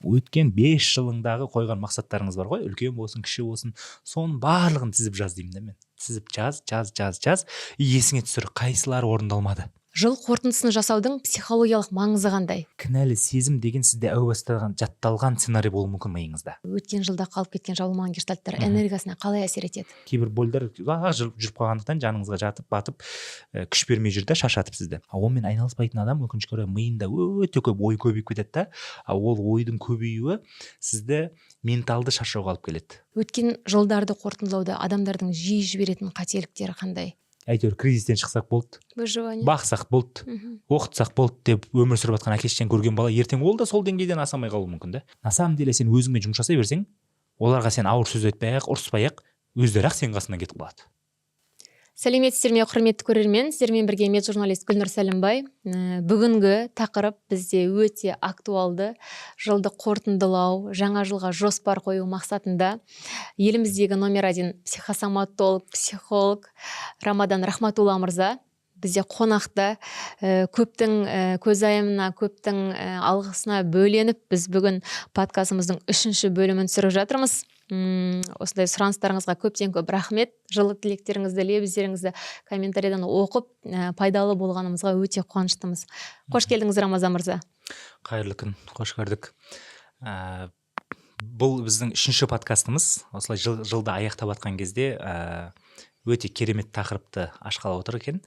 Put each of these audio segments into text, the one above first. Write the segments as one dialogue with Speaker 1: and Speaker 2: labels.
Speaker 1: өткен 5 жылыңдағы қойған мақсаттарыңыз бар ғой, үлкен болсын кіші болсын, соның барлығын тізіп жаз деймін да мен. Тізіп жаз, есіңе түсір қайсылары орындалмады.
Speaker 2: Жыл қорытындысын жасаудың психологиялық маңызы қандай?
Speaker 1: Кінәлі сезім деген сізде әу бастан жатталған сценарий болуы мүмкін миыңызда.
Speaker 2: Өткен жылда қалып кеткен жабылмаған гештальттар энергиясына қалай әсер етеді?
Speaker 1: Кейбір больдар жүріп қалғандықтан жаныңызға жатып батып күш бермей жүрді, шаршатып сізді. Онымен айналыспайтын адам өкінішке орай миында өте көп ой көбейіп кетеді да. Ол ойдың көбеюі сізді менталды шаршауға алып келеді.
Speaker 2: Өткен жылдарды қорытындылауда адамдардың жиі жіберетін қателіктері қандай?
Speaker 1: Әйтеуір кризистен шықсақ болды,
Speaker 2: Выживание.
Speaker 1: бақсақ болды, оқытсақ болды деп өмір сүріп жатқан әке-шешеден көрген бала ертең ол да сол деңгейден асамай қалуы мүмкін да. На самом деле сен өзіңмен жұмыс жасай берсең, оларға сен ауыр сөз айтпай-ақ, ұрыспай-ақ, өздері-ақ сенің қасыңнан кетіп қалады.
Speaker 2: Сәлеметсіздер ме, құрметті көрермен, сіздермен бірге меджурналист Гүлнұр Сәлімбай. Бүгінгі тақырып бізде өте актуалды. Жылды қорытындылау, жаңа жылға жоспар қою мақсатында еліміздегі номер 1 психосоматолог, психолог Рамадан Рахматулла мырза бізде қонақта. Көптің көзайымына, көптің алғысына бөленіп, біз бүгін подкастымыздың 3-ші бөлімін түсіріп жатырмыз. Осындай сұраныстарыңызға көптен көп рахмет. Жылы тілектеріңізді, лебіздеріңізді комментарийдан оқып, пайдалы болғанымызға өте қуаныштымыз. Қош келдіңіз, Рамазан мырза.
Speaker 1: Қайырлы күн, қош көрдік. Бұл біздің 3-ші подкастымыз. Осылай жылды аяқтап атқан кезде өте керемет тақырыпты ашқалы отыр екен.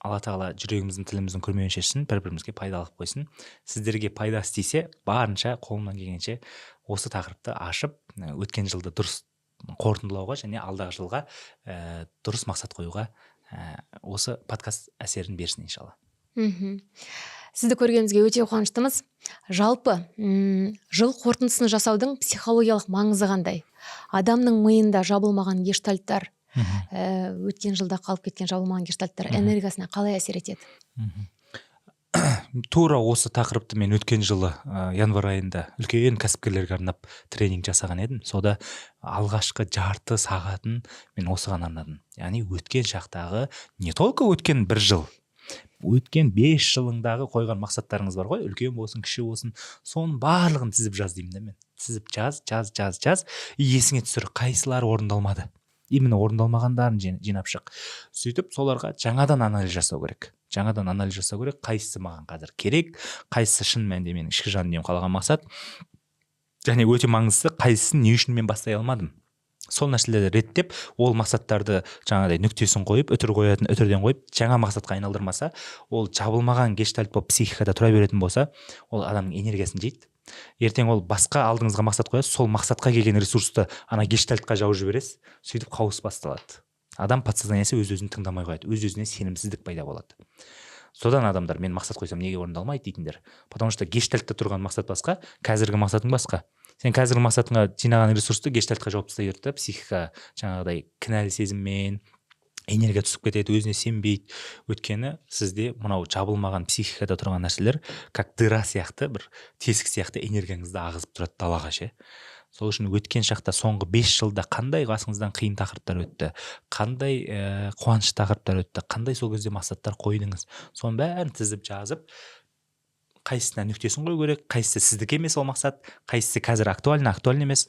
Speaker 1: Алла тағала жүрегіміздің, тіліміздің күрмеуін шешсін, бір-бірімізге пайда алып қойсын. Сіздерге пайда істесе, барынша қолымнан келгенше осы тақырыпты ашып, өткен жылды дұрыс қорытындылауға және алдағы жылға дұрыс мақсат қоюға осы подкаст әсерін берсін иншалла.
Speaker 2: Сізді көргенімізге өте қуаныштымыз. Жалпы, жыл қорытындысын жасаудың психологиялық маңызы қандай? Адамның миында жабылмаған гештальттар, өткен жылда қалып кеткен жабылмаған гештальттар энергиясына қалай әсер етеді?
Speaker 1: Тура осы тақырыпты мен өткен жылы январ айында үлкен кәсіпкерлерге арнап тренинг жасаған едім. Сода алғашқы жарты сағатын мен осыған арнадым. Яғни өткен шақтағы, не только өткен бір жыл, өткен 5 жылыңдағы қойған мақсаттарыңыз бар ғой, үлкен болсын, кіші болсын, соның барлығын тізіп жаз деймін да мен. Тізіп жаз, есіңе түсір қайсылары орындалмады. Именно орындалмағандарын жинап шық. Сөйтіп соларға жаңадан анализ жасау керек. Қайсысы маған қазір керек, қайсысы шын мәнінде менің ішкі жан дүнием қалаған мақсат. Және өте маңыздысы, қайсысын не үшін мен бастай алмадым. Сол нәрселерді реттеп, ол мақсаттарды жаңағыдай нүктесін қойып, үтірден қойып, жаңа мақсатқа айналдырмаса, ол жабылмаған гештальт болып психикада тұра беретін болса, ол адамның энергиясын жейді. Ертең ол басқа алдыңызға мақсат қоясыз, сол мақсатқа келген ресурсты ана гештальтқа жауып жібересіз, сөйтіп қауыс басталады. Адам подсознаниясы өз-өзін тыңдамай қояды, өз-өзіне сенімсіздік пайда болады. Содан адамдар, мен мақсат қойсам неге орындалмайды дейтіндер. Потому что гештальтта тұрған мақсат басқа, қазіргі мақсатың басқа. Сен қазіргі мақсатыңа жинаған ресурсты гештальтқа жауып тастай берді, психика жаңағыдай кінәлі сезіммен энергия түсіп кетеді, өзіне сенбейді. Өйткені сізде мынау жабылмаған психикада тұрған нәрселер как дыра сияқты, бір тесік сияқты энергияңызды ағызып тұрады далаға ше. Сол үшін өткен шақта соңғы 5 жылда қандай басыңыздан қиын тақырыптар өтті, қандай қуанышты тақырыптар өтті, қандай сол кезде мақсаттар қойдыңыз. Соның бәрін тізіп жазып, қайсысына нүктесін қою керек, қайсысы сіздікі емес ол мақсат, қайсысы қазір актуальны емес,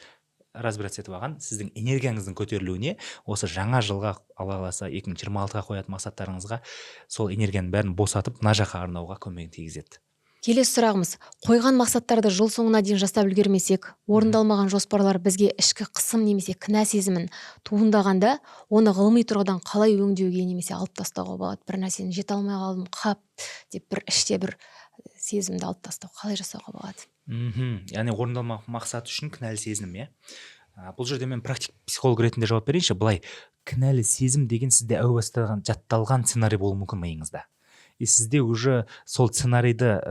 Speaker 1: разбираться етіп алған, сіздің энергияңыздың көтерілуіне, осы жаңа жылға, Алла қаласа 2026-ға қоятын мақсаттарыңызға сол энергияның бәрін босатып, мына жаққа арнауға көмегін тигізеді.
Speaker 2: Келесі сұрағымыз, қойған мақсаттарды жыл соңына дейін жасап үлгермесек, орындалмаған жоспарлар бізге ішкі қысым немесе кінә сезімін туындағанда, оны ғылыми тұрғыдан қалай өңдеуге немесе алып тастауға болады? Бір нәрсені жете алмай қалдым, қап деп бір іште бір сезімді алып тастау қалай жасауға болады?
Speaker 1: Яғни орындалмаған мақсат үшін кінәлі сезім, иә. Бұл жерде мен практик психолог ретінде жауап берейінші. Былай, кінәлі сезім деген сізде әу бастан жатталған сценарий болуы мүмкін миыңызда. Сізде уже сол сценарийді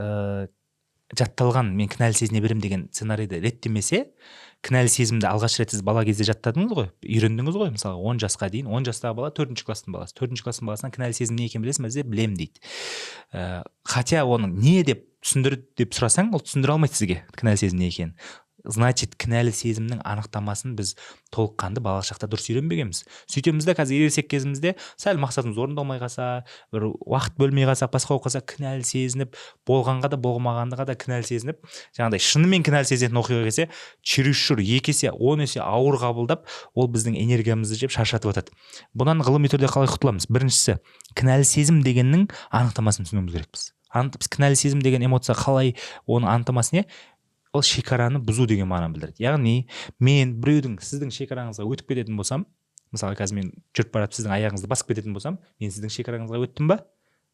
Speaker 1: жатталған, мен кінәлі сезіне берем деген сценарийді реттемесе, кінәлі сезімді алғаш рет сіз бала кезде жаттадыңыз ғой, үйрендіңіз ғой, мысалы 10 жасқа дейін, 10 жастағы бала 4-ші класстың баласы. 4-ші класстың баласынан кінәлі сезім не екенін білесің бе? Білем дейді. Хотя оның не деп түсіндір деп сұрасаң, ол түсіндіре алмайды сізге кінәлі сезім не екенін. значит кінәлі сезімнің анықтамасын біз толыққанды балалық шақта дұрыс үйренбегенбіз. Сөйтеміз де қазір ересек кезімізде сәл мақсатымыз орындалмай қалса, бір уақыт бөлмей қалса, басқа болып қалса кінәлі сезініп, болғанға да болмағанға да кінәлі сезініп, жаңағыдай шынымен кінәлі сезетін оқиға келсе, чересшур 2 есе 10 есе ауыр қабылдап, ол біздің энергиямызды жеп шаршатып жатады. Бұдан ғылыми түрде қалай құтыламыз? Біріншісі, кінәлі сезім дегеннің анықтамасын түсінуіміз керекпіз. Біз кінәлі сезім деген эмоция қалай, оның анықтамасы не? Ол шекараны бұзу деген мағынаны білдіреді. Яғни мен біреудің сіздің шекараңызға өтіп кететін болсам, мысалы қазір мен жүріп барып сіздің аяғыңызды басып кететін болсам, мен сіздің шекараңызға өттім ба?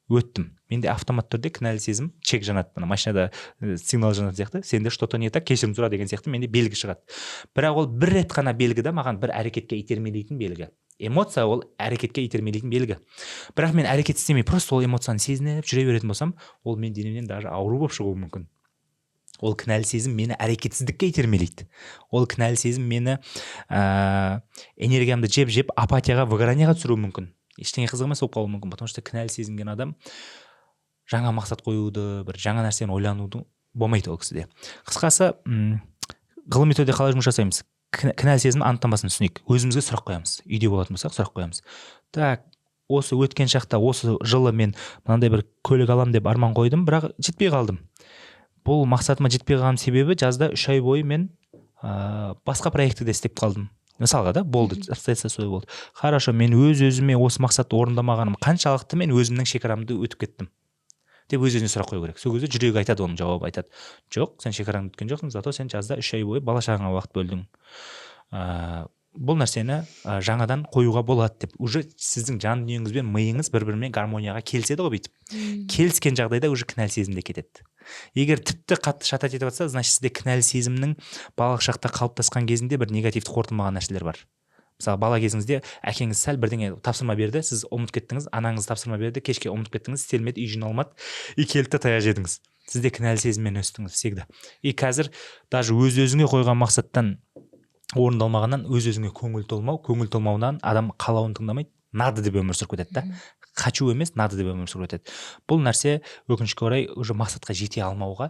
Speaker 1: Өттім. Менде автомат түрде кінәлі сезім чек жанады. Машинада сигнал жанады сияқты, сенде что-то не так, кешірім сұра деген сияқты менде белгі шығады. Бірақ ол бір рет қана белгі да, маған бір әрекетке итермелейтін белгі. Эмоция ол әрекетке итермелейтін белгі. Бірақ мен әрекет істемей, просто ол эмоцияны сезініп жүре беретін болсам, ол мен денемнен даже ауру болып шығуы мүмкін. Ол кінәлі сезім мені әрекетсіздікке итермелейді. Ол кінәлі сезім мені энергиямды жеп апатияға, выгоранияға түсіруі мүмкін. Ештеңе қызық емес болып қалуы мүмкін. Потому что кінәлі сезінген адам жаңа мақсат қоюды, бір жаңа нәрсені ойлануды болмайды ол кісіде. Қысқасы, ғылыми түрде қалай жұмыс жасаймыз? Кінәлі сезім анықтамасын түсінейік. Өзімізге сұрақ қоямыз. Үйде болатын болсақ, сұрақ қоямыз. Так, осы өткен шақта, осы жылы мен мынандай бір көлік алам деп арман қойдым, бірақ жетпей қалдым. Бұл мақсатыма жетпей қалған себебі жазда 3 ай бойы мен басқа проектіде істеп қалдым. Мысалға да болды, обстоятельства солай болды. Хорошо, мен өз-өзіме осы мақсатты орындамағаным қаншалықты мен өзімнің шекарамды өтіп кеттім деп өз-өзіне сұрақ қою керек. Сол кезде жүрегі айтады, оның жауабы айтады. Жоқ, сен шекараңды өткен жоқсың, зато сен жазда 3 ай бойы бала-шағаңа уақыт бөлдің. Бұл нәрсені жаңадан қоюға болады деп. Уже сіздің жан дүниеңіз бен миыңыз бір-бірімен гармонияға келіседі ғой бүйтіп. Келіскен жағдайда уже кінәлі сезімде кетеді. Егер тіпті қатты шатат етіп жатса, значит сізде кінәлі сезімнің балалық шақта қалыптасқан кезінде бір негативті қорытылмаған нәрселер бар. Мысалы, бала кезіңізде әкеңіз сәл бірдеңе тапсырма берді, сіз ұмытып кеттіңіз, анаңыз тапсырма берді, кешке ұмытып кеттіңіз, істелмеді, үй жиналмады, келді таяқ жедіңіз. Сізде кінәлі сезіммен өстіңіз всегда. И қазір даже өз-өзіңе қойған мақсаттан орындалмағаннан өз-өзіңе көңіл толмауынан адам қалауын тыңдамайды, надо деп өмір сүріп кетеді да. Хочу емес, надо деп өмір сүріп кетеді. Бұл нәрсе өкінішке орай уже мақсатқа жете алмауға,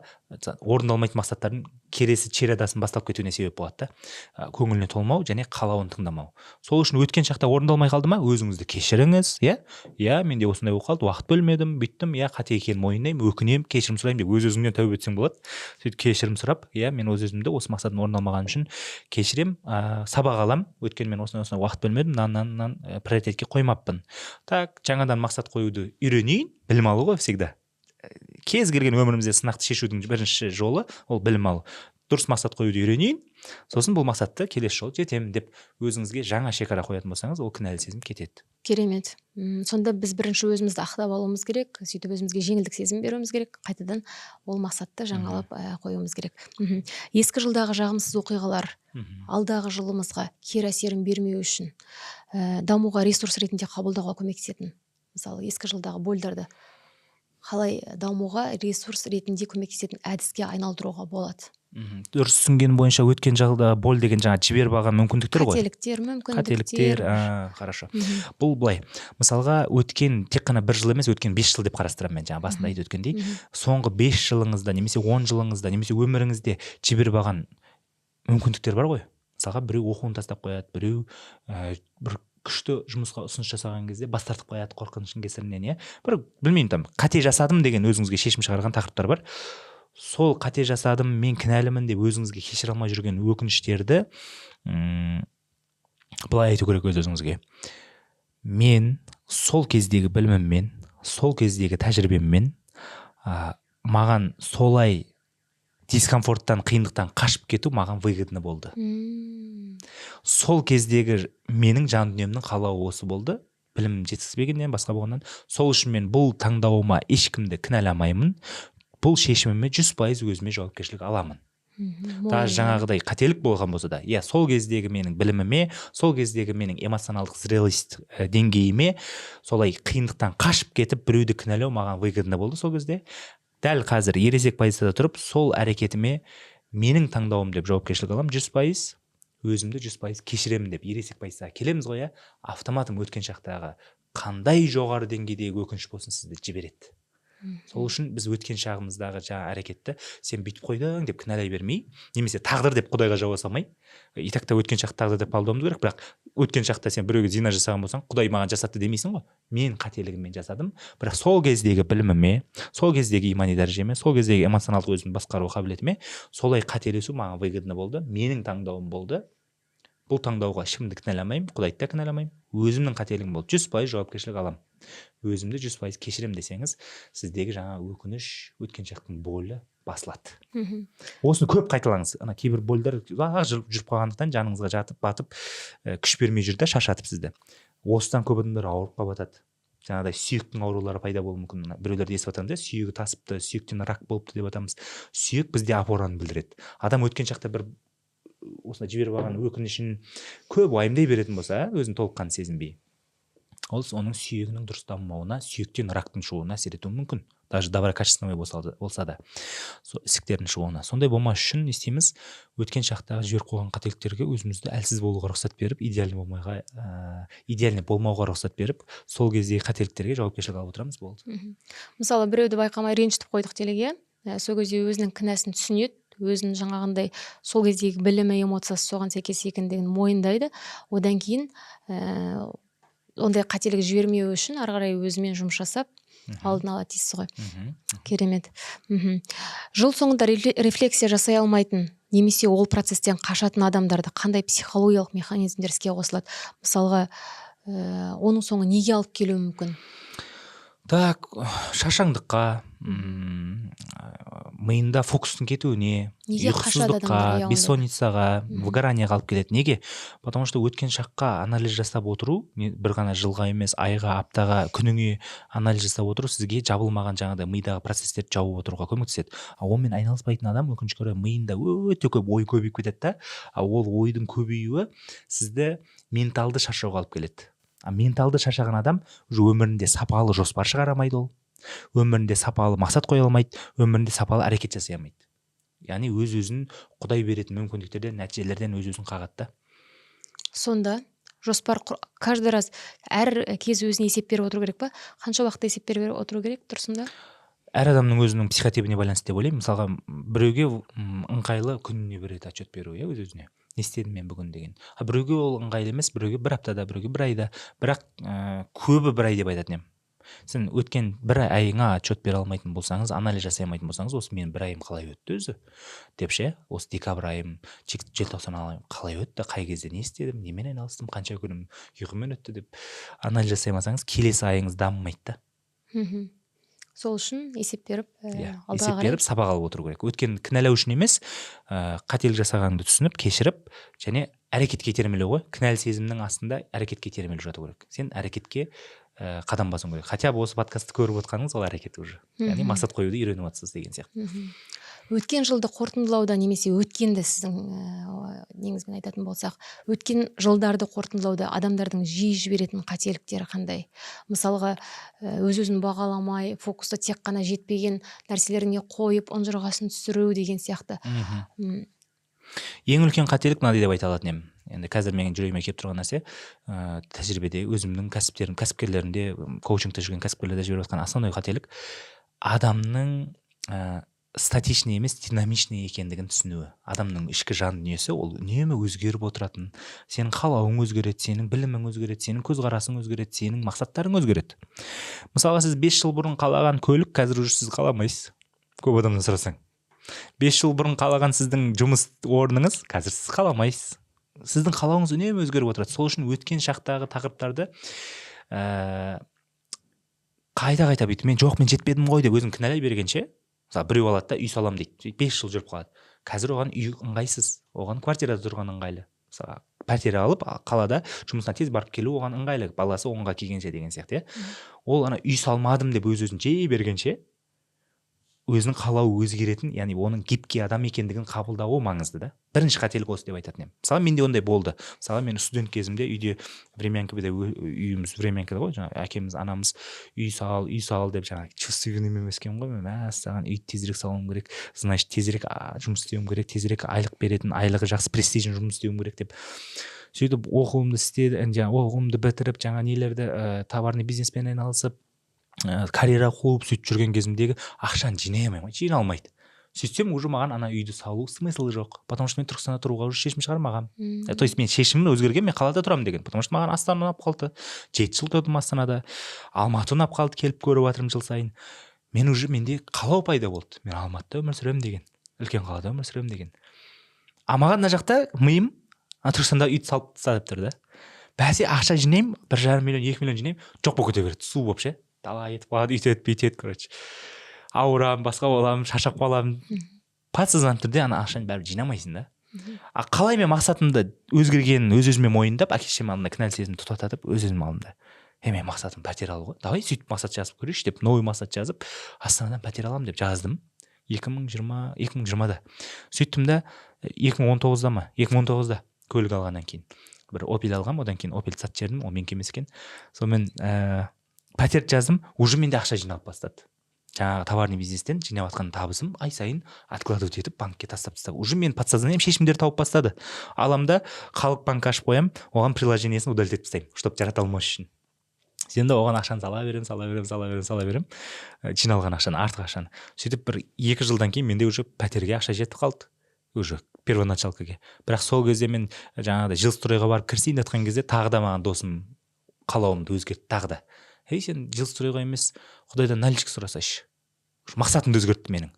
Speaker 1: орындалмайтын мақсаттардың кересі чередасын басталып кетуіне себеп болады да. Көңіліне толмау және қалауын тыңдамау. Сол үшін өткен шақта орындалмай қалды ма, өзіңізді кешіріңіз, иә, менде осындай болып қалды, уақыт бөлмедім, бүйттім, қате екенін мойындаймын, өкінемін, кешірім сұраймын деп өз-өзіңнен тәубе етсең болады. Сөйтіп кешірім сұрап, мен өз-өзімді осы мақсатым орындалмағаны үшін кешірем, сабақ алам, өйткені мен осындай уақыт бөлмедім, мынаны приоритетке қоймаппын. Так, жаңадан мақсат қоюды үйренейін, білім алу ғой всегда. Кез келген өмірімізде сынақты шешудің бірінші жолы ол білім алу. Дұрыс мақсат қоюды үйренейін, сосын бұл мақсатты келесі жолы жетемін деп өзіңізге жаңа шекара қоятын болсаңыз, ол кінәлі сезім кетеді.
Speaker 2: Керемет. Сонда біз бірінші өзімізді ақтап алуымыз керек, сөйтіп өзімізге жеңілдік сезім беруіміз керек, қайтадан ол мақсатты жаңалап қоюымыз керек. Ескі жылдағы жағымсыз оқиғалар алдағы жылымызға кері әсерін бермеу үшін дамуға ресурс ретінде қабылдауға көмектесетін. Мысалы, ескі жылдағы больдарды қалай дамуға ресурс ретінде көмектесетін әдіске айналдыруға болады.
Speaker 1: Дұрыс түсінген бойынша өткен жылда боль деген жаңа жіберіп алған мүмкіндіктер ғой.
Speaker 2: Қателіктер,
Speaker 1: хорошо. Бұл былай. Мысалға, өткен тек қана 1 жыл емес, өткен 5 жыл деп қарастырамын мен, жаңа басында айтып өткендей. Соңғы 5 жылыңызда немесе 10 жылыңызда немесе өміріңізде жіберіп алған мүмкіндіктер бар ғой. Мысалға, біреу оқуын тастап қояды, біреу бір күшті жұмысқа ұсыныс жасаған кезде бас тартып қояды қорқыныштың кесірінен, бір білмеймін, қате жасадым деген өзіңізге шешім шығарған тақырыптар бар. Сол қате жасадым, мен кінәлімін деп өзіңізге кешіре алмай жүрген өкініштерді былай айту керек өзіңізге. Мен сол кездегі біліміммен, сол кездегі тәжірибеммен маған солай дискомфорттан, қиындықтан қашып кету маған выгодны болды. Сол кездегі менің жан дүниемнің қалауы осы болды. Білім жетіспегеннен, басқа болғаннан. Сол үшін мен бұл таңдауыма ешкімді кінәламаймын. Бұл шешіміме 100% өзіме жауапкершілік аламын. Даже жаңағыдай қателік болған болса да, сол кездегі менің біліміме, сол кездегі менің эмоционалдық зрелость деңгейіме солай қиындықтан қашып кетіп біреуді кінәлау маған выгодны болды сол кезде. Дәл қазір ересек позицияда тұрып, сол әрекетіме менің таңдауым деп жауапкершілік аламын 100%, өзімді 100% кешіремін деп ересек позицияға келеміз ғой, автоматом өткен шақтағы қандай жоғары деңгейдегі өкініш болсын сізді жібереді. Сол үшін біз өткен шағымыздағы жаңа әрекетті сен бүйтіп қойдың деп кінәлай бермей, немесе тағдыр деп Құдайға жауа салмай, и так та өткен шақ тағдыр деп қабылдауымыз керек. Бірақ өткен шақта сен біреуге зина жасаған болсаң, Құдай маған жасатты демейсің ғой. Мен қателігіммен жасадым, бірақ сол кездегі біліміме, сол кездегі имани дәрежеме, сол кездегі эмоционалдық өзімді басқару қабілетіме солай қателесу маған выгодно болды, менің таңдауым болды. Бұл таңдауға ешкімді кінәламаймын, Құдайды да кінәламаймын. Өзімнің қателігім болды. 100% жауапкершілік аламын. Өзімді 100% кешірем десеңіз, сіздегі жаңа өкініш, өткен шақтың болы басылады. Осыны көп қайталаңыз. Ана кейбір болдар жүріп қалғандықтан жаныңызға жатып батып, күш бермей жүр да шаршатып сізді. Осыдан көп адамдар ауырып қалып. Жаңағыдай сүйектің аурулары пайда болуы мүмкін. Біреулерді естіп жатамыз, сүйегі тасыпты, сүйектен рак болыпты деп жатамыз. Сүйек бізде опораны білдіреді. Адам өткен шақта бір осында жіберіп алған өкінішін көп уайымдай беретін болса, өзін толыққан сезінбей, ол оның сүйегінің дұрыс дамымауына, сүйектен рактың шығуына әсер етуі мүмкін. Даже доброкачественный болса да, ісіктердің шығуына. Сондай болмас үшін не істейміз? Өткен шақтағы жіберіп қойған қателіктерге өзімізді әлсіз болуға рұқсат беріп, идеальный болмауға рұқсат беріп, сол кездегі қателіктерге жауапкершілік алып отырамыз, болды.
Speaker 2: Мысалы, біреуді байқамай ренжітіп қойдық делік, сол кезде өзінің кінәсін түсінеді, өзінің жаңағындай сол кездегі білімі, эмоциясы соған сәйкес екендігін мойындайды. Одан кейін ондай қателік жібермеу үшін ары қарай өзімен жұмыс жасап, алдын ала дейсіз ғой. Керемет. Жыл соңында рефлексия жасай алмайтын, немесе ол процестен қашатын адамдарды қандай психологиялық механизмдер іске қосылады? Мысалға, оның соңы неге алып келуі мүмкін?
Speaker 1: Так, шаршаңдыққа, миында фокустың кетуіне, ұйқысыздыққа, бессонницаға, выгораниеға алып келеді. Неге? Потому что өткен шаққа анализ жасап отыру, бір ғана жылға емес, айға, аптаға, күніңе анализ жасап отыру сізге жабылмаған жаңағыдай мидағы процестерді жауып отыруға көмектеседі. Онымен айналыспайтын адам өкінішке орай миында өте көп ой көбейіп кетеді да, ол ойдың көбеюі сізді менталды шаршауға алып келеді. Менталды шаршаған адам өмірінде сапалы жоспар шығара алмайды, ол өмірінде сапалы мақсат қоя алмайды, өмірінде сапалы әрекет жасай алмайды. Яғни өз-өзін Құдай беретін мүмкіндіктерден, нәтижелерден өз-өзін қағады.
Speaker 2: Сонда жоспар каждый раз әр кез өзіне есеп беріп отыру керек па? Қанша уақытта есеп беріп отыру керек тұрсында?
Speaker 1: Әр адамның өзінің психотипіне байланысты деп ойлаймын. Мысалға, біреуге ыңғайлы күніне бір рет отчет беру, өз-өзіне. Не істедім мен бүгін деген. Біреуге ол ыңғайлы емес, біреуге бір аптада, біреуге бір айда, бірақ көбі бір ай деп айтатын едім. Сен өткен бір айыңа отчет бере алмайтын болсаңыз, анализ жасай алмайтын болсаңыз, осы менің бір айым қалай өтті өзі деп ше, осы декабрь айым, желтоқсан айым қалай өтті, қай кезде не істедім, немен айналыстым, қанша күнім ұйқымен өтті деп анализ жасай алмасаңыз, келесі айыңыз дамымайды да.
Speaker 2: Сол үшін есеп беріп,
Speaker 1: есеп беріп сабақ алып отыру керек. Өткен кінәлау үшін емес, қателік жасағаныңды түсініп, кешіріп, және әрекетке итермелеу ғой. Кінәлі сезімнің астында әрекетке итермелеп жату керек. Сен әрекетке қадам басуың керек. Хотя бы осы подкастты көріп отқаныңыз ол әрекет уже. Яғни мақсат қоюды үйреніп жатсыз деген сияқты.
Speaker 2: Өткен жылды қорытындылауда, немесе өткенді сіздің негізбен айтатын болсақ, өткен жылдарды қорытындылауда адамдардың жиі жіберетін қателіктері қандай? Мысалға, өз-өзін бағаламай, фокусты тек қана жетпеген нәрселеріне қойып, ұнжырғасын түсіру деген сияқты.
Speaker 1: Ең үлкен қателік мынандай деп айта алатын едім. Енді қазір менің жүрегіме келіп тұрған нәрсе, тәжірибеде өзімнің кәсіпкерлерінде, коучингте жүрген кәсіпкерлерде жіберіп жатқан основной қателік адамның статичный емес, динамичный екендігін түсінуі. Адамның ішкі жан дүниесі ол үнемі өзгеріп отыратын. Сенің қалауың өзгереді, сенің білімің өзгереді, сенің көзқарасың өзгереді, сенің мақсаттарың өзгереді. Мысалға, сіз 5 жыл бұрын қалаған көлік қазір уже сіз қаламайсыз. Көп адамнан сұрасаң. 5 жыл бұрын қалаған сіздің жұмыс орныңыз қазір сіз қаламайсыз. Сіздің қалауыңыз үнемі өзгеріп отырады. Сол үшін өткен шақтағы тақырыптарды қайта бүйтіп мен жетпедім ғой деп өзін кінәлай бергенше, мысалы, біреу алады да үй салам дейді, 5 жыл жүріп қалады. Қазір оған үй ыңғайсыз, оған квартирада тұрған ыңғайлы. Мысалы, пәтер алып қалада жұмысына тез барып келу оған ыңғайлы, баласы оңға келгенше деген сияқты. Ол үй салмадым деп өз-өзін жей бергенше, өзінің қалауы өзгеретін, яғни оның гибкий адам екендігін қабылдауы маңызды да. Бірінші қателік осы деп айтатын едім. Мысалы, менде ондай болды. Мысалы, мен студент кезімде үйде времянкада, үйіміз времянкада ғой, жаңағы әкеміз, анамыз үй сал деп жаңағы чувствительныймен өскен ғой. Мен саған үйді тезірек салуым керек, значит, тезірек жұмыс істеуім керек, тезірек айлық беретін, айлығы жақсы престижін жұмыс істеуім керек деп. Сөйтіп оқуымды бітіріп, жаңа нелерді товарный бизнеспен айналысып, карьера қуып сөйтіп жүрген кезімдегі ақшаны жинай алмаймын, жиналмайды. Сөйтсем уже маған ана үйді салу смыслы жоқ, потому что мен Түркістанда тұруға уже шешім шығармағанмын. То есть мен шешімім өзгерген, мен қалада тұрамын деген, потому что маған Астана ұнап қалды. 7 жыл тұрдым Астанада. Алматы ұнап қалды, келіп көріп жатырмын жыл сайын. Менде қалау пайда болды. Мен Алматыда өмір сүремін деген, үлкен қалада өмір сүремін деген. Маған мына жақта миым Түркістанда үйді салып тастап тұр да. Бәсе ақша жинаймын, 1,5 миллион, 2 миллион жинаймын, жоқ болып кете береді, су болып ше. Дала етіп қалады, үйтеді, бүйтеді, короче. Ауырамын, басқа боламын, шаршап қаламын. Подсознательно түрде ана ақшаны бәрібір жинамайсың да. Қалай мен мақсатымды өзгергенін өз-өзіме мойындап, әке-шешем алдында кінәлі сезімді тоқтатып, өз-өзім алдында. Мен мақсатым пәтер алу ғой. Давай сөйтіп мақсат жазып көрейікші деп, новый мақсат жазып, Астанадан пәтер аламын деп жаздым. 2020-да. Сөйттім да 2019-да көлік алғаннан кейін бір Opel алғам, одан кейін Opel сатып жібердім, ол менікі емес екен. Сонымен пәтер жаздым, уже менде ақша жиналып бастады. Жаңағы товарный бизнестен жинап жатқан табысым ай сайын откладывать етіп банкке тастап тастап. Уже мен подсознанием шешімдер тауып бастады. Аламда халық банк ашып қоямын, оған приложениесін удалить етіп тастаймын, чтобы жарата алмас үшін. Сен де оған ақшаны сала берем, жиналған ақшаны, артық ақшаны. Сөйтіп бір 2 жылдан кейін менде уже пәтерге ақша жетіп қалды. Уже первоначалкаге. Бірақ сол кезде мен жаңағыдай жилстройға барып кірісейін жатқан кезде тағы да маған досым қалауымды өзгертті тағы да. Сен жилстройға емес, Құдайдан наличка сұрасайшы. Мақсатымды өзгертті менің.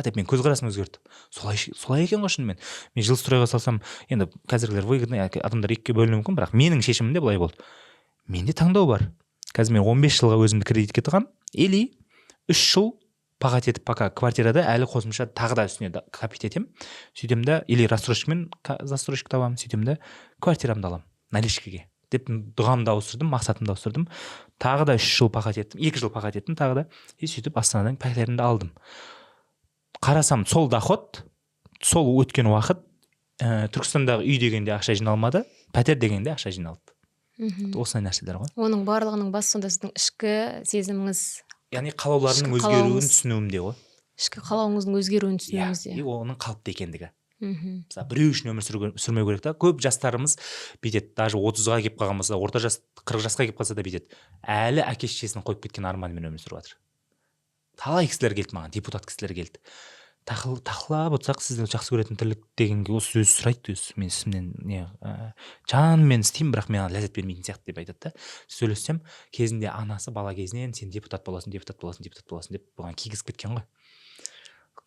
Speaker 1: Деп мен көзқарасым өзгертті. Солай екен ғой шынымен. Мен жилстройға салсам, енді қазіргілер выгодный, адамдар екіге бөлінуі мүмкін, бірақ менің шешімімде былай болды. Менде таңдау бар. Қазір мен 15 жылға өзімді кредитке тығам, или 3 жыл пағат етіп, пока квартирада әлі қосымша тағы да үстіне копить етем. Сөйтем да, или рассрочкамен застройщик табамын, сөйтем да квартирамды аламын наличкаге деп дұғамды ауыстырдым, мақсатымды ауыстырдым. Тағы да 3 жыл пағат еттім, 2 жыл пағат еттім тағы да. Сөйтіп Астанадан пәтерімді алдым. Қарасам, сол доход, сол өткен уақыт, Түркістандағы үй дегенде ақша жиналмады, пәтер дегенде ақша жиналды. Осындай нәрселер ғой.
Speaker 2: Оның барлығының басы сонда сіздің ішкі сезіміңіз,
Speaker 1: яғни қалауларының өзгеруін түсінуімде ғой.
Speaker 2: Ішкі қалауыңыздың өзгеруін түсінуіңізде.
Speaker 1: Оның қалыпты екендігі. Мысалы, біреу үшін өмір сүрмеу керек та. Көп жастарымыз бүйтеді, даже 30-ға келіп қалған болса, орта жас 40 жасқа келіп қалса да бүйтеді. Әлі әке-шешесін қойып кеткен арманымен өмір сүріп жатыр. Талай кісілер келді маған, депутат кісілер келді. Тақылап отырсақ, сізді жақсы көретін тірлік дегенге осы сөз сұрайды, мен сізімнен жанымен істеймін, бірақ мен ләззат бермейтін сияқты деп айтады да. Сөйлессем, кезінде анасы бала кезінен сен депутат боласың деп бұған кигізіп кеткен ғой.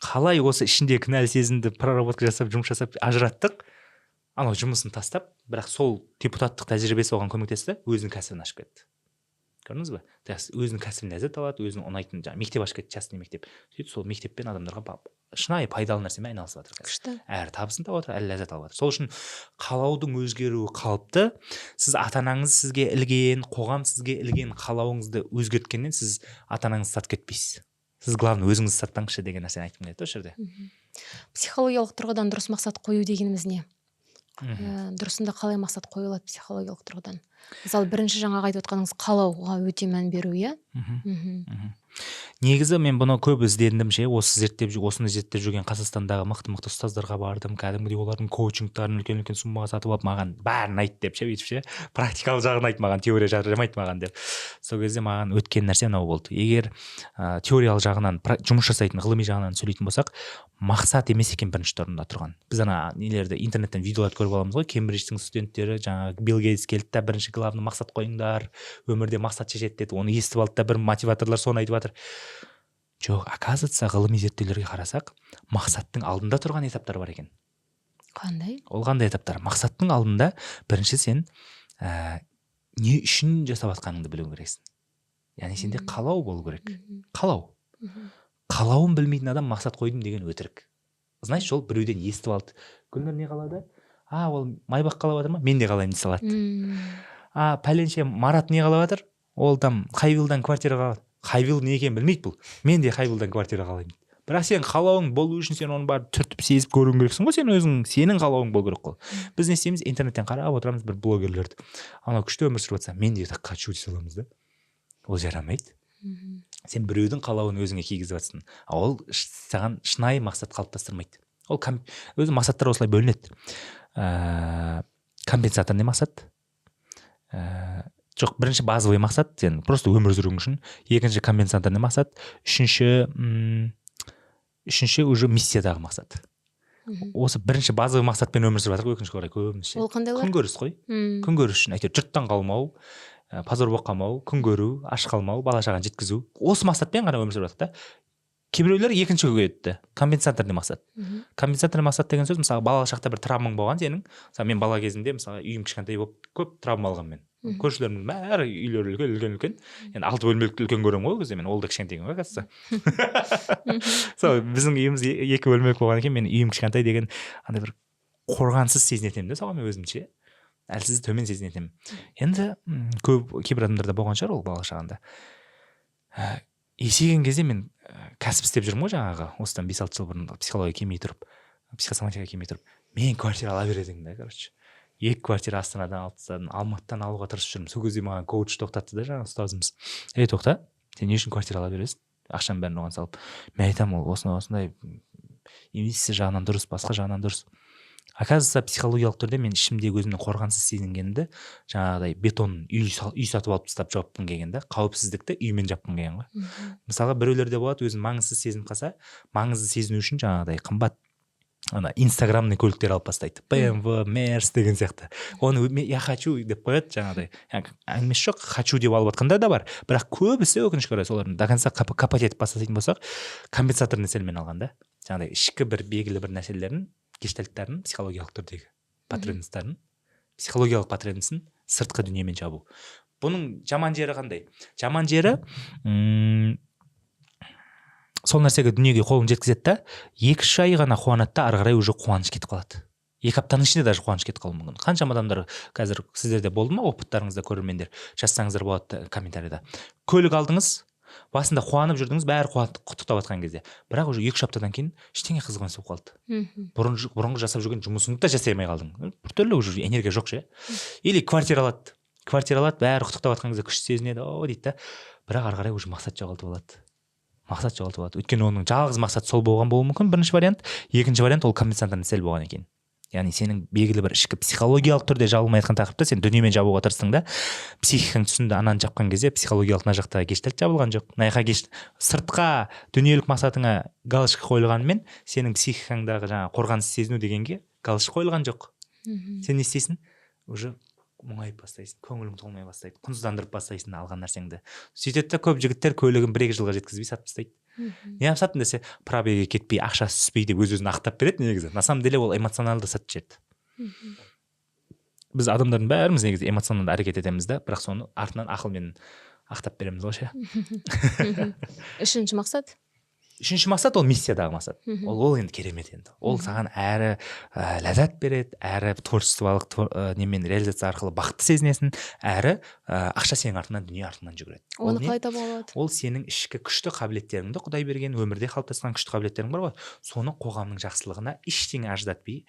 Speaker 1: Қалай осы ішінде кінәлі сезімді проработка жасап, жұмыс жасап ажыраттық, анау жұмысын тастап, бірақ сол депутаттық тәжірибесі оған көмектесті, өзінің кәсібін ашып кетті. Көрдіңіз бе? Өзінің кәсібін ләззат алады, өзінің ұнайтын мектеп ашып кетті, частный мектеп. Сөйтіп сол мектеппен адамдарға шынайы пайдалы нәрсемен айналысып жатыр қазір. Әрі табысын тауып жатыр, әлі ләззат алып жатыр. Сол үшін қалаудың өзгеруі қалыпты. Сіз ата-анаңыз сізге ілген, қоғам сізге ілген қалауыңызды өзгерткеннен сіз ата-анаңызды сатып кетпейсіз. Сіз главное өзіңізді сатпаңызшы деген нәрсені айтқым келеді осы жерде.
Speaker 2: Психологиялық тұрғыдан дұрыс мақсат қою дегеніміз не? Дұрысында қалай мақсат қойылады психологиялық тұрғыдан? Мысалы, бірінші жаңағы айтып отқаныңыз қалауға өте мән беру, иә?
Speaker 1: Негізі мен бұны көп іздендім ше, осыны зерттеп жүрген Қазақстандағы мықты ұстаздарға бардым, кәдімгідей олардың коучингтарын үлкен суммаға сатып алып, маған бәрін айт деп ше, бүйтіп ше, практикалық жағын айт маған, теория жағы жамайт маған деп. Сол кезде маған өткен нәрсе мынау болды. Егер теориялық жағынан, жұмыс жасайтын, ғылыми жағынан сөйлейтін болсақ, мақсат емес екен бірінші орында тұрған. Біз ана нелерді интернеттен видеоларды көріп аламыз ғой, Кембридждің студенттері, жаңағы Билл Гейтс келді да, бірінші главный мақсат қойыңдар, өмірде мақсат шешеді деді, оны естіп алды да, бір мотиваторлар соны айтып жатыр. Жоқ, оказывается, ғылыми зерттеулерге қарасақ, мақсаттың алдында тұрған этаптар бар екен.
Speaker 2: Қандай?
Speaker 1: Ол қандай этаптар? Мақсаттың алдында бірінші сен не үшін жасап жатқаныңды білу керексің. Яғни сенде қалау болу керек. Қалау. Қалауын білмейтін адам мақсат қойдым деген өтірік. Знаешь, ол біреуден естіп алды. Гүлнұр не қалады? Ол Майбақ қалап жатыр ма? Мен де қалаймын дей салады. Пәленше Марат не қалап жатыр? Ол там Хайвилдан квартира қалады. Хайвил не екенін білмейді бұл. Мен де Хайвилдан квартира қалаймын. Бірақ сен қалауың болу үшін сен оны бар түртіп сезіп көруің керексің ғой, сен өзің, сенің қалауың болу керек қой. Біз не істейміз? Интернеттен қарап отырамыз бір блогерлерді. Анау күшті өмір сүріп жатса, мен де так хочу дей саламыз да. Ол жарамайды. Сен біреудің қалауын өзіңе кигізіп жатсың. Ол саған шынайы мақсат қалыптастырмайды. Ол өзі мақсаттар осылай бөлінеді. Компенсаторный мақсат, жоқ, бірінші базовый мақсат сен просто өмір сүруің үшін, екінші компенсаторный мақсат, үшінші уже миссиядағы мақсат. Осы бірінші базовый мақсатпен өмір сүріп жатырық, өкінішке орай көбіміз ше.
Speaker 2: Ол қандайлар?
Speaker 1: Күнкөріс қой. Күнкөріс үшін әйтеуір жұрттан қалмау, позор болып қалмау, күн көру, аш қалмау, бала шағаны жеткізу. Осы мақсатпен ғана өмір сүріп жатырық да. Кейбіреулер екіншіге кетті. Компенсаторный мақсат. Компенсаторный мақсат деген сөз, мысалы бала шақта бір травмаң болған сенің. Мысалы мен бала кезімде мысалы үйім кішкентай болып көп травма алған мен. Көршілерімнің бәрі үйлері үлкен. Енді 6 бөлмелі үлкен көремін ғой ол кезде, мен ол да кішкентай ғой қазір. Сол біздің үйіміз 2 бөлмелі болғаннан кейін мен үйім кішкентай деген андай бір қорғансыз сезінетемін да соған мен өзімше. Әлсіз төмен сезінетемін. Енді кейбір адамдарда болған шығар ол бала шағында. Есейген кезде мен кәсіп істеп жүрмін ғой жаңағы, осыдан 5-6 жыл бұрын психология келмей тұрып, психосоматика келмей тұрып, мен квартира ала бередім да, короче. 2 квартира Астанадан алып тастадым, Алматыдан алуға тырысып жүрмін. Сол кезде маған коуч тоқтатты да жаңағы ұстазымыз. Тоқта, сен не үшін квартира ала бересің? Ақшаның бәрін оған салып. Мен айтамын, ол осындай инвестиция жағынан дұрыс, басқа жағынан дұрыс. Оказывается, психологиялық түрде мен ішімдегі өзімнің қорғансыз сезінгенімді жаңағыдай бетон үй сатып алып тастап жауаппын келген да, қауіпсіздікті үймен жапқым келген ғой. Мысалға біреулерде болады, өзін маңызсыз сезініп қалса, маңызды сезіну үшін жаңағыдай қымбат инстаграмный көліктер алып бастайды. BMW, Mercedes деген сияқты. Оны я хочу деп қояды жаңағыдай. Әңгімесі жоқ, хочу деп алып жатқандар да бар. Бірақ көбісі өкінішке орай солардың до конца копать етіп бастайтын болсақ, компенсаторный цельмен алған да. Жаңағыдай ішкі бір белгілі бір нәрселерін, гештальттарын, психологиялық түрдегі потребностьтарын, психологиялық потребностьін сыртқы дүниемен жабу. Бұның жаман жері қандай? Жаман жері сол нәрсеге дүниеге қолын жеткізеді да, 2-3 ай ғана қуанады да, ары қарай уже қуаныш кетіп қалады. 2 аптаның ішінде даже қуаныш кетіп қалуы мүмкін. Қаншама адамдар қазір сіздерде болды ма, опыттарыңызда көрермендер, жазсаңыздар болады комментарийда. Көлік алдыңыз, басында қуанып жүрдіңіз, бәрі құттықтап жатқан кезде, бірақ уже 2-3 аптадан кейін ештеңе қызығыңыз болып қалды. Бұрынғы жасап жүрген жұмысыңды да жасай алмай қалдың. Біртүрлі уже энергия жоқ ше. Или квартира алады, бәрі құттықтап жатқан кезде күш сезінеді, дейді да, бірақ ары қарай уже мақсат жоғалтып алады. Өйткені оның жалғыз мақсат сол болған болуы мүмкін, бірінші вариант. Екінші вариант ол компенсаторный цель болған екен. Яғни сенің белгілі бір ішкі психологиялық түрде жабылмай жатқан тақырыпты сен дүниемен жабуға тырыстың да, психикаң түсінді ананы жапқан кезде психологиялық мына жақта гештальт жабылған жоқ. Сыртқа дүниелік мақсатыңа галочка қойылғанымен сенің психикаңдағы жаңағы қорғансыз сезіну дегенге галочка қойылған жоқ. Сен не істейсің? Уже мұңайып бастайсың, көңілің толмай бастайды, құнсыздандырып бастайсың алған нәрсеңді. Сөйтеді де көп жігіттер көлігін 1-2 жылға жеткізбей сатып тастайды. Не саттым десе, пробеге кетпей, ақшасы түспей деп өз-өзін ақтап береді негізі. На самом деле ол эмоционалды сатып жіберді. Біз адамдардың бәріміз негізі эмоционалды әрекет етеміз да, бірақ соны артынан ақылмен ақтап береміз ғой ше.
Speaker 2: Үшінші мақсат?
Speaker 1: Үшінші мақсат ол миссиядағы мақсат. Ол енді керемет енді. Ол саған әрі ләззат береді, әрі творчестволық немен реализация арқылы бақытты сезінесің, әрі ақша сенің артынан, дүние артынан жүгіреді.
Speaker 2: Оны қалай таба алады?
Speaker 1: Ол сенің ішкі күшті қабілеттеріңді Құдай берген, өмірде қалыптасқан күшті қабілеттерің бар ғой, соны қоғамның жақсылығына ештеңе ажыратпай,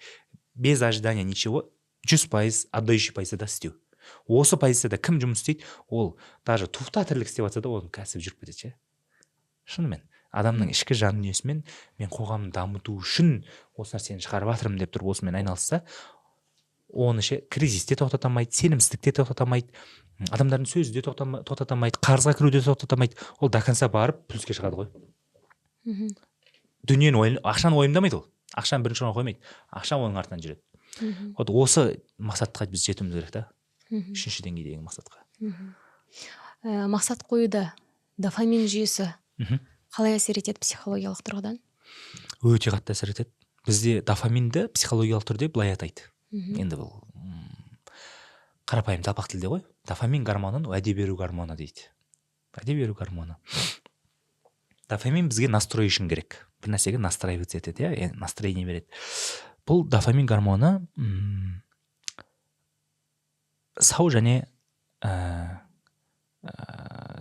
Speaker 1: без ожидания ничего, 100% отдающий позицияда істеу. Осы позицияда кім жұмыс істейді? Ол даже туфта тірлік істеп жатса да оның кәсібі жүріп кетеді ше. Шынымен адамның ішкі жан дүниесімен мен қоғамды дамыту үшін осы нәрсені шығарып жатырмын деп тұрып осымен айналысса, оны ше кризисте тоқтата алмайды, сенімсіздікте тоқтата алмайды, адамдардың сөзі де тоқтата алмайды, қарызға кіруде тоқтата алмайды. Ол до конца барып плюске шығады ғой. Дүниені ақшаны уайымдамайды ол. Ақшаны бірінші орынға қоймайды. Ақша оның артынан жүреді. Вот осы мақсатқа біз жетуіміз керек та. 3-ші деңгейдегі мақсатқа.
Speaker 2: Мақсат қоюда дофамин жүйесі қалай әсер етеді психологиялық тұрғыдан?
Speaker 1: Өте қатты әсер етеді. Бізде дофаминді психологиялық түрде былай атайды. Енді бұл қарапайым жалпақ тілде ғой. Дофамин гормонын уәде беру гормоны дейді. Уәде беру гормоны. Дофамин бізге настрой үшін керек. Бір нәрсеге настраиваться етеді, настроение береді. Бұл дофамин гормоны сау және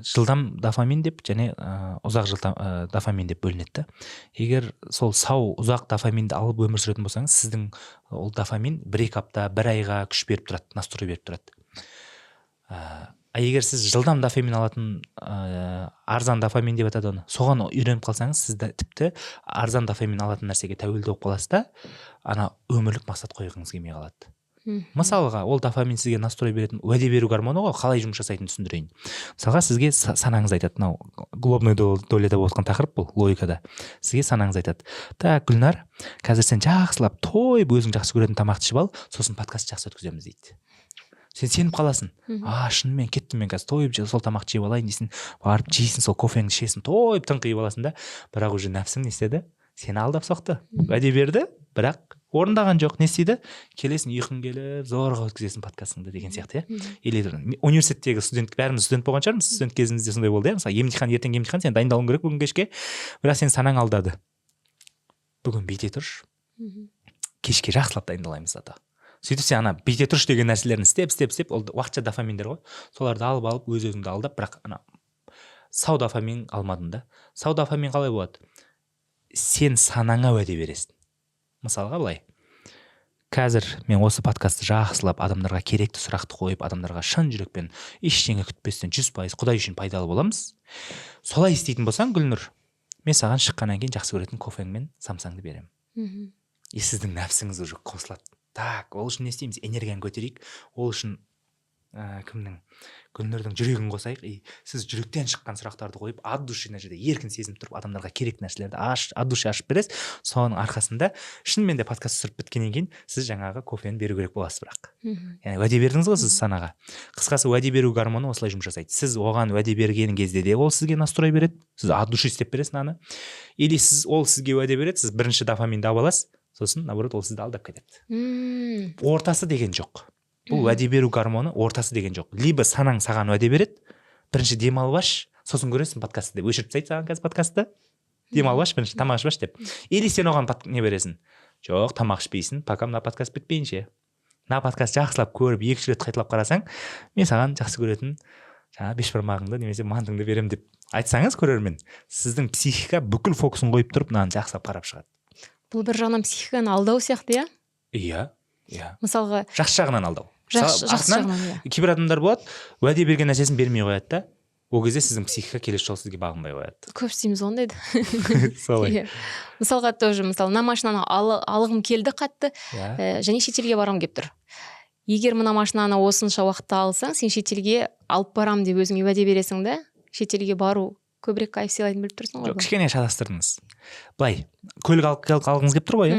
Speaker 1: жылдам дофамин деп және ұзақ дофамин деп бөлінеді. Егер сол сау ұзақ дофаминді алып өмір сүретін болсаңыз, сіздің ол дофамин 1-2 апта, 1 айға күш беріп тұрады, настрой беріп тұрады. Егер сіз жылдам дофамин алатын арзан дофамин деп атады оны, соған үйреніп қалсаңыз, сіз тіпті арзан дофамин алатын нәрсеге тәуелді болып қаласыз да, ана өмірлік мақсат қойғыңыз келмей қалады. Мысалға, ол дофамин сізге настрой беретін уәде беру гормоны ғой, қалай жұмыс жасайтынын түсіндірейін. Мысалға, сізге санаңыз айтады, мынау глобный доляда болып жатқан тақырып бұл, логикада. Сізге санаңыз айтады: так, Гүлнар, қазір сен жақсылап тойып, өзің жақсы көретін тамақты ішіп ал, сосын подкаст жақсы өткіземіз дейді. Сен сеніп қаласың. Шынымен кеттім мен қазір тойып сол тамақты жеп алайын дейсің, барып жейсің, сол кофеңді ішесің, тойып тыңқиып аласың да, бірақ уже нәпсің не істеді? Сені алдап соқты. Уәде берді, бірақ орындаған жоқ. Не істейді? Келесің, ұйқың келіп, зорға өткізесің подкастыңды деген сияқты, Или университеттегі студент, бәріміз студент болған шығармыз, студент кезімізде сондай болды, Мысалы, ертең емтихан, сен дайындалуың керек бүгін кешке, бірақ сен санаң алдады. Бүгін бүйте тұршы. Кешке жақсылап дайындалаймыз зато. Сөйтіп сен бүйте тұршы деген нәрселерін істеп, ол уақытша дофаминдер ғой. Соларды алып, өз-өзіңді алдап, бірақ сау дофамин алмадың да. Сау дофамин қалай болады? Сен санаңа уәде бересің. Мысалға былай: қазір мен осы подкастты жақсылап, адамдарға керекті сұрақты қойып, адамдарға шын жүрекпен, ештеңе күтпестен 100% Құдай үшін пайдалы боламыз. Солай істейтін болсаң, Гүлнұр, мен саған шыққаннан кейін жақсы көретін кофең мен самсаңды беремін. Сіздің нәпсіңіз уже қосылады. Так, ол үшін не істейміз? Энергияны көтерейік. Ол үшін Гүлнұрдың жүрегін қосайық. Сіз жүректен шыққан сұрақтарды қойып, от души жерде еркін сезініп тұрып, адамдарға керек нәрселерді от души ашып бересіз. Соның арқасында шынымен де подкаст түсіріп біткеннен кейін сіз жаңағы кофені беру керек боласыз бірақ. Яғни уәде бердіңіз ғой сіз санаға. Қысқасы, уәде беру гормоны осылай жұмыс жасайды. Сіз оған уәде берген кезде де ол сізге настрой береді. Сіз от души істеп бересіз аны. Или ол сізге уәде береді, сіз бірінші дофаминді алып аласыз, сосын наоборот ол сізді алдап кетеді. Ортасы деген жоқ. Бұл уәде беру гормоны ортасы деген жоқ. Либо санаң саған уәде береді, бірінші демалып аш, сосын көресің подкастты деп. Өшіріп тастайды саған қазір подкастты. Демалып аш, бірінші тамақ ішіп аш деп. Или сен оған не бересің? Жоқ, тамақ ішпейсің, пока мына подкаст бітпейінше. Мына подкаст жақсылап көріп, 2 рет қайталап қарасаң, мен саған жақсы көретін жаңа бешбармағыңды немесе мантыңды беремін деп айтсаңыз, көрермен, сіздің психика бүкіл фокусын қойып тұрып, мынаны жақсылап қарап шығады.
Speaker 2: Бұл бір жағынан психиканы алдау сияқты,
Speaker 1: Иә.
Speaker 2: Мысалға,
Speaker 1: жақсы жағынан алдау.
Speaker 2: Жақсы жағынан,
Speaker 1: кейбір адамдар болады, уәде берген нәрсесін бермей қояды да. Ол кезде сіздің психика келесі жолы сізге бағынбай қояды.
Speaker 2: Көп істейміз ондайды.
Speaker 1: Солай.
Speaker 2: Мысалға тоже, мына машинаны алғым келді қатты, және шетелге барғым келіп тұр. Егер мына машинаны осынша уақытта алсаң, сен шетелге алып барам деп өзіңе уәде бересің да, шетелге бару көбірек кайф сыйлайтын біліп тұрсың ғой.
Speaker 1: Жоқ, кішкене шатастырдыңыз. Былай, көлік алғыңыз келіп тұр ғой,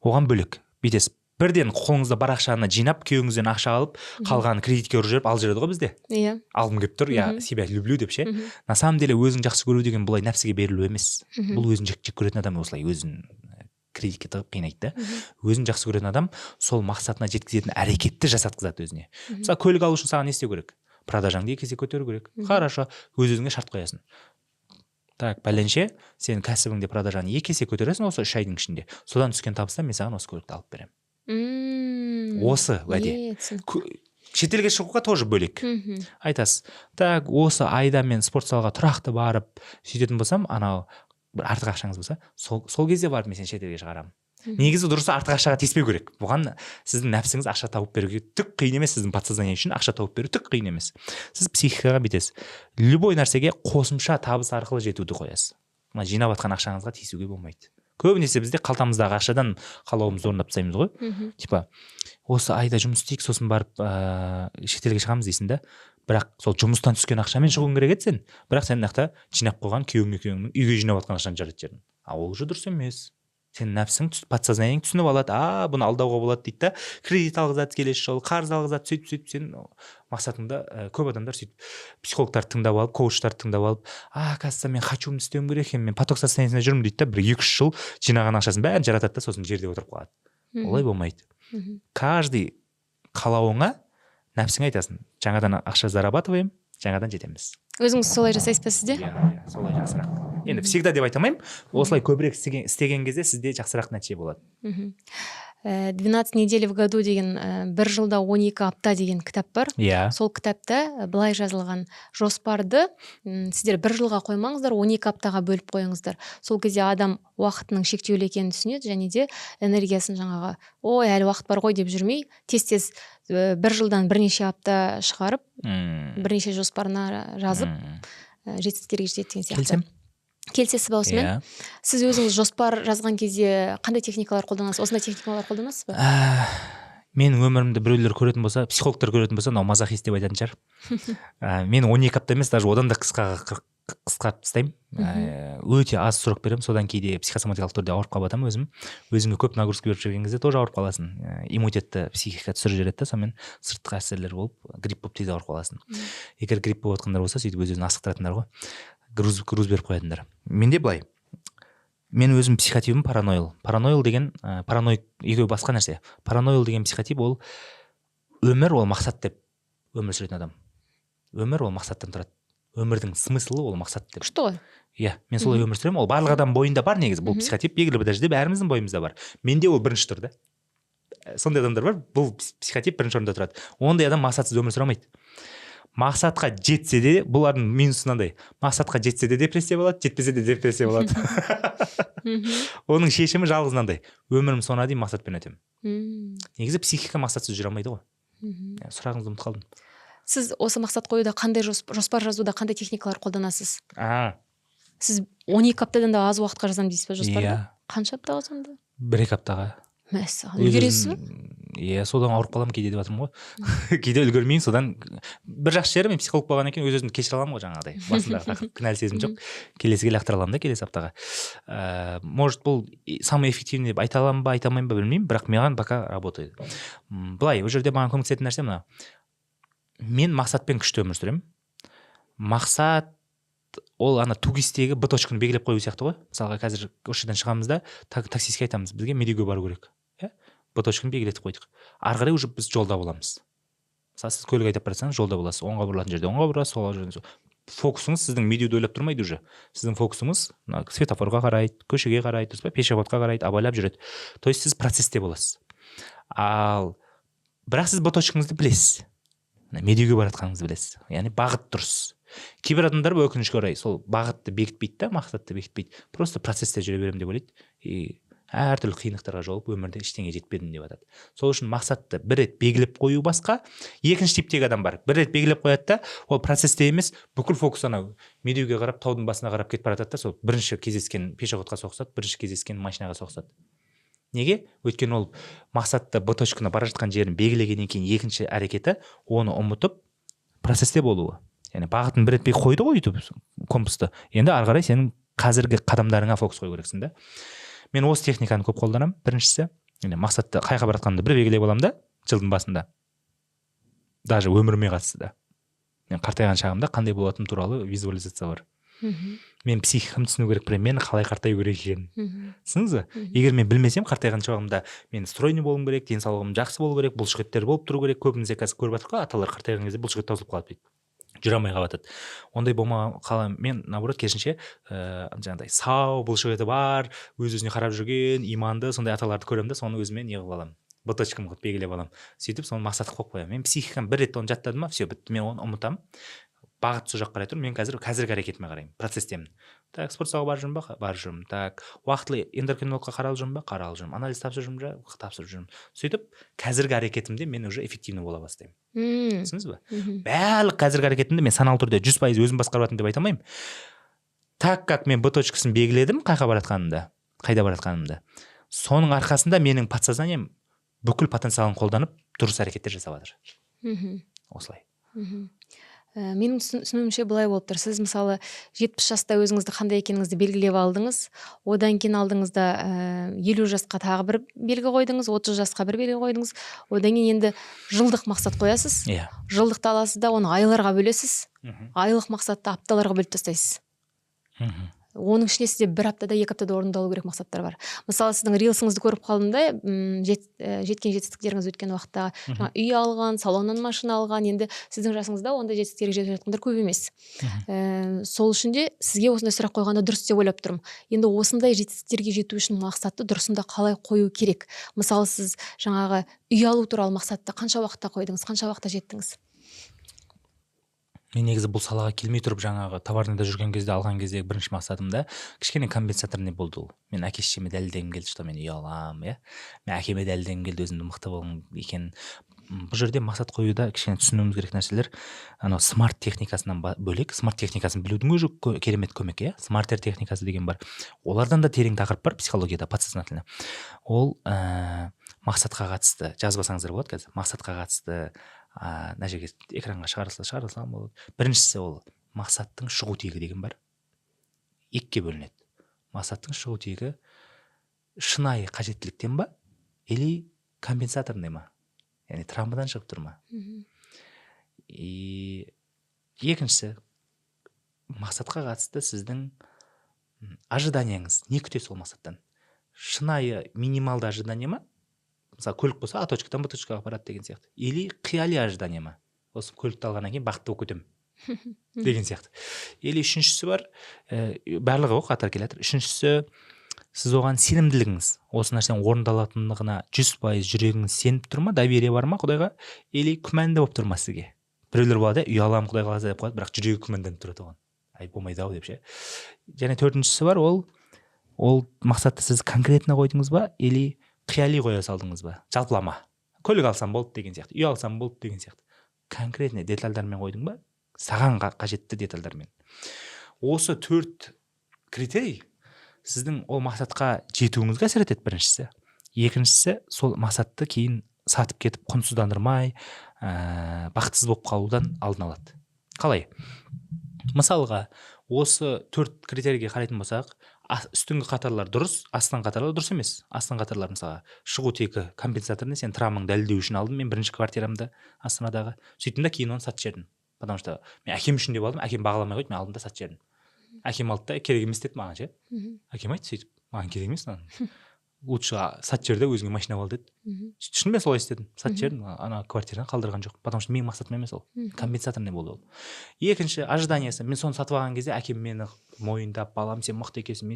Speaker 1: оған бөлек бүйтесіз. Бірден қолыңызда бар ақшаны жинап, күйеуіңізден ақша алып, қалғанын кредитке ұрып жіберіп алып жүреді ғой бізде. Алғым келіп тұр, себя люблю деп ше. На самом деле өзің жақсы көру деген бұлай нәпсіге берілу емес. Бұл өзін жек көретін адам осылай өзін кредитке тығып қинайды да. Өзін жақсы көретін адам сол мақсатына жеткізетін әрекетті жасатқызады өзіне. Мысалы, көлік алу үшін саған не істеу керек? Продажаңды 2 есе көтеру керек. Хорошо, өз-өзіңе шарт қоясың. Так, пәленше, сен кәсібіңде продажаны 2 есе көтересің осы 3 айдың ішінде. Содан түскен табыстан мен саған осы көлікті алып беремін. Осы уәде. Шетелге шығуға тоже бөлек. Айтасыз, так, осы айда мен спорт залға тұрақты барып сөйтетін болсам, анау бір артық ақшаңыз болса, сол кезде барып мен сен шетелге шығарамын. Негізі дұрысы артық ақшаға тиіспеу керек. Бұған сіздің нәпсіңіз ақша тауып беруге түк қиын емес, сіздің подсознание үшін ақша тауып беру түк қиын емес. Сіз психикаға бүйтесіз. Любой нәрсеге қосымша табыс арқылы жетуді қоясыз. Мына жинап жатқан ақшаңызға тиісуге болмайды. Көбінесе бізде қалтамыздағы ақшадан қалауымызды орындап тастаймыз ғой. Типа, осы айда жұмыс істейік, сосын барып шетелге шығамыз дейсің да. Бірақ сол жұмыстан түскен ақшамен шығуың керек еді сен. Бірақ сен мынақта жинап қойған күйеуіңнің үйге жинап жатқан ақшаны жаратып жібердің. Ол уже дұрыс емес. Сен нәпсің подсознаниең түсініп алады, бұны алдауға болады дейді да. Кредит алғызады келесі жолы, қарыз алғызады, сөйтіп сен мақсатыңда көп адамдар сөйтіп психологтарды тыңдап алып, коучтарды тыңдап алып, қазір мен хочу істеуім керек екен, мен поток состояниесінде жүрмін дейді да, 1-2 жыл жинаған ақшасын бәрін жаратады да, сосын жерде отырып қалады. Олай болмайды. Каждый қалауыңа нәпсіңе айтасың, жаңадан ақша зарабатываем, жаңадан жетеміз.
Speaker 2: Өзіңіз солай жасайсыз ба сізде?
Speaker 1: Солай жақсырақ. Енді всегда деп айтамаймын, осылай көбірек істеген кезде сізде жақсырақ нәтиже болады.
Speaker 2: 12 недель в году деген 1 жылда 12 апта деген кітап бар. Сол кітапта былай жазылған жоспарды сіздер 1 жылға қоймаңыздар, 12 аптаға бөліп қойыңыздар. Сол кезде адам уақытының шектеулі екенін түсінеді, және де энергиясын жаңағы, әлі уақыт бар ғой деп жүрмей, тез 1 жылдан бірнеше апта шығарып, бірнеше жоспарына жазып, жетістіктерге жететін сияқты. Келсесіз ба осымен? Сіз өзіңіз жоспар жазған кезде қандай техникалар қолданасыз? Осындай техникалар қолданасыз ба?
Speaker 1: менің өмірімді біреулер көретін болса, психологтар көретін болса, мынау мазохист деп айтатын шығар. Мен 12 апта емес, даже одан да қысқартып тастаймын. Өте аз срок беремін, содан кейде психосоматикалық түрде ауырып қалып жатамын өзім. Өзіңе көп нагрузка беріп жүрген кезде тоже ауырып қаласың. Иммунитетті психика түсіріп жібереді да, сонымен сыртқы әсерлер болып, грипп болып тез ауырып қаласың. Егер грипп болып жатқандар болса, сөйтіп өз-өзін асықтыратындар ғой. Груз беріп қоятындар. Менде былай. Мен өзім психотипім параноил. Параноил деген параноик екеуі басқа нәрсе. Параноил деген психотип ол өмір ол мақсат деп өмір сүретін адам. Өмір ол мақсаттан тұрады. Өмірдің смыслы ол мақсат деп.
Speaker 2: Что?
Speaker 1: Иә, мен солай өмір сүремін. Ол барлық адам бойында бар негізі. Бұл психотип белгілі бір дәрежеде бәріміздің бойымызда бар. Менде ол бірінші тұр да. Сондай адамдар бар, бұл психотип бірінші орында тұрады. Ондай адам мақсатсыз өмір сүре алмайды. Мақсатқа жетсе де, бұлардың минусы мынандай. Мақсатқа жетсе де депрессия болады, жетпесе де депрессия болады. Оның шешімі жалғыз мынандай. Өмірім соңына дейін мақсатпен өтемін. Негізі психика мақсатсыз жүре алмайды ғой. Сұрағыңызды ұмытып қалдым.
Speaker 2: Сіз осы мақсат қоюда қандай жоспар жазуда қандай техникалар қолданасыз? Сіз 12 аптадан да аз уақытқа жазамын дейсіз ба жоспарды? Қанша аптаға сонда?
Speaker 1: 1-2 аптаға.
Speaker 2: Мәссаған, үлгересіз ба?
Speaker 1: Иә, содан ауырып қаламын кейде деп жатырмын ғой. Кейде үлгермеймін, содан бір жақсы жері мен психолог болғаннан кейін өз-өзімді кешіре аламын ғой жаңағыдай. Басында кінәлі сезім жоқ. Келесіге лақтыра аламын да келесі аптаға. Может, бұл самый эффективный деп айта аламын ба, айта алмаймын ба білмеймін, бірақ маған пока работает. Былай, ол жерде маған көмектесетін нәрсе мына. Мен мақсатпен күшті өмір сүремін. Мақсат ол ана тугистегі Б точканы белгілеп қою сияқты ғой. Мысалға қазір осы жерден шығамыз да таксистке айтамыз, бізге медеуге бару керек. Б точканы белгілетіп қойдық. Ары қарай уже біз жолда боламыз. Мысалы сіз көлік айдап бара жатсаңыз жолда боласыз. Оңға бұрылатын жерде оңға бұрасыз, солға жүресіз. Фокусыңыз сіздің медеуді ойлап тұрмайды уже. Сіздің фокусыңыз светофорға қарайды, көшеге қарайды, дұрыс па? Пешеходқа қарайды, абайлап жүреді. То есть сіз процесте боласыз. Ал бірақ сіз Б точкаңызды білесіз. Медеуге баратқаныңызды білесіз. Яғни бағыт дұрыс. Кейбір адамдар өкінішке орай сол бағытты бекітпейді да, мақсатты бекітпейді. Просто процесте жүре беремін деп ойлайды. Әртүрлі қиындықтарға жолып өмірде ештеңе жетпедім деп жатады. Сол үшін мақсатты бір рет белгілеп қою басқа. Екінші типтегі адам бар. Бір рет белгілеп қояды да, ол процесте емес, бүкіл фокус анау медеуге қарап, таудың басына қарап кетіп бара жатады да, сол бірінші кездескен пешеходқа соғысады, бірінші кездескен машинаға соғысады. Неге? Өйткені ол мақсатты Б точкына бара жатқан жерін белгілегеннен кейін екінші әрекеті оны ұмытып процесте болуы. Яғни бағытын бір рет қойды ғой өйтіп компасты. Енді ары қарай сенің қазіргі қадамдарыңа фокус қою керексің да. Мен осы техниканы көп қолданамын. Біріншісі, мақсатты қайға бара жатқанымды бір белгілеп аламын да, жылдың басында. Даже өміріме қатысты да. Мен қартайған шағымда қандай болатыным туралы визуализация бар. Мен психикамды түсіну керек, мен қалай қартаю керек екенін. Түсіндіңіз бе? Егер мен білмесем, қартайған шағымда мен стройный болуым керек, денсаулығым жақсы болу керек, бұлшықеттер болып тұру керек. Көбімізде қазір көріп жатырмыз ғой, аталар қартайған кезде бұлшықет таусылып қалады дейді. Жүре алмай қалады. Ондай болмаған қалам. Мен наоборот керісінше жаңағыдай сау, бұлшықеті бар, өз-өзіне қарап жүрген, иманды сондай аталарды көремін да, соны өзіме не қылып аламын. Б точкам қылып белгілеп аламын. Сөйтіп соны мақсат қойып қоямын. Мен психикам бір рет оны жаттадым ма, все, бітті, мен оны ұмытамын. Бағыт сол жаққа қарай тұрмын. Мен қазіргі әрекетіме қараймын, процестемін. Так, спорт залға барып жүрмін ба? Барып жүрмін. Так, уақытылы эндокринологқа қаралып жүрмін ба? Қаралып жүрмін. Анализ тапсырып жүрмін ба? Тапсырып жүрмін. Сөйтіп, қазіргі әрекетімде мен уже эффективный бола бастаймын. Түсіндіңіз ба? Барлық қазіргі әрекетімді мен саналы түрде 100% өзім басқарып жатырмын деп айта алмаймын. Так как мен Б точкасын белгіледім, қайда бара жатқанымды. Соның арқасында менің подсознанием бүкіл потенциалын қолданып дұрыс әрекеттер жасап жатыр. Осылай.
Speaker 2: Менің түсінуімше былай болып тұр. Сіз мысалы 70 жаста өзіңізді қандай екеніңізді белгілеп алдыңыз. Одан кейін алдыңызда 50 жасқа тағы бір белгі қойдыңыз, 30 жасқа бір белгі қойдыңыз. Одан кейін енді жылдық мақсат қоясыз. Жылдықты аласыз да оны айларға бөлесіз. Айлық мақсатты апталарға бөліп тастайсыз. Оның ішінде сізде бір аптада, 2 аптада орындалу керек мақсаттар бар. Мысалы, сіздің рилсіңізді көріп қалдым да, жеткен жетістіктеріңіз өткен уақытта үй алған, салоннан машина алған, енді сіздің жасыңызда ондай жетістіктерге жетіп жатқандар көп емес. Сол үшін де сізге осындай сұрақ қойғанда дұрыс деп ойлап тұрмын. Енді осындай жетістіктерге жету үшін мақсатты дұрысында қалай қою керек? Мысалы, сіз жаңағы үй алу туралы мақсатты қанша уақытта қойдыңыз, қанша уақытта жеттіңіз?
Speaker 1: Мен негізі бұл салаға келмей тұрып жаңағы товарныйда жүрген кезде, алған кездегі бірінші мақсатымда кішкене компенсаторный болды ол. Мен әке-шешеме дәлелдегім келді, что мен үй аламын, иә. Мен әкеме дәлелдегім келді, өзімді мықты болғым екен. Бұл жерде мақсат қоюда кішкене түсінуіміз керек нәрселер, анау смарт техникасынан бөлек, смарт техникасын білудің өзі керемет көмек, иә. Смартер техникасы деген бар. Олардан да терең тақырып бар психологияда, подсознательно. Ол мақсатқа қатысты жазбасаңыздар болады қазір. Мақсатқа қатысты мына жерге экранға шығарылсам болады. Біріншісі ол мақсаттың шығу тегі деген бар. Екіге бөлінеді. Мақсаттың шығу тегі шынайы қажеттіліктен ба, или компенсаторный ма? Яғни травмадан шығып тұр ма? Екіншісі, мақсатқа қатысты сіздің ожиданияңыз. Не күтесіз ол мақсаттан? Шынайы минималды ожидание ма? Мысалы, көлік болса, А точкадан Б точкаға барады деген сияқты. Или қияли ожидание ма? Осы көлікті алғаннан кейін бақытты болып кетемін деген сияқты. Или үшіншісі бар, барлығы ғой қатар келе жатыр. Үшіншісі, сіз оған сенімділігіңіз, осы нәрсенің орындалатындығына 100% жүрегіңіз сеніп тұр ма, доверие бар ма Құдайға, или күмәнді болып тұр ма сізге? Біреулер болады, үй аламын Құдай қаласа деп қояды, бірақ жүрегі күмәнданып тұрады оған. Ай, болмайды ау деп ше. Және төртіншісі бар, ол мақсатты сіз конкретно қойдыңыз ба, или қияли қоя салдыңыз ба? Жалпылама. Көлік алсам болды деген сияқты, үй алсам болды деген сияқты. Конкретно детальдармен қойдың ба? Саған қажетті детальдармен. Осы 4 критерий сіздің ол мақсатқа жетуіңізге әсер етеді біріншісі. Екіншісі, сол мақсатты кейін сатып кетіп, құнсыздандырмай, бақытсыз болып қалудан алдын алады. Қалай? Мысалға, осы 4 критерийге қарайтын болсақ, үстіңгі қатарлар дұрыс, астыңғы қатарлар дұрыс емес. Астыңғы қатарлар мысалға шығу тегі компенсаторны сен травмаңды дәлелдеу үшін алдым мен бірінші квартирамды Астанадағы. Сөйттім да кейін оны сатып жібердім. Потому что мен әкем үшін деп алдым, әкем бағаламай қойды, мен алдым да сатып жібердім. Әкем алды да керек емес деді маған ше. Әкем айтты сөйтіп, маған керек емес лучше сатып жібер де өзіңе машина ал деді. Шынымен солай істедім. Сатып жібердім, ана квартираны қалдырған жоқ. Потому что менің мақсатым емес ол. Компенсаторный болды ол. Екінші ожиданиясы, мен соны сатып алған кезде әкем мені мойындап, балам сен мықты екенсің,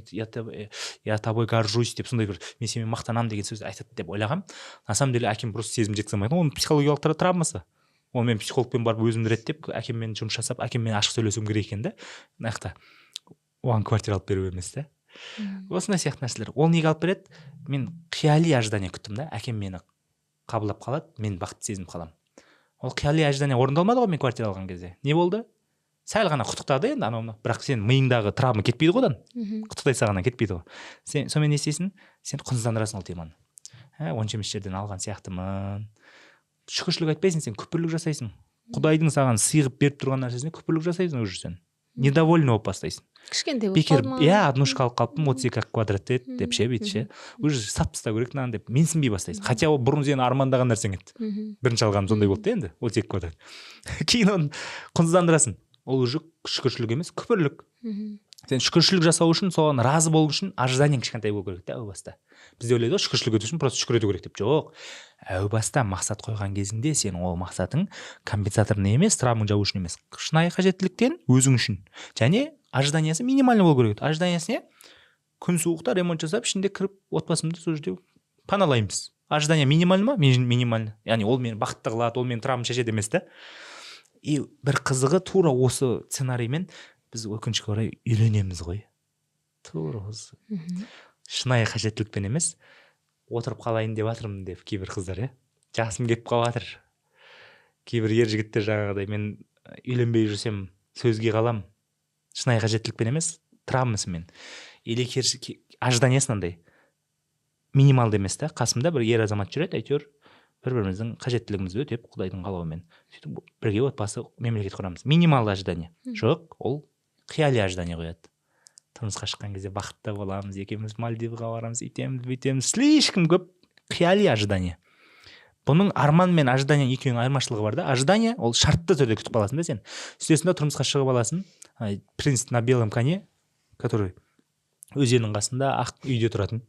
Speaker 1: я тобой горжусь деп сондай бір мен сенімен мақтанамын деген сөз айтады деп ойлағам. На самом деле әкем просто сезім жеткіземайды. Оның психологиялық травмасы. Оны мен психологпен барып өзімді реттеп, әкеммен жұмыс жасап, әкеммен ашық сөйлесуім керек екен да. Мына оған квартира алып беру емес та. Осындай сияқты нәрселер. Ол неге алып береді? Мен қияли ожидание күттім да, әкем мені қабылдап қалады, мен бақытты сезініп қаламын. Ол қияли ожидание орындалмады ғой мен квартира алған кезде. Не болды? Сәл ғана құттықтады енді анауына, бірақ сен миыңдағы травма кетпейді ғой одан. Құттықтай салғаннан кетпейді ғой. Сен сонымен не істейсің? Сен құнсыздандырасың ол теманы. Онша емес жерден алған сияқтымын. Шүкіршілік айтпайсың, сен күпірлік жасайсың. Құдайдың саған сыйғып беріп тұрған нәрсесіне күпірлік жасайсың уже сен. Недовольный болып бастайсың.
Speaker 2: Кішкентай болып қалдым.
Speaker 1: однушка алып қалыппын, 32 квадрат еді деп ше бүйтіп ше. Уже сап тастау керек мынаны деп менсінбей бастайсың. Хотя ол бұрын сен армандаған нәрсең еді. Бірінші алғаным сондай болды да енді, 32 квадрат. Кейін оны құнсыздандырасың. Ол уже шүкіршілік емес, күпірлік. Сен шүкіршілік жасау үшін, соған разы болу үшін ожиданиең кішкентай болу керек та әу баста. Бізде ойлайды ғой шүкіршілік ету үшін просто шүкір ету керек деп. Жоқ. Әу баста мақсат қойған кезіңде сен ол мақсатың компенсаторный емес, травмаң жабу үшін емес, шынайы қажеттіліктен өзің үшін. Және ожиданиясы минимальный болу керек. Ожиданиясы не? Күн суықта ремонт жасап, ішінде кіріп, отбасымды сол жерде паналаймыз. Ожидание минимальный ма? Минимальный. Яғни ол мені бақытты қылады, ол мені травма шешеді емес та. И бір қызығы тура осы сценариймен біз өкінішке орай үйренеміз ғой. Тура осы. Шынайы қажеттілікпен емес, отырып қалайын деп жатырмын деп кейбір қыздар, жасым келіп қалып жатыр. Кейбір ер жігіттер жаңағыдай мен үйленбей жүрсем сөзге қалам. Шынайы қажеттілікпен емес, травмасымен. Или ожиданиясынандай минималды емес та, қасымда бір ер азамат жүреді, әйтеуір бір-біріміздің қажеттілігімізді өтеп, Құдайдың қалауымен. Сөйтіп бірге отбасы, мемлекет құрамыз. Минималды ожидание. Жоқ, ол қияли ожидание қояды. Тұрмысқа шыққан кезде бақытты боламыз, екеуміз Мальдивға барамыз, үйтеміз, бүйтеміз. Слишком көп қияли ожидание. Бұның арман мен ожидание екеуінің айырмашылығы бар да. Ожидание ол шартты түрде күтіп қаласың да сен. Үстесінде тұрмысқа шығып аласың. Принц на белом коне, который өзеннің қасында ақ үйде тұратын.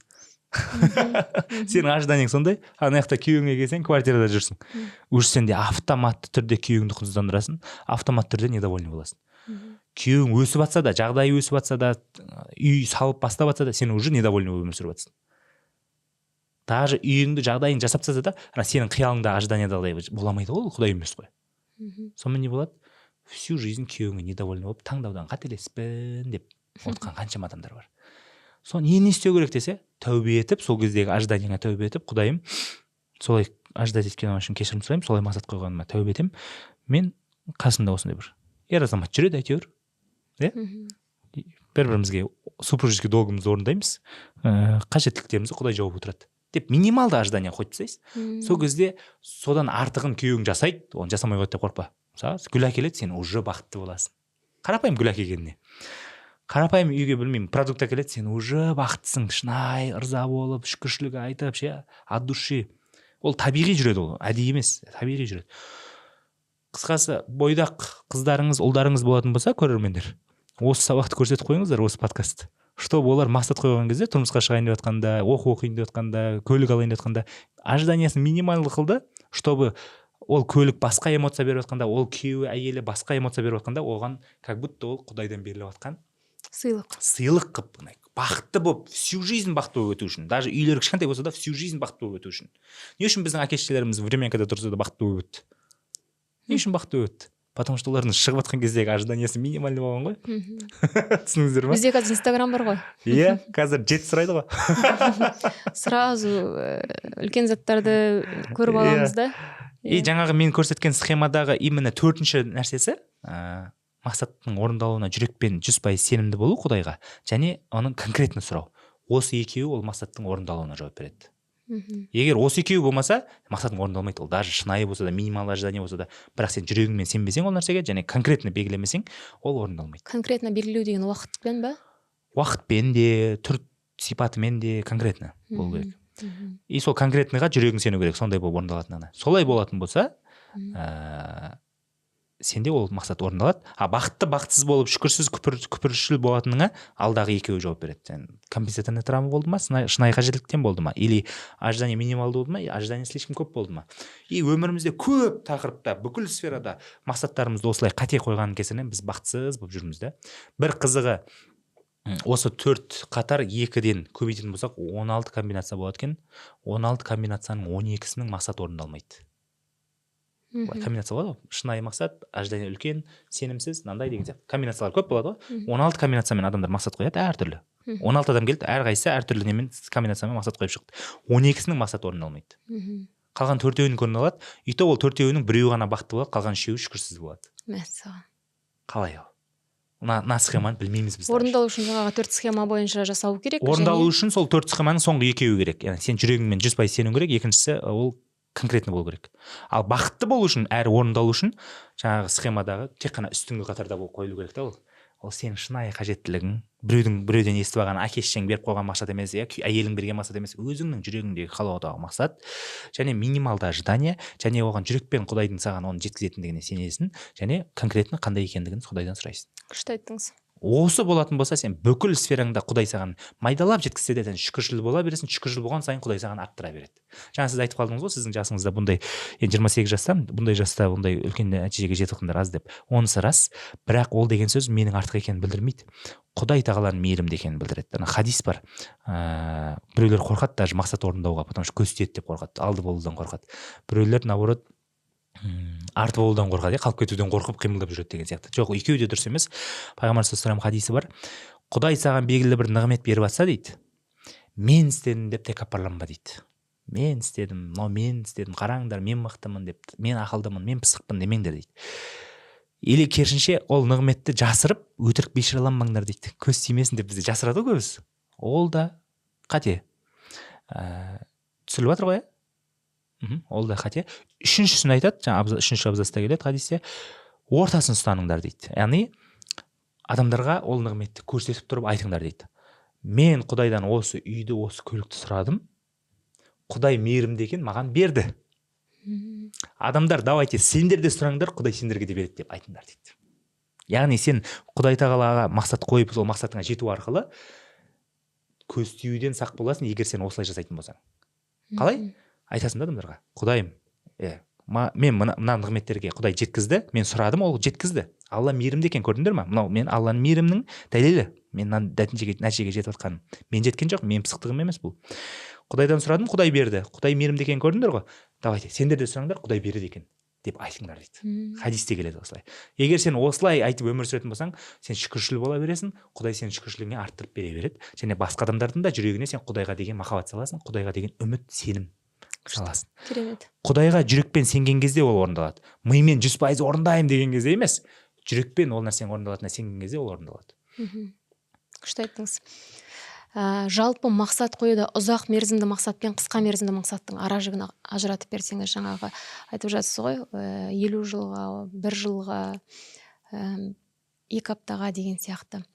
Speaker 1: Сенің ожиданиең сондай, ана жақта күйеуіңе келсең квартирада жүрсің. Уже сен де автоматты түрде күйеуіңді құнсыздандырасың, автоматты түрде недовольный боласың. Күйеуің өсіп жатса да, жағдайы өсіп жатса да, үй салып бастап жатса да, сен уже недовольный болып өмір сүріп жатсың. Даже үйіңді жағдайын жасап тастаса да, сенің қиялыңда ожиданиедағыдай боламайды ғой, Құдай емес қой. Сонымен не болады? Всю жизнь күйеуіңе недовольный болып, таңдаудан қателеспін деп отқан қаншама адамдар бар. Соны не істеу керек десе, тәубе етіп, сол кездегі ожиданиеңа тәубе етіп, Құдайым, солай ожидать еткенім үшін кешірім сұраймын, солай мақсат қойғаныма тәубе етемін. Мен қасымда осындай бір ер азамат жүреді әйтеуір. Бір-бірімізге супружеский долгымызды орындаймыз, қажеттіліктерімізді Құдай жауып отырады деп минималды ожидание қойып тастайсыз. Сол кезде содан артығын күйеуің жасайды, оны жасамай қойды деп қорықпа. Мысалы гүл әкеледі, сен уже бақытты боласың. Қарапайым гүл әкелгеніне. Қарапайым үйге білмеймін продукт әкеледі, сен уже бақыттысың, шынайы ырза болып, шүкіршілік айтып, от души. Ол табиғи жүреді, ол әдейі емес, табиғи жүреді. Қысқасы, бойдақ қыздарыңыз, ұлдарыңыз болатын болса, көрермендер, осы сабақты көрсетіп қойыңыздар, осы подкастты. Чтобы олар мақсат қойған кезде, тұрмысқа шығайын деп жатқанда, оқиын деп жатқанда, көлік алайын деп жатқанда, ожиданиясын минималды қылды, чтобы ол көлік басқа эмоция беріп жатқанда, ол күйеуі, әйелі басқа эмоция беріп жатқанда, оған как будто ол Құдайдан беріліп жатқан сыйлық қып, бақытты болып, всю жизнь бақытты болып өту үшін. Даже үйлері кішкентай болса да, всю жизнь бақытты болып өту үшін. Не үшін біздің әке-шешелеріміз времянкада тұрса да бақытты болып өтті? Не үшін бақытты болып өтті? Потому что олардың шығып жатқан кездегі ожиданиясы минимальный болған ғой. Түсініңіздер ма?
Speaker 2: Бізде қазір Инстаграм бар ғой.
Speaker 1: Иә, қазір 7 сұрайды ғой.
Speaker 2: Сразу үлкен заттарды көріп аламыз да.
Speaker 1: И жаңағы мен көрсеткен схемадағы именно 4-ші нәрсесі мақсаттың орындалуына жүрекпен 100% сенімді болу Құдайға, және оның конкретно сұрау. Осы екеуі ол мақсаттың орындалуына жауап береді. Егер осы екеуі болмаса, мақсатың орындалмайды. Ол даже шынайы болса да, минимал ожидание болса да, бірақ сен жүрегіңмен сенбесең ол нәрсеге, және конкретно белгілемесең, ол орындалмайды.
Speaker 2: Конкретно белгілеу деген уақытпен ба?
Speaker 1: Уақытпен де, түр сипатымен де конкретно болу керек. И сол конкретныйға жүрегің сену керек, сондай болып орындалатынына. Солай болатын болса, сенде ол мақсат орындалады. Бақытты бақытсыз болып, шүкірсіз күпіршіл болатыныңа алдағы екеуі жауап береді. Компенсаторный травма болды ма, шынайы қажеттіліктен болды ма, или ожидание минималды болды ма, ожидание слишком көп болды ма. И өмірімізде көп тақырыпта, бүкіл сферада мақсаттарымызды осылай қате қойған кесірінен біз бақытсыз болып жүрміз да. Бір қызығы, осы 4 қатар 2-ден көбейтетін болсақ 16 комбинация болады екен. 16 комбинацияның 12-сінің мақсат орындалмайды. Комбинация болады ғой. Шынайы мақсат, ожидание үлкен, сенімсіз, мынандай деген сияқты. Комбинациялар көп болады ғой. 16 комбинациямен адамдар мақсат қояды әртүрлі. 16 адам келді, әрқайсысы әртүрлі немен комбинациямен мақсат қойып шықты. 12-сінің мақсаты орындалмайды. Қалған 4-еуінің орындалады. Үйті ол 4-еуінің біреуі ғана бақытты болады, қалған 3-еуі шүкірсіз болады.
Speaker 2: Мәссаған.
Speaker 1: Қалай ол? Мына схеманы білмейміз біз.
Speaker 2: Орындалу үшін жаңағы 4 схема бойынша жасау керек.
Speaker 1: Орындалу үшін сол 4 схеманың соңғы 2-еуі керек. Яғни сен жүрегіңмен 100% сенуің керек, екіншісі ол конкретно болу керек. Ал бақытты болу үшін, әрі орындалу үшін жаңағы схемадағы тек қана үстіңгі қатарда болып қойылу керек та ол. Ол сенің шынайы қажеттілігің, біреуден естіп алған әке-шешең беріп қойған мақсат емес, әйелің берген мақсат емес, өзіңнің жүрегіңдегі қалаудағы мақсат, және минималды ожидание, және оған жүрекпен Құдайдың саған оны жеткізетіндігіне сенесің, және конкретно қандай екендігін Құдайдан сұрайсың.
Speaker 2: Күшті айттыңыз.
Speaker 1: Осы болатын болса, сен бүкіл сфераңда Құдай саған майдалап жеткізсе де, сен шүкіршіл бола бересің, шүкіршіл болған сайын Құдай саған арттыра береді. Жаңа сіз айтып қалдыңыз ғой, сіздің жасыңызда бұндай, 28 жастамын, бұндай жаста бұндай үлкен нәтижеге жетіп жатқандар аз деп. Онысы рас, бірақ ол деген сөз менің артық екенін білдірмейді. Құдай тағаланың мейірімді екенін білдіреді. Хадис бар. Біреулер қорқады даже мақсат орындауға, потому что көз тиеді деп қорқады, алды болудан қорқады. Біреулер наоборот арты болудан қорқады, қалып кетуден қорқып қимылдап жүреді деген сияқты. Жоқ, екеуі де дұрыс емес. Пайғамбар саллаллаху алейхи хадисі бар. Құдай саған белгілі бір нығмет беріп жатса дейді, мен істедім деп тәкаппарланба дейді. Мен істедім, қараңдар, мен мықтымын деп, мен ақылдымын, мен пысықпын демеңдер дейді. Или керісінше ол нығметті жасырып, өтірік бейшараланбаңдар дейді. Көз тимесін деп бізде жасырады ғой көбісі. Ол да қате. Түсіріліп жатыр ғой, ол да қате. Үшіншісін айтады, жаңа үшінші абзаста келеді хадисте, ортасын ұстаныңдар дейді. Яғни адамдарға ол нығметті көрсетіп тұрып айтыңдар дейді. Мен Құдайдан осы үйді, осы көлікті сұрадым. Құдай мейірімді екен, маған берді. Адамдар, давайте сендер де сұраңдар, Құдай сендерге де береді деп айтыңдар дейді. Яғни сен Құдай тағалаға мақсат қойып, сол мақсатыңа жету арқылы көз тиюден сақ боласың, егер сен осылай жасайтын болсаң. Қалай? Айтасың да адамдарға, Құдайым, мен мына нығметтерге Құдай жеткізді, мен сұрадым, ол жеткізді. Алла мейірімді екен, көрдіңдер ме? Мынау мен Алланың мейірімінің дәлелі. Мен нәтижеге жетіп жатқаным. Мен жеткен жоқ, мен пысықтығым емес бұл. Құдайдан сұрадым, Құдай берді. Құдай мейірімді екен, көрдіңдер ғой? Давайте, сендер де сұраңдар, Құдай берді екен деп айтыңдар дейді. Хадисте келеді осылай. Егер сен осылай айтып өмір сүретін болсаң, сен шүкіршіл бола бересің, Құдай сенің шүкіршілігіңе арттырып бере береді. Және басқа адамдардың да жүрегіне сен Құдайға деген махаббат саласың, Құдайға деген үміт, сенім саласың.
Speaker 2: Керемет.
Speaker 1: Құдайға жүрекпен сенген кезде ол орындалады. Мимен 100% орындаймын деген кезде емес, жүрекпен ол нәрсенің орындалатынына сенген кезде ол орындалады.
Speaker 2: Күшті айттыңыз. жалпы мақсат қоюда ұзақ мерзімді мақсат пен қысқа мерзімді мақсаттың ара жігін ажыратып берсеңіз, жаңағы айтып жатсыз ғой, 50 жылға, 1 жылға, 2 аптаға деген сияқты.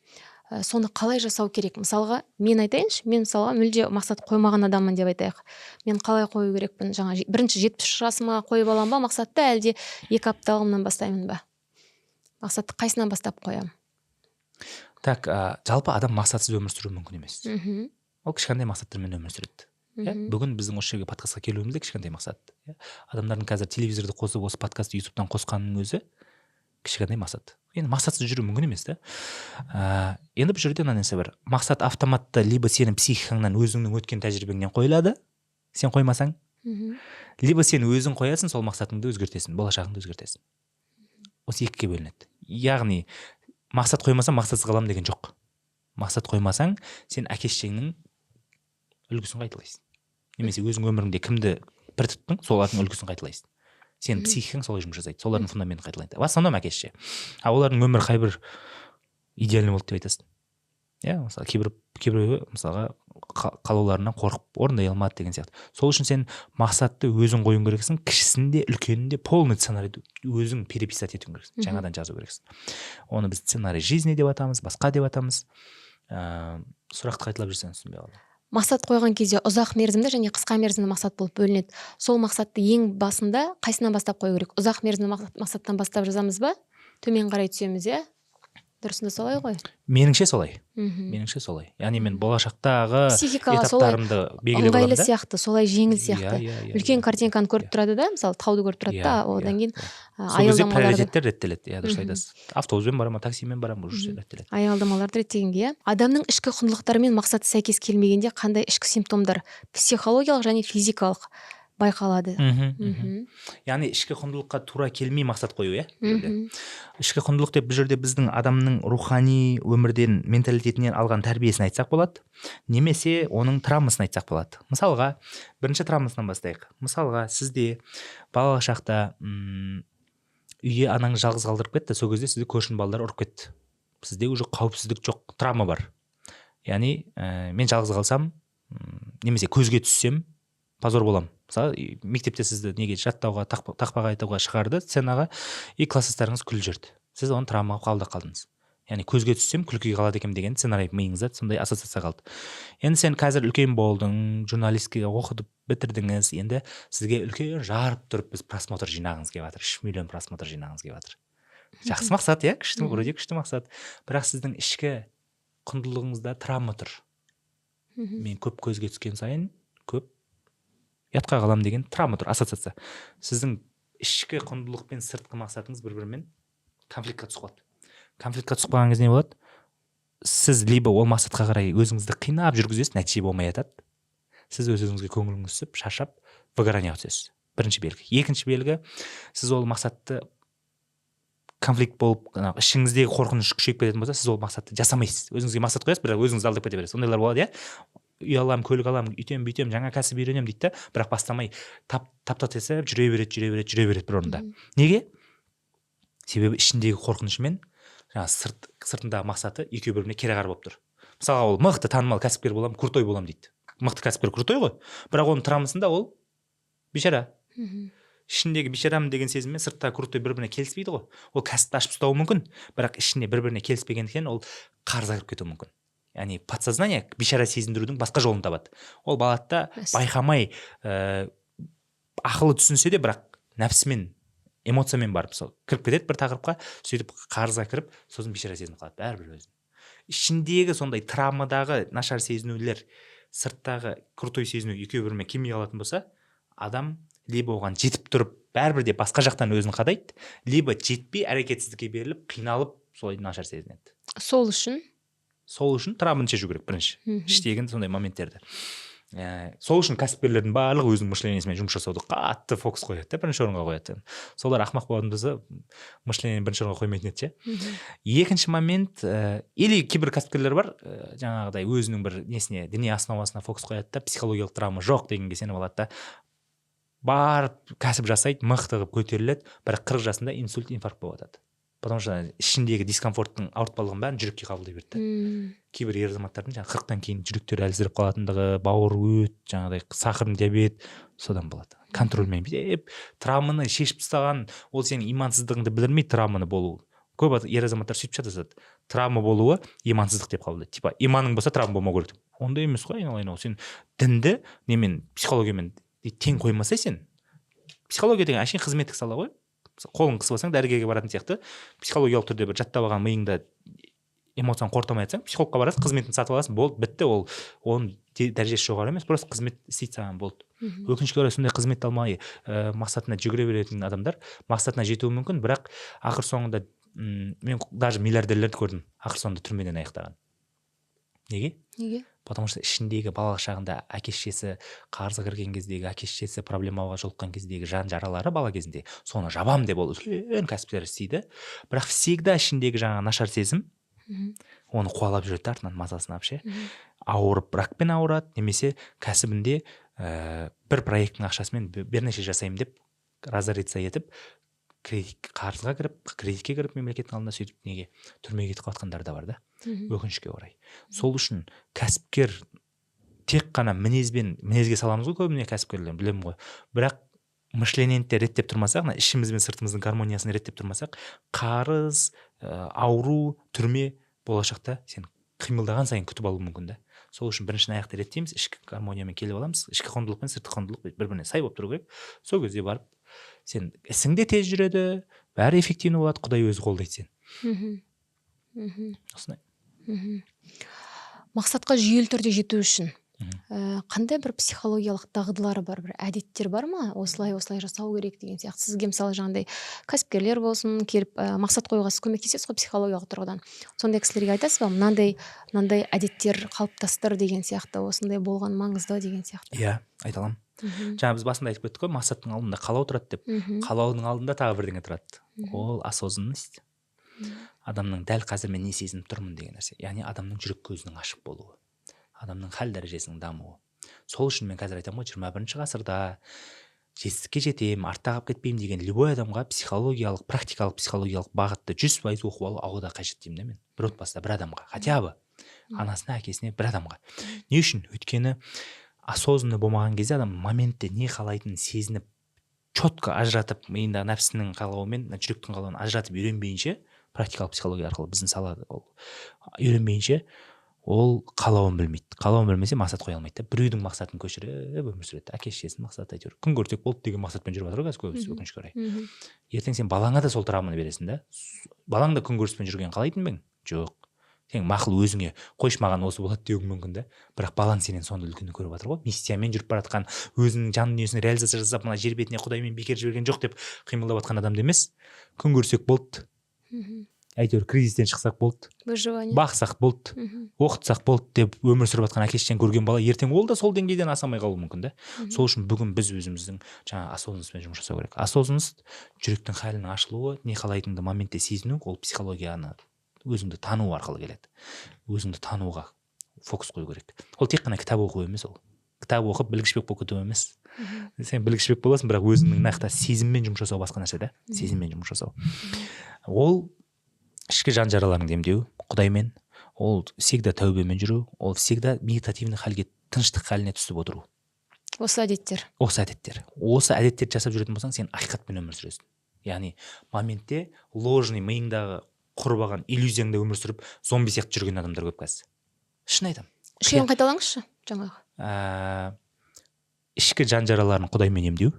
Speaker 2: Соны қалай жасау керек? Мысалға, мен айтайыншы, мен мысалға мүлде мақсат қоймаған адаммын деп айтайық. Мен қалай қою керекпін? Жаңа бірінші 70 жасыма қойып аламын ба мақсатты, әлде 2 апталығымнан бастаймын ба? Мақсатты қайсынан бастап қоямын?
Speaker 1: Так, жалпы адам мақсатсыз өмір сүру мүмкін емес. Ол кішкентай мақсаттармен өмір сүреді. Бүгін біздің осы жерге подкастқа келуіміз де кішкентай мақсат. Адамдардың қазір телевизорды қосып, осы подкастты ютубтан қосқанның өзі кішкентай мақсат. Енді мақсатсыз жүру мүмкін емес та. Енді бұл жерде мына нәрсе бар. Мақсат автоматты либо сенің психикаңнан, өзіңнің өткен тәжірибеңнен қойылады, сен қоймасаң, либо сен өзің қоясың, сол мақсатыңды өзгертесің, болашағыңды өзгертесің. Осы екіге бөлінеді. Яғни мақсат қоймасаң мақсатсыз қалам деген жоқ. Мақсат қоймасаң, сен әке-шешеңнің үлгісін қайталайсың. Немесе өзің өміріңде кімді бір тұттың, солардың үлгісін қайталайсың. Сен психикаң солай жұмыс жасайды, солардың фундаментін қайталайды. В основном әке-шеше. Олардың өмірі қайбір идеальный болды деп айтасың. Мысалы кейбіреуі мысалға қалауларынан қорқып орындай алмады деген сияқты. Сол үшін сен мақсатты өзің қоюың керексің, кішісінде, үлкенінде полный сценарийді өзің переписать етуің керексің, жаңадан жазу керексің. Оны біз сценарий жизни деп атамыз, басқа деп атамыз. Сұрақты қайталап жүрсеңіз түсінбей қалдым.
Speaker 2: Мақсат қойған кезде ұзақ мерзімді және қысқа мерзімді мақсат болып бөлінеді. Сол мақсатты ең басында қайсынан бастап қою керек? Ұзақ мерзімді мақсаттан бастап жазамыз ба? Төмен қарай түсеміз, Дұрысында солай ғой?
Speaker 1: Меніңше солай. Яғни мен болашақтағы этаптарымды белгілеп
Speaker 2: ыңғайлы сияқты, солай жеңіл сияқты. Үлкен картинканы көріп тұрады да, мысалы тауды көріп тұрады да, одан кейін
Speaker 1: аялдамаларды приоритеттер реттеледі. Дұрыс айтасыз. Автобуспен барамын, таксимен барамын, уже реттеледі.
Speaker 2: Аялдамаларды реттегенге, адамның ішкі құндылықтары мен мақсаты сәйкес келмегенде қандай ішкі симптомдар психологиялық және физикалық байқалады?
Speaker 1: Яғни ішкі құндылыққа тура келмей мақсат қою, Ішкі құндылық деп бұл жерде біздің адамның рухани өмірден, менталитетінен алған тәрбиесін айтсақ болады, немесе оның травмасын айтсақ болады. Мысалға, бірінші травмасынан бастайық. Мысалға, сізде балалық шақта үйге анаңыз жалғыз қалдырып кетті, сол кезде сізді көршінің балалары ұрып кетті. Сізде уже қауіпсіздік жоқ, травма бар. Яғни мен жалғыз қалсам, немесе көзге түссем, позор боламын. Мысалы, мектепте сізді неге жаттауға, тақпаға айтуға шығарды, сценаға, и класстастарыңыз күліп жүрді. Сіз оны травмаға қабылдап қалдыңыз. Яғни көзге түссем, күлкіге қалады екен деген сценарий миыңызда сондай ассоциация қалды. Енді сен қазір үлкен болдың, журналистикаға оқытып бітірдіңіз, енді сізге үлкен жарып тұрып біз просмотр жинағыңыз келіп жатыр, 3 миллион просмотр жинағыңыз келіп жатыр. Жақсы мақсат, күшті, вроде күшті мақсат. Бірақ сіздің ішкі құндылығыңызда травма тұр. Мен көп көзге түскен сайын, көп ұятқа қалам деген травма тұр, ассоциация. Сіздің ішкі құндылық пен сыртқы мақсатыңыз бір-бірімен конфликтқа түсіп қалады. Конфликтқа түсіп қалған кезде не болады? Сіз либо ол мақсатқа қарай өзіңізді қинап жүргізесіз, нәтиже болмай жатады. Сіз өзіңізге көңіліңіз түсіп, шаршап, выгоранияға түсесіз. Бірінші белгі. Екінші белгі, сіз ол мақсатты конфликт болып, ішіңіздегі қорқыныш күшейіп кететін болса, сіз ол мақсатты жасамайсыз. Өзіңізге мақсат қоясыз, бірақ өзіңізді алдап кете бересіз. Ондайлар болады, үй аламын, көлік аламын, үйтем, бүйтем, жаңа кәсіп үйренемін дейді, бірақ бастамай таптатесіп жүре береді бір орында. Неге? Себебі ішіндегі қорқынышымен сыртындағы мақсаты екеуі бір-біріне кереғар болып тұр. Мысалға, ол мықты танымал кәсіпкер боламын, крутой боламын дейді. Мықты кәсіпкер крутой ғой, бірақ оның травмасында ол бейшара. Ішіндегі бейшарамын деген сезіммен сырттағы крутой бір-біріне келіспейді ғой. Ол кәсіпті ашып тастауы мүмкін, бірақ ішіне бір-біріне келіспегендіктен ол қарызға кіріп кетуі мүмкін. Яғни подсознание бейшара сезіндірудің басқа жолын табады. Ол балада байқамай ақылы түсінсе де, бірақ нәпсімен, эмоциямен барып кіріп кетеді бір тақырыпқа, сөйтіп қарызға кіріп, сосын бейшара сезініп қалады бәрібір өзін. Ішіндегі сондай травмадағы нашар сезінулер, сырттағы крутой сезіну екеуі бірімен келмей қалатын болса, адам либо оған жетіп тұрып, бәрібір де басқа жақтан өзін қадайды, либо жетпей әрекетсіздікке беріліп, қиналып, солай нашар сезінеді. Сол үшін травманы шешу керек бірінші. Іштеген сондай моменттерді. Сол үшін кәсіпкерлердің барлығы өзінің мышлениясымен жұмыс жасауды қатты фокус қояды, бірінші орынға қояды. Солар ақымақ болатын болса, мышленияны бірінші орынға қоймайтын еді. Екінші момент, или кейбір кәсіпкерлер бар, жаңағыдай өзінің бір несіне, діни основасына фокус қояды да, психологиялық травма жоқ дегенге сеніп алады да, барып кәсіп жасайды, мықты қылып көтеріледі, бірақ 40 жасында инсульт, инфаркт болып жатады. потому что ішіндегі дискомфорттың ауыртпалығын бәрін жүрекке қабылдай берді да. Кейбір ер азаматтардың жаңағы 40-тан кейін жүректері әлсіреп қалатындығы, бауыр өт, жаңағыдай сахарный диабет содан болады. Контрольмен деп травманы шешіп тастаған, ол сенің имансыздығыңды білдірмейді, травманы болуы. Көп ер азаматтар сөйтіп жатады. Травма болуы имансыздық деп қабылдайды. Типа иманың болса травма болмау керек. Ондай емес қой, айналайын. Сен дінді немен психологиямен тең қоймаса сен. Психология деген әшейін қызметтік сала ғой. Қолын қысып алсаң дәрігерге баратын сияқты, психологиялық түрде бір жаттап алған миыңда эмоцияны қорытамай айтсаң, психологқа барасың, қызметін сатып аласың, болды, бітті. Ол оның дәрежесі жоғары емес, просто қызмет істейді саған, болды. Өкінішке орай сондай қызметті алмай мақсатына жүгіре беретін адамдар мақсатына жетуі мүмкін, бірақ ақыр соңында мен даже миллиардерлерді көрдім ақыр соңында түрмеден аяқтаған. Неге? Потому что ішіндегі балалық шағында әке-шешесі қарызға кірген кездегі, әке-шешесі проблемаға жолыққан кездегі жан жаралары бала кезінде соны жабам деп ол үлкен кәсіпкер істейді. Бірақ всегда ішіндегі жаңа нашар сезім оны қуалап жүреді артынан мазасын алып ше. Ауырып, ракпен ауырады, немесе кәсібінде бір проекттің ақшасымен бірнеше жасаймын деп разориться етіп, қарызға кіріп, кредитке кіріп мемлекеттің алдында сөйтіп неге түрмеге кетіп қалатқандар да бар да. Өкінішке орай. Сол үшін кәсіпкер тек қана мінезге саламыз ғой көбіне кәсіпкерлер, білемін ғой. Бірақ мышлениенті реттеп тұрмасақ, ішіміз бен сыртымыздың гармониясын реттеп тұрмасақ, қарыз, ауру, түрме болашақта сен қимылдаған сайын күтіп алуы мүмкін да. Сол үшін бірінші аяқты реттейміз, ішкі гармониямен келіп аламыз, ішкі құндылық пен сыртқы құндылық бір-біріне сай болып тұру керек. Сол кезде барып сен ісің де тез жүреді, бәрі эффективно болады, Құдай өзі қолдайды сен. Осындай.
Speaker 2: Мақсатқа жүйелі түрде жету үшін қандай бір психологиялық дағдылары бар, бір әдеттер бар ма? Осылай жасау керек деген сияқты. Сізге мысалы жаңағыдай кәсіпкерлер болсын, келіп мақсат қоюға сіз көмектесесіз ғой психологиялық тұрғыдан. Сондай кісілерге айтасыз ба, мынандай әдеттер қалыптастыр деген сияқты, осындай болған маңызды деген сияқты.
Speaker 1: Иә, айта аламын. Жаңа біз басында айтып кеттік қой, мақсаттың алдында қалау тұрады деп. Қалаудың алдында тағы бірдеңе тұрады. Ол осознанность. Адамның дәл қазір мен не сезініп тұрмын деген нәрсе. Яғни адамның жүрек көзінің ашық болуы, адамның хал дәрежесінің дамуы. Сол үшін мен қазір айтамын ғой, 21-ші ғасырда жетістікке жетемін, артта қалып кетпеймін деген любой адамға психологиялық, практикалық психологиялық бағытты 100% оқып алу ауыда қажет деймін да мен. Бір отбасыда бір адамға, хотя бы анасына, әкесіне бір адамға. Не үшін? Өйткені осознанно болмаған кезде адам моментте не қалайтынын сезініп, четко ажыратып, миында нәпсінің қалауы мен жүректің қалауын ажыратып үйренбейінше, практикалық психология арқылы біздің салада үйренбейінше ол қалауын білмейді. Қалауын білмесе мақсат қоя алмайды. Біреудің мақсатын көшіріп өмір сүреді. Әке-шешесінің мақсаты әйтеуір күн көрсек болды деген мақсатпен жүріп жатыр ғой қазір көбісі, өкінішке орай. Ертең сен балаңа да сол травманы бересің да. Балаң да күн көріспен жүрген қалайтын ба ең? Жоқ. Сен мақұл өзіңе қойшы маған осы болады деуің мүмкін да. Бірақ балаң сенен сонда үлкенді көріп жатыр ғой. Миссиямен жүріп бара жатқан, өзінің жан дүниесін реализация жасап, мына жер бетіне Құдаймен бекер жіберген жоқ деп қимылдап жатқан адамды емес. Күн көрсек болды. Әйтеуір кризистен шықсақ болды, бақсақ болды, оқытсақ болды деп өмір сүріп жатқан әке-шешеден көрген бала ертең ол да сол деңгейден аса алмай қалуы мүмкін да. Сол үшін бүгін біз өзіміздің жаңа осознанностьпен жұмыс жасау керек. Осознанность жүректің халінің ашылуы, не қалайтыныңды моментте сезіну, ол психологияны өзіңді тану арқылы келеді. Өзіңді тануға фокус қою керек. Ол тек қана кітап оқу емес, ол кітап оқып білгішпек болып кету емес. Сен білгішпек боласың, бірақ өзіңнің нақты сезіммен жұмыс жасау басқа нәрсе да. Сезіммен жұмыс жасау. Ол ішкі жан жараларыңды емдеу, Құдаймен, ол всегда тәубемен жүру, ол всегда медитативный халге, тыныштық халіне түсіп отыру.
Speaker 2: Осы әдеттер.
Speaker 1: Осы әдеттерді жасап жүретін болсаң, сен ақиқатпен өмір сүресің. Яғни моментте ложный миыңдағы құрбаған иллюзияңда өмір сүріп, зомби сияқты жүрген адамдар көп қазір. Шын айтамын.
Speaker 2: Үшеуін қайталаңызшы жаңағы.
Speaker 1: Ішкі жан жараларын Құдаймен емдеу,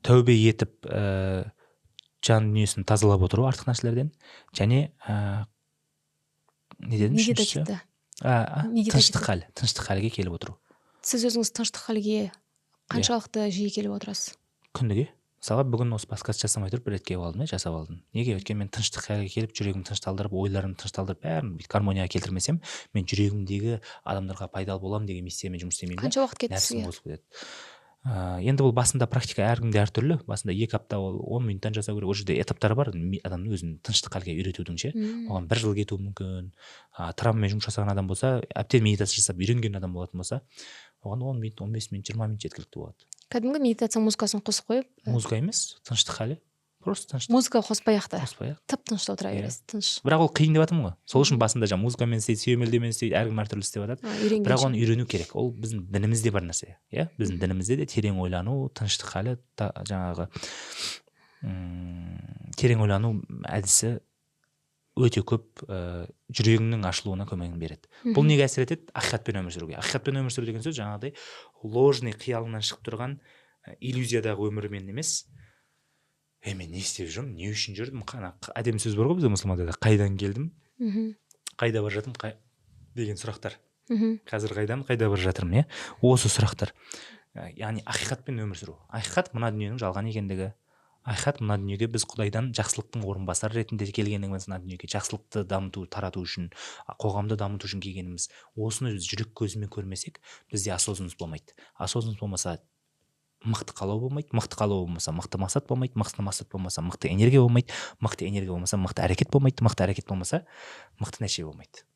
Speaker 1: тәубе етіп, жан дүниесін тазалап отыру артық нәрселерден, және не дедім үшіншісі? Тыныштық халге келіп отыру.
Speaker 2: Сіз өзіңіз тыныштық халге қаншалықты жиі келіп отырасыз?
Speaker 1: Күніге. Мысалға бүгін осы подкаст жасамай тұрып бір рет келіп алдым, жасап алдым. Неге? Өйткені мен тыныштық халге келіп, жүрегімді тынышталдырып, ойларымды тынышталдырып, бәрін гармонияға келтірмесем, мен жүрегімдегі адамдарға пайдалы боламын деген миссиямен жұмыс істемеймін.
Speaker 2: Қанша уақыт кетті сізге?
Speaker 1: Енді бұл басында практика әркімде әртүрлі. Басында 2 апта, 10 минуттан жасау керек. Ол жерде этаптары бар, адамның өзін тыныштық халге үйретудің ше. Оған 1 жыл кетуі мүмкін. Травмамен жұмыс жасаған адам болса, әбден медитация жасап үйренген адам болатын болса, оған 10 минут, 15 минут, 20 минут жеткілікті болады.
Speaker 2: Кәдімгі медитация музыкасын қосып қойып?
Speaker 1: Музыка емес, тыныштық халі. просто тыныштық.
Speaker 2: Музыка қоспай ақ та.
Speaker 1: Қоспай ақ.
Speaker 2: Тып тыныш отыра бересіз, тыныш.
Speaker 1: Бірақ ол қиын деп жатырмын ғой. Сол үшін басында жаңа музыкамен істейді, сүйемелдемен істейді, әркім әртүрлі істеп жатады. Бірақ оны үйрену керек. Ол біздің дінімізде бар нәрсе. Иә, біздің дінімізде де терең ойлану, тыныштық халі, жаңағы терең ойлану әдісі өте көп жүрегіңнің ашылуына көмегін береді. Бұл неге әсер етеді? Ақиқатпен өмір сүруге. Ақиқатпен өмір сүру деген сөз жаңағыдай ложный қиялынан шығып тұрған иллюзиядағы өмірмен емес. Мен не істеп жүрмін, не үшін жүрдім? Әдемі сөз бар ғой бізде мұсылмандарда, қайдан келдім, қайда бара жатырмын деген сұрақтар. Қазір қайдамын, қайда бара жатырмын, иә? Осы сұрақтар. Яғни ақиқатпен өмір сүру. Ақиқат мына дүниенің жалған екендігі. Ақиқат мына дүниеге біз Құдайдан жақсылықтың орынбасары ретінде келгеніміз, мына дүниеге жақсылықты дамыту, тарату үшін, қоғамды дамыту үшін келгеніміз. Осыны біз жүрек көзімен көрмесек, бізде осознанность болмайды. Осознанность болмаса, мықты қалау болмайды, мықты қалау болмаса, мықты мақсат болмайды, мықты мақсат болмаса, мықты энергия болмайды, мықты энергия болмаса, мықты әрекет болмайды, мықты әрекет болмаса, мықты нәтиже болмайды.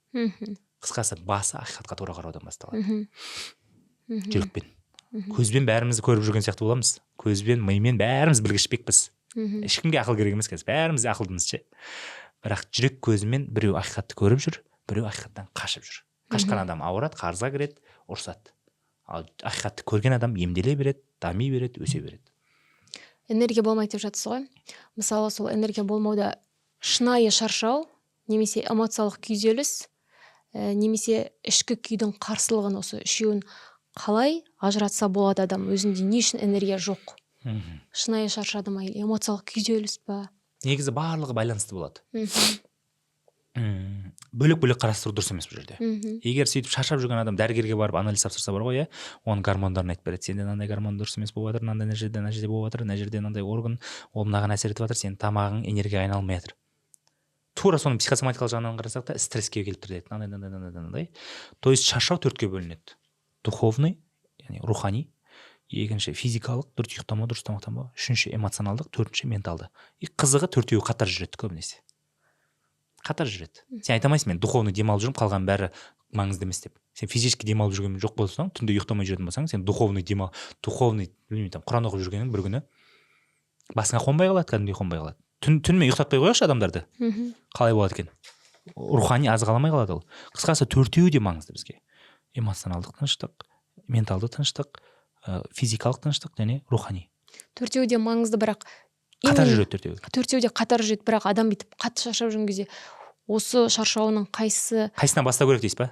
Speaker 1: Қысқасы, басы ақиқатқа тура қараудан басталады. Жүрекпен. Көзбен бәрімізді көріп жүрген сияқты боламыз. Көзбен, мимен бәріміз білгішпекпіз. Ешкімге ақыл керек емес қазір. Бәріміз ақылдымыз ше. Бірақ жүрек көзімен біреу ақиқатты көріп жүр, біреу ақиқаттан қашып жүр. Қашқан адам ауырады, қарызға кіреді, ұрсады. Ал ақиқатты көрген адам емделе береді, дами береді, өсе береді.
Speaker 2: Энергия болмайды деп жатсыз ғой. Мысалы, сол энергия болмауда шынайы шаршау, немесе эмоциялық күйзеліс, немесе ішкі күйдің қарсылығын, осы үшеуін қалай ажыратса болады адам? Өзінде не үшін энергия жоқ? Шынайы шаршады ма, эмоциялық күйзеліс па?
Speaker 1: Негізі барлығы байланысты болады. Бөлек-бөлек қарастыру дұрыс емес бұл жерде. Егер сөйтіп шаршап жүрген адам дәрігерге барып анализ тапсырса бар ғой, оның гормондарын айтып береді. Сенде мынандай гормон дұрыс емес болып жатыр, мынандай жерде болып жатыр, мына жерде мынандай орган, ол мынаған әсер етіп жатыр, сенің тамағың энергия айналмай жатыр. Тура соны психосоматикалық жағынан қарасақ та стресске келіп тұр деді. Мынандай. То есть шаршау төртке бөлінеді. Духовный, яғни рухани, екінші физикалық, дұрыс ұйықтамау, дұрыс тамақтанбау, үшінші эмоционалдық, төртінші менталды. Қызығы төртеуі қатар жүреді көбінесе. Қатар жүреді. Сен айта алмайсың, мен духовный демалып жүрмін, қалған бәрі маңызды емес деп. Сен физически демалып жүрген жоқ болсаң, түнде ұйықтамай жүретін болсаң, сен духовный, білмеймін, Құран оқып жүргенің бір күні басыңа қонбай қалады, кәдімгідей қонбай қалады. Түнімен ұйықтатпай қояйықшы адамдарды. Қалай болады екен? Рухани азғаламай қалады ол. Қысқасы төртеуі де маңызды бізге. Эмоционалдық тыныштық, менталды тыныштық, физикалық тыныштық және рухани.
Speaker 2: Төртеуі де маңызды, бірақ
Speaker 1: қатар жүреді төртеуі.
Speaker 2: Төртеуі де қатар жүреді, бірақ адам бүйтіп қатты шаршап жүрген кезде осы шаршауының
Speaker 1: қайсынан бастау керек дейсіз ба?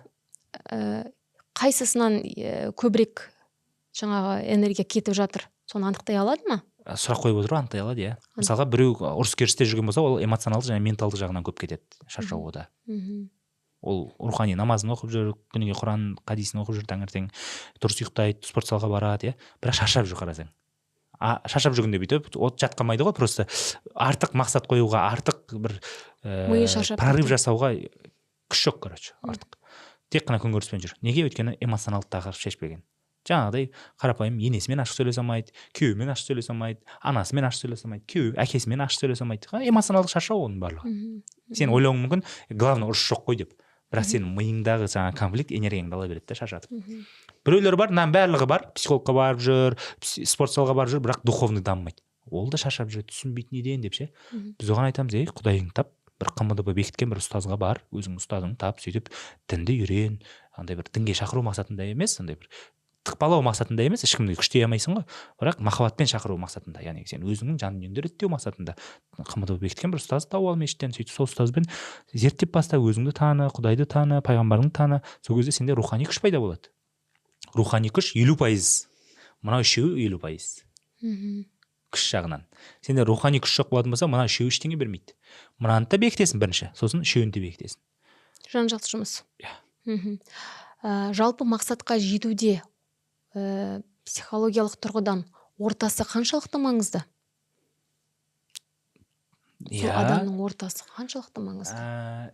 Speaker 2: Қайсысынан көбірек жаңағы энергия кетіп жатыр, соны анықтай алады ма?
Speaker 1: Сұрақ қойып отыр, анықтай алады, иә. Мысалға біреу ұрыс керісте жүрген болса, ол эмоционалды және менталды жағынан көп кетеді шаршауда. Ол рухани намазын оқып жүр, күніге Құран хадисін оқып жүр, таңертең дұрыс ұйықтайды, спорт залға барады, бірақ шаршап жүр қарасаң. Шаршап жүргенде бүйтіп от жатқанмайды ғой, просто артық мақсат қоюға, артық бір прорыв жасауға күш жоқ, короче, артық. Тек қана күнкөріспен жүр. Неге? Өйткені эмоционалды тақырып шешпеген. Жаңағыдай қарапайым енесімен ашық сөйлесе алмайды, күйеуімен ашық сөйлесе алмайды, анасымен ашық сөйлесе алмайды, күйеуі әкесімен ашық сөйлесе алмайды. Эмоционалдық шаршау оның барлығы. Сен ойлауың мүмкін, главное ұрыс жоқ қой деп. Бірақ сенің миыңдағы жаңа конфликт энергияңды ала береді да шаршатып. Біреулер бар, мынаның барлығы бар, психологқа барып жүр, спорт залға барып жүр, бірақ духовный дамымайды. Ол да шаршап жүреді, түсінбейді неден деп ше. Біз оған айтамыз, құдайыңды тап, бір КМДБ бекіткен бір ұстазға бар, өзің ұстазыңды тап, сөйтіп дінді үйрен, андай бір дінге шақыру мақсатында емес, андай бір тықпалау мақсатында емес, ешкімді күштей алмайсың ғой, бірақ махаббатпен шақыру мақсатында, яғни сен өзіңнің жан дүниеңді реттеу мақсатында КМДБ бекіткен бір ұстаз тауып ал мешіттен, сөйтіп сол ұстазбен зерттеп баста, өзіңді таны, Құдайды таны, пайғамбарыңды таны, сол кезде сенде рухани күш пайда болады. Рухани күш 50%, мынау үшеуі 50%. Күш жағынан. Сенде рухани күш жоқ болатын болса, мына үшеуі ештеңе бермейді. Мынаны да бекітесің бірінші, сосын үшеуін де бекітесің.
Speaker 2: Жан-жақты жұмыс. Жалпы мақсатқа жетуде психологиялық тұрғыдан ортасы қаншалықты маңызды? Сол адамның ортасы қаншалықты маңызды?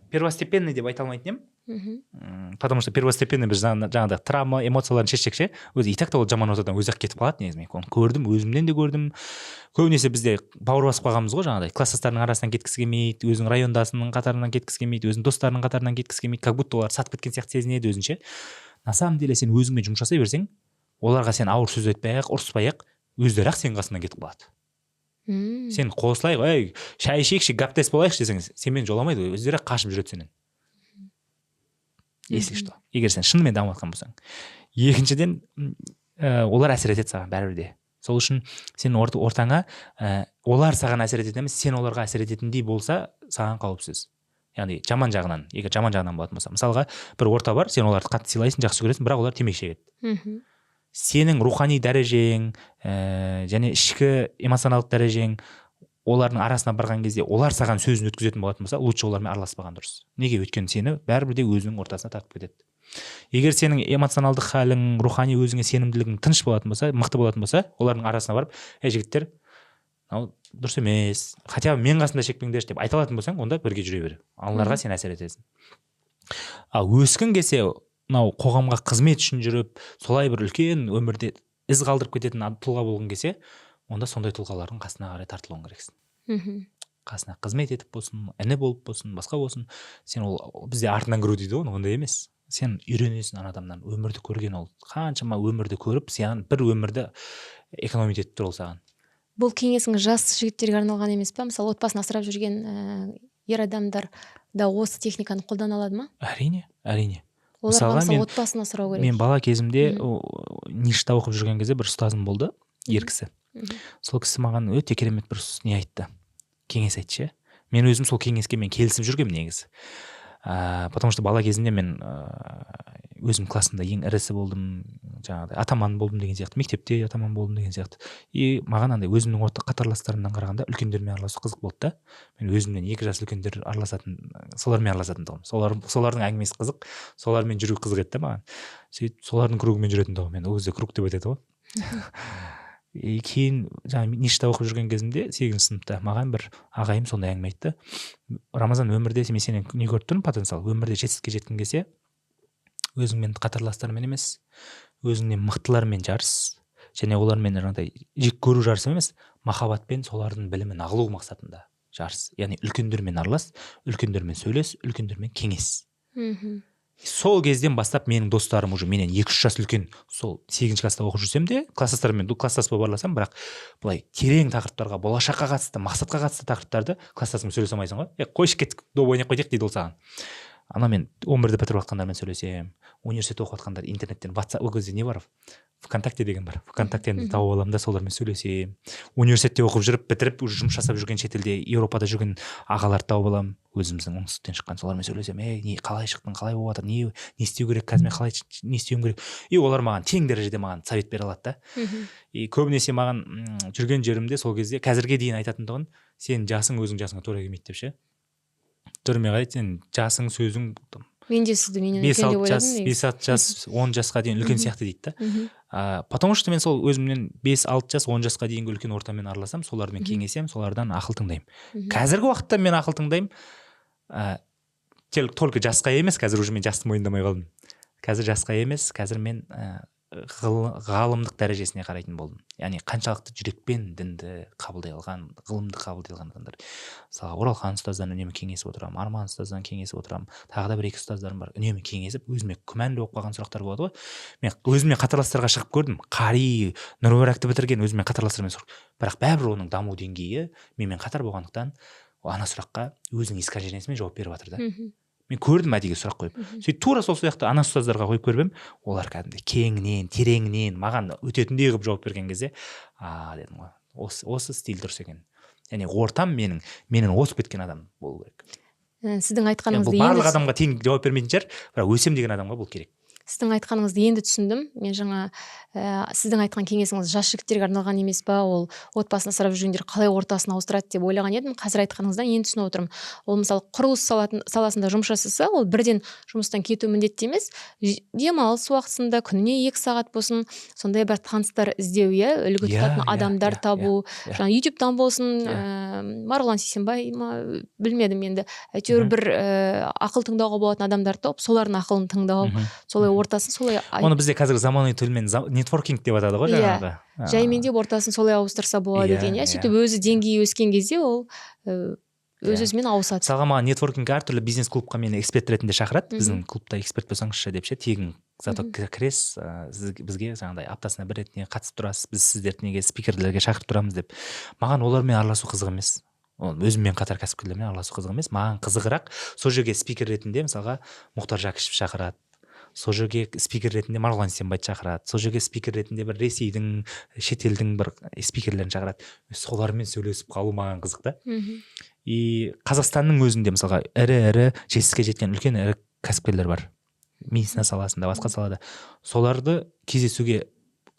Speaker 1: Первостепенный деп айта алмайтын едім. Потому что первостепенный біз жаңағыдай травма, эмоцияларын шешсек ше, өзі и так та ол жаман ортадан өзі-ақ кетіп қалады негізі. Оны көрдім, өзімнен де көрдім. Көбінесе бізде бауыр басып қалғанбыз ғой, жаңағыдай класстастарының арасынан кеткісі келмейді, өзінің райондасының қатарынан кеткісі келмейді, өзінің достарының қатарынан кеткісі келмейді, как будто олар сатып кеткен сияқты сезінеді өзінше. На самом деле сен өзіңмен жұмыс жасай берсең, оларға сен ауыр сөз айтпай-ақ, ұрыспай-ақ, өздері-ақ сенің қасыңнан кетіп қалады. Сен қосылайық, ей, шай ішейікші, гаптес болайықшы десең, сенмен жоламайды ғой, өздері қашып жүреді сенен. Если что. Егер сен шынымен дамып жатқан болсаң. Екіншіден, олар әсер етеді саған бәрібір де. Сол үшін сен ортаңа олар саған әсер етеді емес, сен оларға әсер ететіндей болса, саған қауіпсіз. Яғни жаман жағынан, егер жаман жағынан болатын болса, мысалға бір орта бар, сен оларды қатты сыйлайсың, жақсы көресің, бірақ олар темекі шегеді. Сенің рухани дәрежең және ішкі эмоционалдық дәрежең олардың арасына барған кезде олар саған сөзін өткізетін болатын болса, лучше олармен араласпаған дұрыс. Неге? Өйткені сені бәрібір де өзінің ортасына тартып кетеді. Егер сенің эмоционалдық халің, рухани өзіңе сенімділігің тыныш болатын болса, мықты болатын болса, олардың арасына барып, жігіттер, мынау дұрыс емес, хотя бы мен қасында шекпеңдерші деп айта алатын болсаң, онда бірге жүре бер. Оларға сен әсер етесің. Ал өскің келсе, мынау қоғамға қызмет үшін жүріп, солай бір үлкен өмірде із қалдырып кететін тұлға болғың келсе, онда сондай тұлғалардың қасына қарай тартылуың керексің. Қасына қызмет етіп болсын, іні болып болсын, басқа болсын, сен ол бізде артынан кіру дейді ғой, ондай емес. Сен үйренесің ана адамнан, өмірді көрген ол. Қаншама өмірді көріп, сен бір өмірді экономить етіп тұр ол саған.
Speaker 2: Бұл кеңесіңіз жас жігіттерге арналған емес па? Мысалы, отбасын асырап жүрген ер адамдар да осы техниканы қолдана алады ма?
Speaker 1: Әрине.
Speaker 2: Оларға мысалы отбасын асырау керек.
Speaker 1: Мен бала кезімде ништа оқып жүрген кезде бір ұстазым болды, ер кісі. Сол кісі маған өте керемет бір не айтты, кеңес айтты. Мен өзім сол кеңеске мен келісіп жүргем негізі. Потому что бала кезімде мен өзім классында ең ірісі болдым, жаңағыдай атаман болдым деген сияқты, мектепте атаман болдым деген сияқты. И маған андай өзімнің қатарластарымнан қарағанда үлкендермен араласу қызық болды да. Мен өзімнен 2 жас үлкендер араласатын, солармен араласатын тұғым. Солардың әңгімесі қызық, солармен жүру қызық еді маған. Сөйтіп солардың кругымен жүретін тұғым. Мен ол кезде круг деп айтады ғой. Кейін жаңа ништа оқып жүрген кезімде 8-ші сыныпта маған бір ағайым сондай әңгіме айтты. Рамазан, өмірде мен сенен не көріп тұрмын, потенциал. Өмірде жетістікке жеткің келсе, өзіңмен қатарластармен емес, өзіңнен мықтылармен жарыс, және олармен жаңағыдай жек көру жарысы емес, махаббатпен солардың білімін алу мақсатында жарыс. Яғни үлкендермен аралас, үлкендермен сөйлес, үлкендермен кеңес. Сол кезден бастап менің достарым уже менен 2-3 жас үлкен, сол 8-ші класста оқып жүрсем де, класстастарыммен класстаспа барласам, бірақ былай терең тақырыптарға, болашаққа қатысты, мақсатқа қатысты тақырыптарды класстасыңмен сөйлесе алмайсың ғой. Қойшы кеттік, доп ойнап қояйық дейді ол саған. Ана мен 11-ді бітіріп жатқандармен сөйлесем, университет оқып жатқандар интернеттен, WhatsApp, ол кезде не бар? ВКонтакте деген бар. ВКонтактені тауып аламын да солармен сөйлесем. Университетте оқып жүріп, бітіріп, уже жұмыс жасап жүрген шетелде, Еуропада жүрген ағаларды тауып аламын. Өзіміздің оңтүстіктен шыққан солармен сөйлесем, қалай шықтың, қалай болып жатыр, не істеу керек, қазір мен қалай не істеуім керек. И олар маған тең дәрежеде маған совет бере алады да. И көбінесе маған жүрген жерімде сол кезде қазірге дейін айтатындығын, сен жасың өзің жасыңа тура келмейді деп ше. Түрме қарайды, сен жасың сөзің
Speaker 2: мен де сізді менен үлкен деп ойладым.
Speaker 1: 5-6 жас, 10 жасқа дейін үлкен сияқты дейді да. Потому что мен сол өзімнен 5-6 жас, 10 жасқа дейінгі үлкен ортамен араласам, солармен кеңесем, солардан ақыл тыңдаймын. Қазіргі уақытта мен ақыл тыңдаймын. Только жасқа емес, қазір уже мен жасты мойындамай қалдым. Қазір жасқа емес, қазір мен ғалымдық дәрежесіне қарайтын болдым. Яғни қаншалықты жүрекпен дінді қабылдай алған, ғылымды қабылдай алған адамдар. Мысалы, Оралхан ұстаздан үнемі кеңесіп отырамын, Арман ұстаздан кеңесіп отырамын, тағы да 1-2 ұстаздарым бар. Үнемі кеңесіп, өзіме күмәнді болып қалған сұрақтар болады ғой. Мен өзіме қатарластарға шығып көрдім. Қари, Нұрбаракты бітірген өзіме қатарластармен сұрақ. Бірақ бәрібір оның даму деңгейі менімен қатар болғандықтан, ана сұраққа өзінің искажениясымен жауап беріп жатыр да. Мен көрдім әдейі сұрақ қойып. Сөйтіп тура сол сияқты ана ұстаздарға қойып көріп едім, олар кәдімгідей кеңінен, тереңінен маған өтетіндей қылып жауап берген кезде, дедім ғой, осы стиль дұрыс екен. Яғни ортам менен осып кеткен адам болу керек.
Speaker 2: Сіздің айтқаныңызды
Speaker 1: барлық адамға тең жауап бермейтін шығар, бірақ өсем деген адамға бұл керек.
Speaker 2: Сіздің айтқаныңызды енді түсіндім. Мен жаңа сіздің айтқан кеңесіңіз жас жігіттерге арналған емес па, ол отбасын асырап жүргендер қалай ортасын ауыстырады деп ойлаған едім. Қазір айтқаныңыздан енді түсініп отырмын. Ол мысалы құрылыс саласында жұмыс жасаса, ол бірден жұмыстан кету міндетті емес. Демалыс уақытында күніне 2 сағат болсын, сондай бір таныстар іздеу, үлгі тұтатын адамдар табу. Жаңа YouTube-дан болсын, Марғұлан Сейсенбай ма, білмедім енді. Әйтеуір бір ақыл тыңдауға болатын адамдарды тауып, солардың ақылын тыңдау, солай ортасын солай.
Speaker 1: Оны бізде қазір заманауи тілмен нетворкинг деп атады ғой жаңағы.
Speaker 2: Жаймендеп ортасын солай ауыстырса болады екен. Сөйтіп өзі деңгейі өскен кезде ол өзімен ауысады.
Speaker 1: Мысалға маған нетворкинг әртүрлі бизнес клубқа мені эксперт ретінде шақырады. Біздің клубта эксперт болсаңызшы деп ше, тегін зато кіресіз, бізге жаңағыдай аптасына бір рет қатысып тұрасыз, біз сіздерді неге спикерлерге шақырып тұрамыз деп. Маған олармен араласу қызық емес. Өзіммен қатар кәсіпкерлермен араласу қызық емес. Маған қызығырақ сол жерге спикер ретінде мысалға Мұхтар Жәкішев шақырады. Сол жерге спикер ретінде Марғұлан Сенбайды шақырады. Сол жерге спикер ретінде бір Ресейдің, шетелдің бір спикерлерін шақырады. Солармен сөйлесіп қалу маған қызық та. И Қазақстанның өзінде мысалға ірі жетістікке жеткен үлкен ірі кәсіпкерлер бар. Медицина саласында, басқа салада. Соларды кездесуге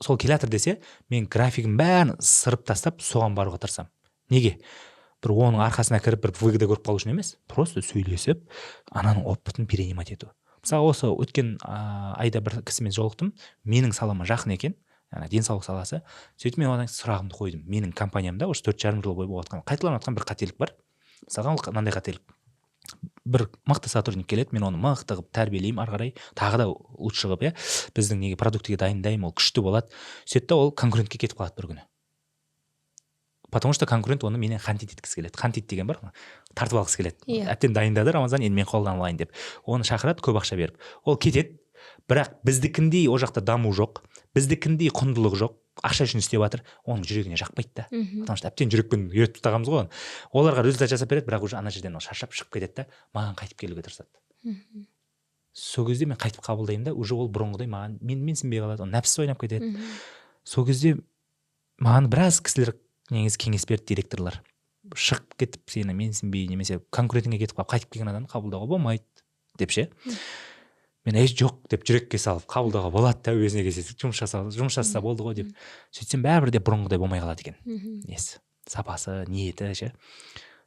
Speaker 1: сол келе жатыр десе, мен графигін бәрін сырып тастап, соған баруға тырысамын. Неге? Бір оның арқасына кіріп бір выгода көріп қалу үшін емес, просто сөйлесіп, ананың опытын перенимать ету. Мысалы осы өткен айда бір кісімен жолықтым, менің салама жақын екен, денсаулық саласы. Сөйтіп мен одан сұрағымды қойдым. Менің компаниямда осы 4,5 жыл бойы болған қайталанып жатқан бір қателік бар. Мысалға мынандай қателік. Бір мықты сотрудник келеді, мен оны мықты қылып тәрбиелеймін, ары қарай тағы да лучше қылып, біздің неге продуктіге дайындаймын, ол күшті болады. Сөйтті ол конкурентке кетіп қалады бір күні. Потому что конкурент оны менен хантит еткісі келеді. Хантит деген бар, тартып алғысы келеді. Әттен дайындады Рамазан, енді мен қолдан алайын деп. Оны шақырады, көп ақша беріп. Ол кетеді, бірақ біздікіндей ол жақта даму жоқ, біздікіндей құндылық жоқ, ақша үшін істеп жатыр, оның жүрегіне жақпайды да. Потому что әптен жүрекпен үйретіп тастағанбыз ғой оны. Оларға результат жасап береді, бірақ уже ана жерден ол шаршап шығып кетеді да, маған қайтып келуге тырысады. Сол кезде мен қайтып қабылдаймын да, уже ол бұрынғыдай маған менсінбей қалады, ол нәпсі ойнап кетеді. Сол кезде маған біраз кісілер негізі кеңес берді, директорлар. Шығып кетіп сені менсінбей немесе конкурентіңе кетіп қалып қайтып келген адамды қабылдауға болмайды деп ше. Мен жоқ деп жүрекке салып қабылдауға болады, тәубесіне келсе жұмыс жасаса болды ғой деп. Сөйтсем бәрібір де бұрынғыдай болмай қалады екен. Несі, сапасы, ниеті ше.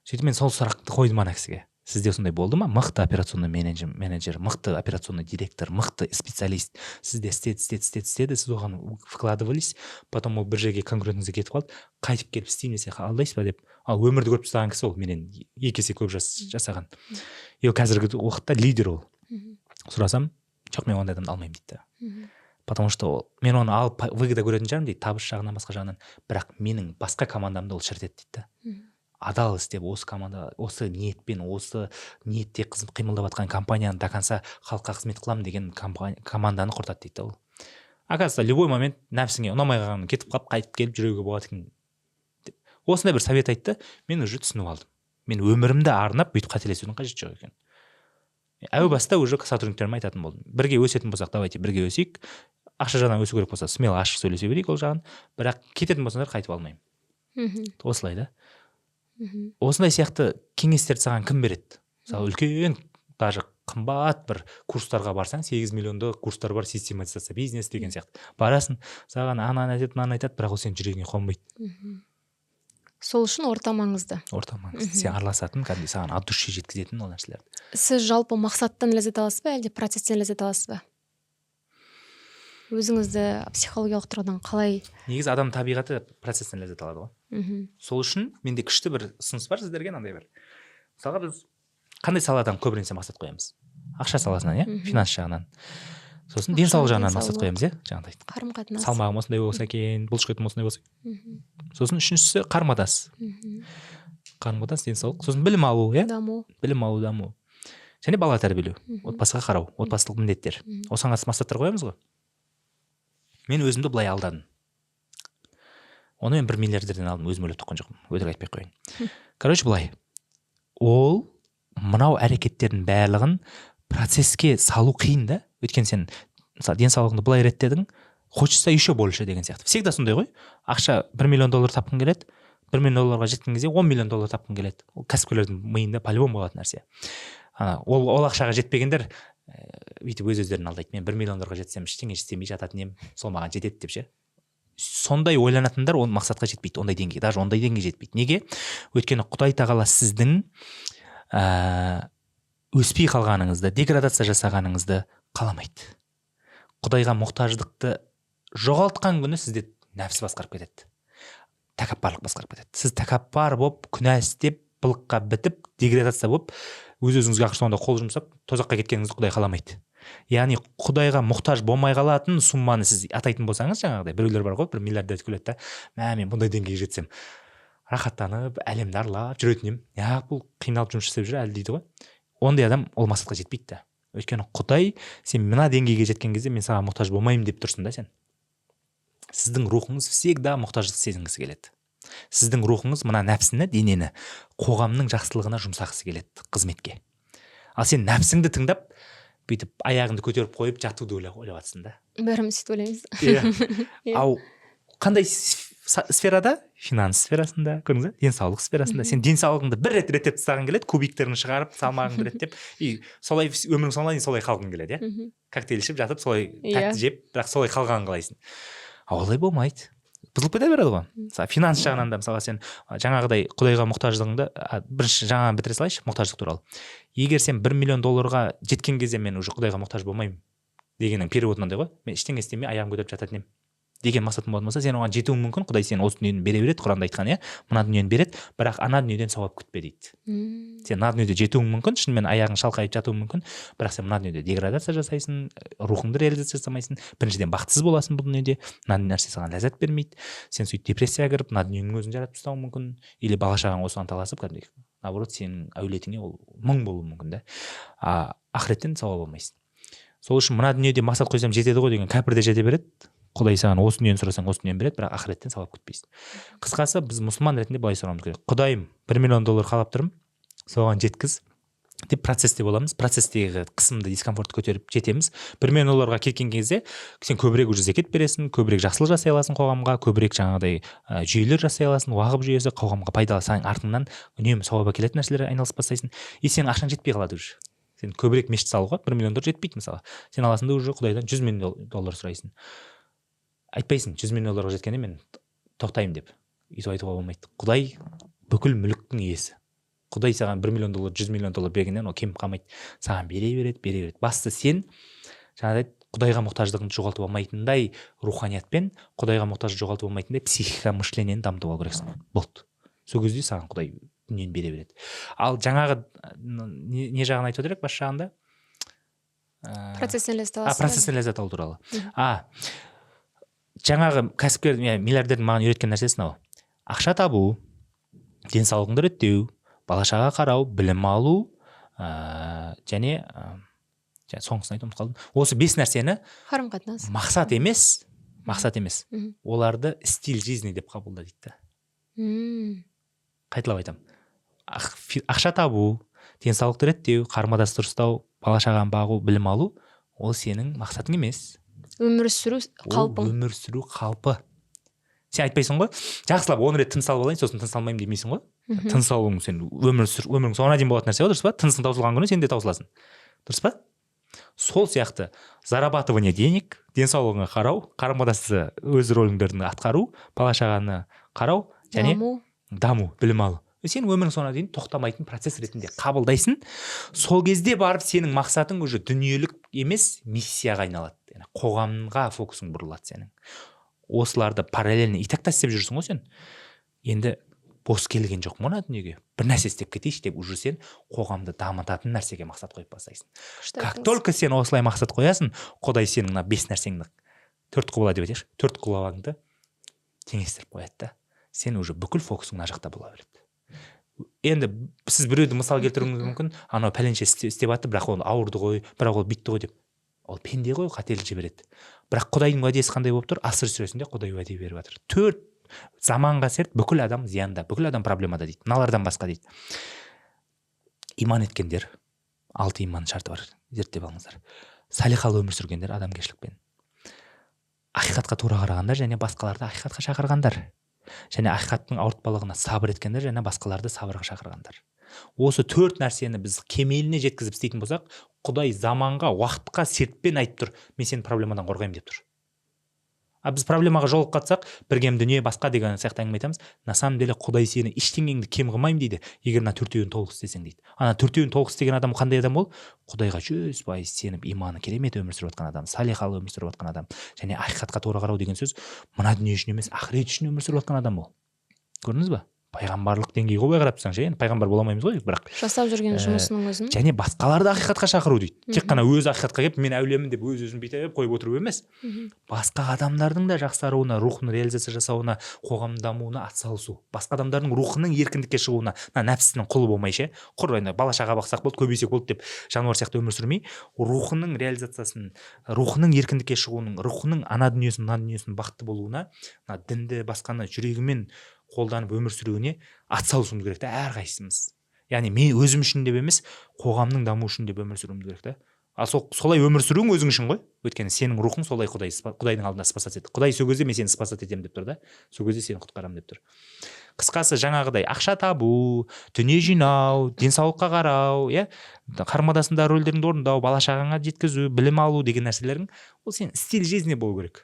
Speaker 1: Сөйтіп мен сол сұрақты қойдым ана кісіге. Сізде сондай болды ма? Мықты операционный менеджер, мықты операционный директор, мықты специалист. Сізде істеді, сіз оған вкладывались, потом ол бір жерге конкурентіңізге кетіп қалды, қайтып келіп істеймін десе алдайсыз ба деп. Ал өмірді көріп тастаған кісі ол менен 2 есе көп жасаған. И қазіргі уақытта лидер ол. Сұрасам, жоқ, мен ондай адамды алмаймын дейді. Потому что мен оны алып выгода көретін жарым дейді, табыс жағынан, басқа жағынан, бірақ менің басқа командамды ол шірітеді дейді. Адал істеп, осы команда, осы ниетпен, осы ниетте қимылдап жатқан компанияны до конца халыққа қызмет қыламын деген команданы құртады дейді ол. Оказывается, любой момент нәпсіңе ұнамай қалған кетіп қалып, қайтып келіп жүруге болады екен. Осындай бір совет айтты, мен уже түсініп алдым. Мен өмірімді арнап бүйтіп қателесудің қажеті жоқ екен. Әу баста уже сотрудниктеріме айтатын болдым. Бірге өсетін болсақ, давайте бірге өсейік. Ақша жағынан өсу керек болса, смело ашық сөйлесе берейік ол жағын. Бірақ кететін болсаңдар қайтып алмаймын. Осылай да. Осындай сияқты кеңестерді саған кім береді? Мысалы үлкен, даже қымбат бір курстарға барсаң, 8 миллионды курстар бар, систематизация бизнес деген сияқты. Барасың, саған ананы айтады, бірақ ол сенің жүрегіңе қонбайды.
Speaker 2: Сол үшін орта маңызды.
Speaker 1: Орта маңызды. Сен араласатын, кәдімгі саған от души жеткізетін ол нәрселерді.
Speaker 2: Сіз жалпы мақсаттан ләззат аласыз ба, әлде процестен ләззат аласыз ба? Өзіңізді психологиялық тұрғыдан қалай?
Speaker 1: Негізі адам табиғаты процестен ләззат алады ғой. Сол үшін менде күшті бір ұсыныс бар сіздерге, мынандай бір. Мысалға біз қандай саладан көбіресе мақсат қоямыз? Ақша саласынан, финанс жағынан. Сосын денсаулық жағынан мақсат қоямыз, жаңағыдай.
Speaker 2: Қарым-қатынас.
Speaker 1: Салмағым осындай болса екен, бұлшықетім осындай болса. Сосын үшіншісі қарым-қатынас. Қарым-қатынас, денсаулық. Сосын білім алу,
Speaker 2: Даму.
Speaker 1: Білім алу, даму. Және бала тәрбиелеу, отбасыға қарау, отбасылық міндеттер. Осыған қатысты мақсаттар қоямыз ғой. Мен өзімді былай алдадым. Оны мен 1 миллиардерден алдым, өзім ойлап тапқан жоқпын. Өтірік айтпай қояйын. Короче, былай. Ол мынау әрекеттердің барлығын процесске салу қиын да. Өйткені сен мысалы денсаулығыңды былай реттедің, хочется еще больше деген сияқты. Всегда сондай ғой. Ақша $1 миллион тапқың келеді. $1 миллион жеткен кезде $10 миллион тапқың келеді. Ол кәсіпкерлердің миында по-любому болатын нәрсе. Ол ақшаға жетпегендер бүйтіп өз-өздерін алдайды. Мен $1 миллион жетсем, ештеңе істемей жататын ем, сол маған жетеді деп ше. Сондай ойланатындар ол мақсатқа жетпейді, ондай деңгейге, даже ондай деңгейге жетпейді. Неге? Өйткені Құдай тағала сіздің өспей қалғаныңызды, деградация жасағаныңызды қаламайды. Құдайға мұқтаждықты жоғалтқан күні сізде нәпсі басқарып кетеді. Тәкаппарлық басқарып кетеді. Сіз тәкаппар болып, күнә істеп, былыққа бітіп, деградация болып, өз-өзіңізге ақырында қол жұмсап, тозаққа кеткеніңізді Құдай қаламайды. Яғни Құдайға мұқтаж болмай қалатын сумманы сіз атайтын болсаңыз, жаңағыдай біреулер бар ғой, $1 миллиард деп күледі да, мен бұндай деңгейге жетсем. рахаттанып әлемді аралап жүретін едім. Бұл қиналып жұмыс жасап жүр әлі дейді ғой. Ондай адам ол мақсатқа жетпейді да. Өйткені Құдай сен мына деңгейге жеткен кезде мен саған мұқтаж болмаймын деп тұрсың да сен. Сіздің рухыңыз всегда мұқтаждық сезінгісі келеді. Сіздің рухыңыз мына нәпсіні, денені қоғамның жақсылығына жұмсағысы келеді, қызметке. Ал сен нәпсіңді тыңдап, бүйтіп аяғыңды көтеріп қойып жатуды ойлап жатсың да.
Speaker 2: Бәріміз сөйтіп ойлаймыз.
Speaker 1: Иә. Ау қандай сферада? Финанс сферасында, көрдіңіз бе? Денсаулық сферасында. Сен денсаулығыңды бір рет реттеп тастағың келеді, кубиктерін шығарып, салмағыңды реттеп, солай өмірің соңына дейін солай қалғың келеді, иә? Коктейль ішіп жатып, солай тәтті жеп, бірақ солай қалғанын қалайсың. Олай болмайды. Бұзылып кете береді ғой. Финанс жағынан да мысалы сен жаңағыдай Құдайға мұқтаждығыңды бірінші жаңа бітіре салайыншы, мұқтаждық туралы. Егер сен 1 миллион долларға жеткен кезде мен уже Құдайға мұқтаж болмаймын дегеннің переводы мынандай ғой. Мен ештеңе істемей аяғым көтеріп жататын едім деген мақсатың болатын болса, сен оған жетуің мүмкін. Құдай сен осы дүниені бере береді, Құранда айтқан, иә, мына дүниені береді, бірақ ана дүниеден сауап күтпе дейді. Сен мына дүниеде жетуің мүмкін, шынымен аяғың шалқайып жатуың мүмкін, бірақ сен мына дүниеде деградация жасайсың, рухыңды реализация жасамайсың, біріншіден бақытсыз боласың бұл дүниеде, мына нәрсе саған ләззат бермейді, сен сөйтіп депрессияға кіріп, мына дүниенің өзін жаратып тастауың мүмкін, или бала шағаң осыған таласып, кәдімгідей, наоборот, сенің әулетіңе ол мың болуы мүмкін да. Ақыреттен сауап алмайсың. Сол үшін мына дүниеде мақсат қойсам жетеді ғой деген кәпір де жете береді. Құдай саған осы дүниені сұрасаң осы дүниені береді, бірақ ақыреттен сауап күтпейсің. Қысқасы, біз мұсылман ретінде былай сұрауымыз керек. Құдайым, 1 миллион доллар қалап тұрмын, соған жеткіз деп процесте боламыз. Процестегі қысымды, дискомфортты көтеріп жетеміз. 1 миллион долларға кеткен кезде сен көбірек уже зекет бересің, көбірек жақсылық жасай аласың қоғамға, көбірек жаңағыдай жүйелер жасай аласың, уағып жүйесі қоғамға пайдалы, сенің артыңнан үнемі сауап әкелетін нәрселерге айналысып бастайсың. И сенің ақшаң жетпей қалады уже. Сен көбірек мешіт салуға 1 миллион доллар жетпейді мысалы. Сен аласың да уже Құдайдан 100 миллион доллар сұрайсың. Айтпайсың 100 миллион долларға жеткенде мен тоқтаймын деп. Өйтіп айтуға болмайды. Құдай бүкіл мүліктің иесі. Құдай саған 1 миллион доллар, 100 миллион доллар бергеннен ол кеміп қалмайды. Саған бере береді. Басты сен жаңағыдай Құдайға мұқтаждығыңды жоғалтып алмайтындай руханиятпен, Құдайға мұқтаждық жоғалтып алмайтындай психика мышлениені дамытып алу керексің. Болды. Сол кезде саған Құдай дүниені бере береді. Ал жаңағы не жағын айту керек бас жағында?
Speaker 2: Процестен ләззат аласың.
Speaker 1: Процестен ләззат алу туралы. Жаңағы кәсіпкер, миллиардердің маған үйреткен нәрсесі мынау. Ақша табу, денсаулығыңды реттеу, бала-шағаға қарау, білім алу, және соңғысын айтып қалдым. Осы 5 нәрсені
Speaker 2: қарым-қатынас.
Speaker 1: Мақсат емес. Оларды стиль жизни деп қабылда дейді. Қайталап айтамын. Ақша табу, денсаулықты реттеу, қарым-қатынасты дұрыстау, бала-шағаны бағу, білім алу, ол сенің мақсатың емес.
Speaker 2: Өмір сүру қалпың.
Speaker 1: Өмір сүру қалпы. Сен айтпайсың ғой, жақсылап 10 рет тыныс алып алайын, сосын тыныс алмаймын демейсің ғой. Тыныс алуың сен өмірің соңына дейін болатын нәрсе ғой, дұрыс па? Тынысың таусылған күні сен де таусыласың. Дұрыс па? Сол сияқты зарабатывание денег, денсаулығыңа қарау, қарым-қатынасты өз рөліңдерді атқару, бала-шағаны қарау және даму, білім алу. Сен өмірің соңына дейін тоқтамайтын процесс ретінде қабылдайсың. Сол кезде барып сенің мақсатың уже дүниелік емес, миссияға айналады. Қоғамға фокусың бұрылады сенің. Осыларды параллельно итак-та істеп жүрсің ғой сен. Енді бос келген жоқ мына дүниеге. Бір нәрсе істеп кетейінші деп уже сен қоғамды дамытатын нәрсеге мақсат қойып бастайсың. Как только сен осылай мақсат қоясың, Құдай сенің мына 5 нәрсеңді 4 құбыла деп айтайықшы, 4 құбылаңды теңестіріп қояды да. Сен уже бүкіл фокусың мына жақта бола береді. Енді сіз біреуді мысал келтіруіңіз мүмкін, анау пәленше істеп атты, бірақ ол ауырды ғой, бірақ ол бүйтті ғой деп. Ол пенде ғой, қателік жібереді. Бірақ Құдайдың уәдесі қандай болып тұр? Асыр сүресінде Құдай уәде беріп жатыр. 4 заманға серт бүкіл адам зиянда, бүкіл адам проблемада дейді. Мыналардан басқа дейді. Иман еткендер, 6 иман шарты бар, зерттеп алыңыздар. Салихалы өмір сүргендер, адамгершілікпен. Ақиқатқа тура қарағандар және басқаларды ақиқатқа шақырғандар. Және ақиқаттың ауыртпалығына сабыр еткендер және басқаларды сабырға шақырғандар. Осы 4 нәрсені біз кемеліне жеткізіп істейтін болсақ, Құдай заманға, уақытқа сертпен айтып тұр, мен сені проблемадан қорғаймын деп тұр. Біз проблемаға жолығып қатсақ, біргем дүние басқа деген сияқты әңгіме айтамыз. На самом деле Құдай сені ештеңеңді кем қылмаймын дейді, егер мына 4-еуін толық істесең дейді. Ана 4-еуін толық істеген адам қандай адам ол? Құдайға 100% сеніп, иманы керемет өмір сүріп жатқан адам, салихалы өмір сүріп жатқан адам. Және ақиқатқа тура қарау деген сөз мына дүние үшін емес, ақырет үшін өмір сүріп жатқан адам ол. Көрдіңіз ба? пайғамбарлық деңгейге қойбай қарап тұрсаң ше, енді пайғамбар бола алмаймыз ғой, бірақ
Speaker 2: жасап жүрген жұмысының өзін
Speaker 1: және басқаларды ақиқатқа шақыру дейді. Тек қана өзі ақиқатқа келіп мен әулиемін деп өзін бүйтіп қойып отыру емес. Басқа адамдардың да жақсаруына, рухын реализация жасауына, қоғам дамуына атсалысу. Басқа адамдардың рухының еркіндікке шығуына, нәпсінің құлы болмай ше, құр бала шаға бақсақ болды, көбейсек болды деп жануар сияқты өмір сүрмей, рухының реализациясын, рухының еркіндікке шығуының, рухының ана дүниесінің, мына дүниесінің бақытты болуына, дінді басқаны жүрегімен қолданып өмір сүруіне атсалысуымыз керек та әрқайсымыз. Яғни мен өзім үшін деп емес, қоғамның дамуы үшін деп өмір сүруіміз керек та. Ал солай өмір сүруің өзің үшін ғой. Өйткені сенің рухың солай Құдайдың алдында спасать етеді. Құдай сол кезде мен сені спасать етемін деп тұр да. Сол кезде сені құтқарамын деп тұр. Қысқасы жаңағыдай ақша табу, дүние жинау, денсаулыққа қарау, иә, қарым-қатынасында рөлдеріңді орындау, бала шағаңа жеткізу, білім алу деген нәрселерің, ол сен стиль жизни болу керек.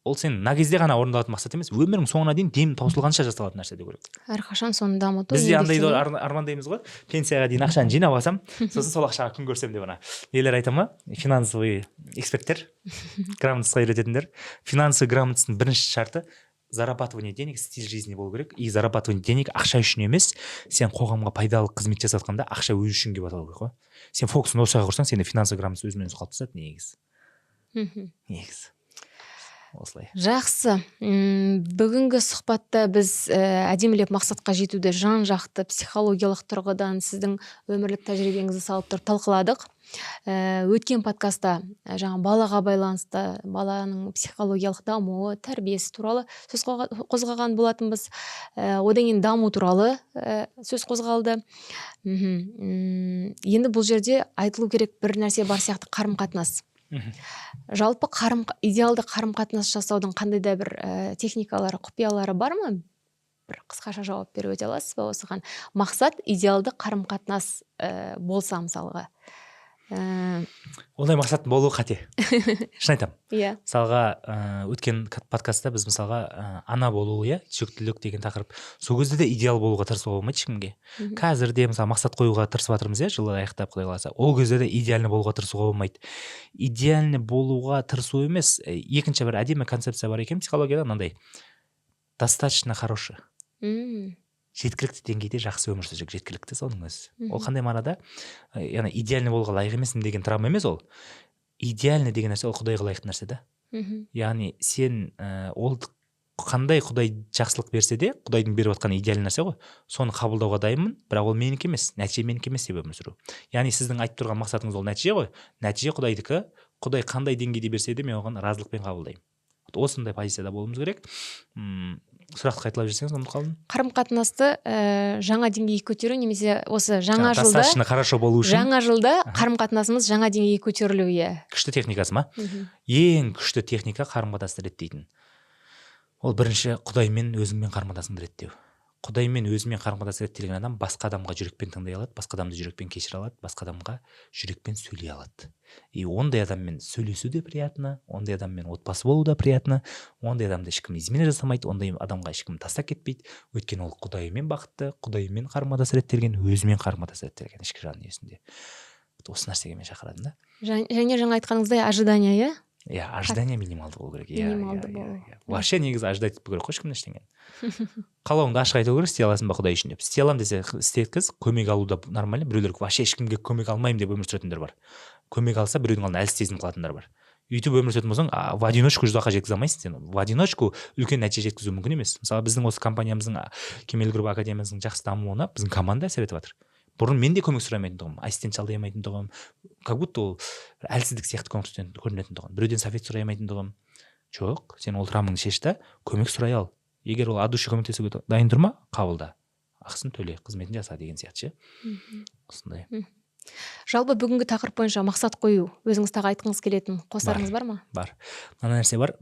Speaker 1: Ол сен мына кезде ғана орындалатын мақсат емес, өмірің соңына дейін дем таусылғанша жасалатын нәрсе деу керек.
Speaker 2: Әрқашан соны дамыту.
Speaker 1: Біз де андайды армандаймыз ғой. Пенсияға дейін ақшаны жинап алсам, сосын сол ақшаға күн көрсем деп ана. Нелер айта ма? Финансовый эксперттер, грамотностьқа үйрететіндер. Финансовый грамотностьтың бірінші шарты зарабатывание денег, стиль жизни болу керек. И зарабатывание денег ақша үшін емес, сен қоғамға пайдалы қызмет жасатқанда ақша өз үшін келіп аталу керек қой. Сен фокусын осыға құрсаң, сенде финансовый грамотность өзімен өзі қалыптасады негізі. Осылай.
Speaker 2: Жақсы. Бүгінгі сұхбатта біз әдемілеп мақсатқа жетуді жан-жақты психологиялық тұрғыдан сіздің өмірлік тәжірибеңізді салып тұрып талқыладық. Өткен подкастта жаңа балаға байланысты, баланың психологиялық дамуы, тәрбиесі туралы сөз қозғаған болатынбыз. Одан кейін даму туралы сөз қозғалды. Енді бұл жерде айтылу керек бір нәрсе бар сияқты, қарым-қатынас. Жалпы идеалды қарым-қатынас жасаудың қандай да бір техникалары, құпиялары бар ма? Бір қысқаша жауап беріп өте аласыз ба осыған? Мақсат идеалды қарым-қатынас болса мысалға.
Speaker 1: Ондай мақсат болу қате. Шын айтамын.
Speaker 2: Иә.
Speaker 1: Мысалға өткен подкастта біз мысалға ана болу, иә, жүктілік деген тақырып. Сол кезде де идеал болуға тырысуға болмайды ешкімге. Қазір де мысалы мақсат қоюға тырысып жатырмыз, иә, жылы аяқтап Құдай қаласа. Ол кезде де идеальны болуға тырысуға болмайды. Идеальны болуға тырысу емес, екінші бір әдемі концепция бар екен психологияда, мынандай. Достаточно хороший. Жеткілікті деңгейде жақсы өмір сүрсек жеткілікті соның өзі. Ол қандай мағынада? Яғни идеальный болуға лайық емеспін деген травма емес ол. Идеальный деген нәрсе ол Құдайға лайықты нәрсе да. Яғни сен ол қандай Құдай жақсылық берсе де, Құдайдың беріп жатқан идеальный нәрсе ғой. Соны қабылдауға дайынмын, бірақ ол менікі емес, нәтиже менікі емес деп өмір сүру. Яғни сіздің айтып тұрған мақсатыңыз ол нәтиже ғой. Нәтиже Құдайдікі. Құдай қандай деңгейде берсе де мен оған разылықпен қабылдаймын. Осындай позицияда болуымыз керек. Сұрақты қайталап жіберсеңіз, ұмытып қалдым.
Speaker 2: Қарым-қатынасты жаңа деңгейге көтеру, немесе осы жаңа жылда
Speaker 1: достаточно хорошо болу үшін
Speaker 2: жаңа жылда қарым-қатынасымыз жаңа деңгейге көтерілу, иә.
Speaker 1: Күшті техникасы ма? Ең күшті техника қарым-қатынасты реттейтін. Ол бірінші Құдаймен өзіңмен қарым-қатынасыңды реттеу. Құдаймен өзімен қарым-қатынас реттелген адам басқа адамға жүрекпен тыңдай алады, басқа адамды жүрекпен кешіре алады, басқа адамға жүрекпен сөйлей алады. И ондай адаммен сөйлесу де приятно, ондай адаммен отбасы болу да приятно, ондай адамды ешкім измена жасамайды, ондай адамға ешкім тастап кетпейді. Өйткені ол Құдаймен бақытты, Құдаймен қарым-қатынас реттелген, өзімен қарым-қатынас реттелген ішкі жан дүниесінде. Осы нәрсеге мен шақырадым да.
Speaker 2: Және жаңа айтқаныңыздай ожидание, иә?
Speaker 1: Иә, ожидание минималды болу керек.
Speaker 2: Минималды болу.
Speaker 1: Вообще негізі ожидать етпеу керек қой ешкімнен ештеңені. Қалауыңды ашық айту керек, істей аласың ба Құдай үшін деп. Істей аламын десе істеткіз, көмек алу да нормально. Біреулер вообще ешкімге көмек алмаймын деп өмір сүретіндер бар. Көмек алса біреудің алдында әлсіз сезініп қалатындар бар. Өйтіп өмір сүретін болсаң, в одиночку ұзаққа жеткізе алмайсың сен. В одиночку үлкен нәтиже жеткізу мүмкін емес. Мысалы біздің осы компаниямыздың Кемел Групп академиясының жақсы дамуына біздің команда әсер етіп жатыр. Бұрын мен де көмек сұраймайтын тұғым, ассистент жалдаймайтын тұғым, как будто ол әлсіздік сияқты көрінетін тұғым. Біреуден совет сұраймайтын тұғым. Жоқ, сен ол травмаңды шеш та, көмек сұрай ал. Егер ол адушы көмектесуге дайын тұрма, қабылда. Ақысын төле, қызметін жаса деген сияқты ше. Осындай.
Speaker 2: Жалпы бүгінгі тақырып бойынша мақсат қою, өзіңіз тағы айтқыңыз келетін қосарыңыз бар ма?
Speaker 1: Бар. Мына нәрсе бар.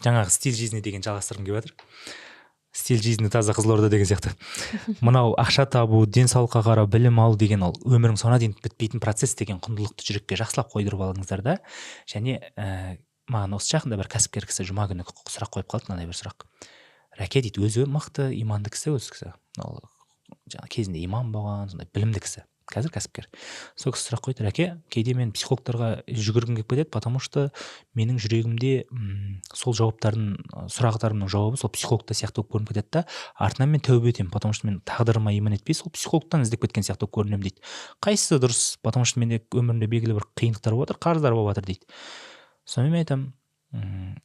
Speaker 1: Жаңағы стиль жизни деген жалғастырғым келіп жатыр. Стиль жизни таза Қызылорда деген сияқты. Мынау ақша табу, денсаулыққа қарау, білім алу деген ол өмірің соңына дейін бітпейтін процесс деген құндылықты жүрекке жақсылап қойдырып алыңыздар да. Және маған осы жақында бір кәсіпкер кісі жұма күні сұрақ қойып қалды, мынандай бір сұрақ. Рәке дейді, өзі мықты, иманды кісі өзі кісі. Ол кезінде имам болған, сондай білімді кісі. қазір кәсіпкер. Сол кісі сұрақ қойды: әке, кейде мен психологтарға жүгіргім келіп кетеді, потому что менің жүрегімде сол сұрақтарымның жауабы сол психологта сияқты болып көрініп кетеді да, артынан мен тәубе етемін, потому что мен тағдырыма иман етпей сол психологтан іздеп кеткен сияқты болып көрінемін дейді. Қайсысы дұрыс? Потому что менде өмірімде белгілі бір қиындықтар болып жатыр, қарыздар болып жатыр дейді. Сонымен мен айтамын,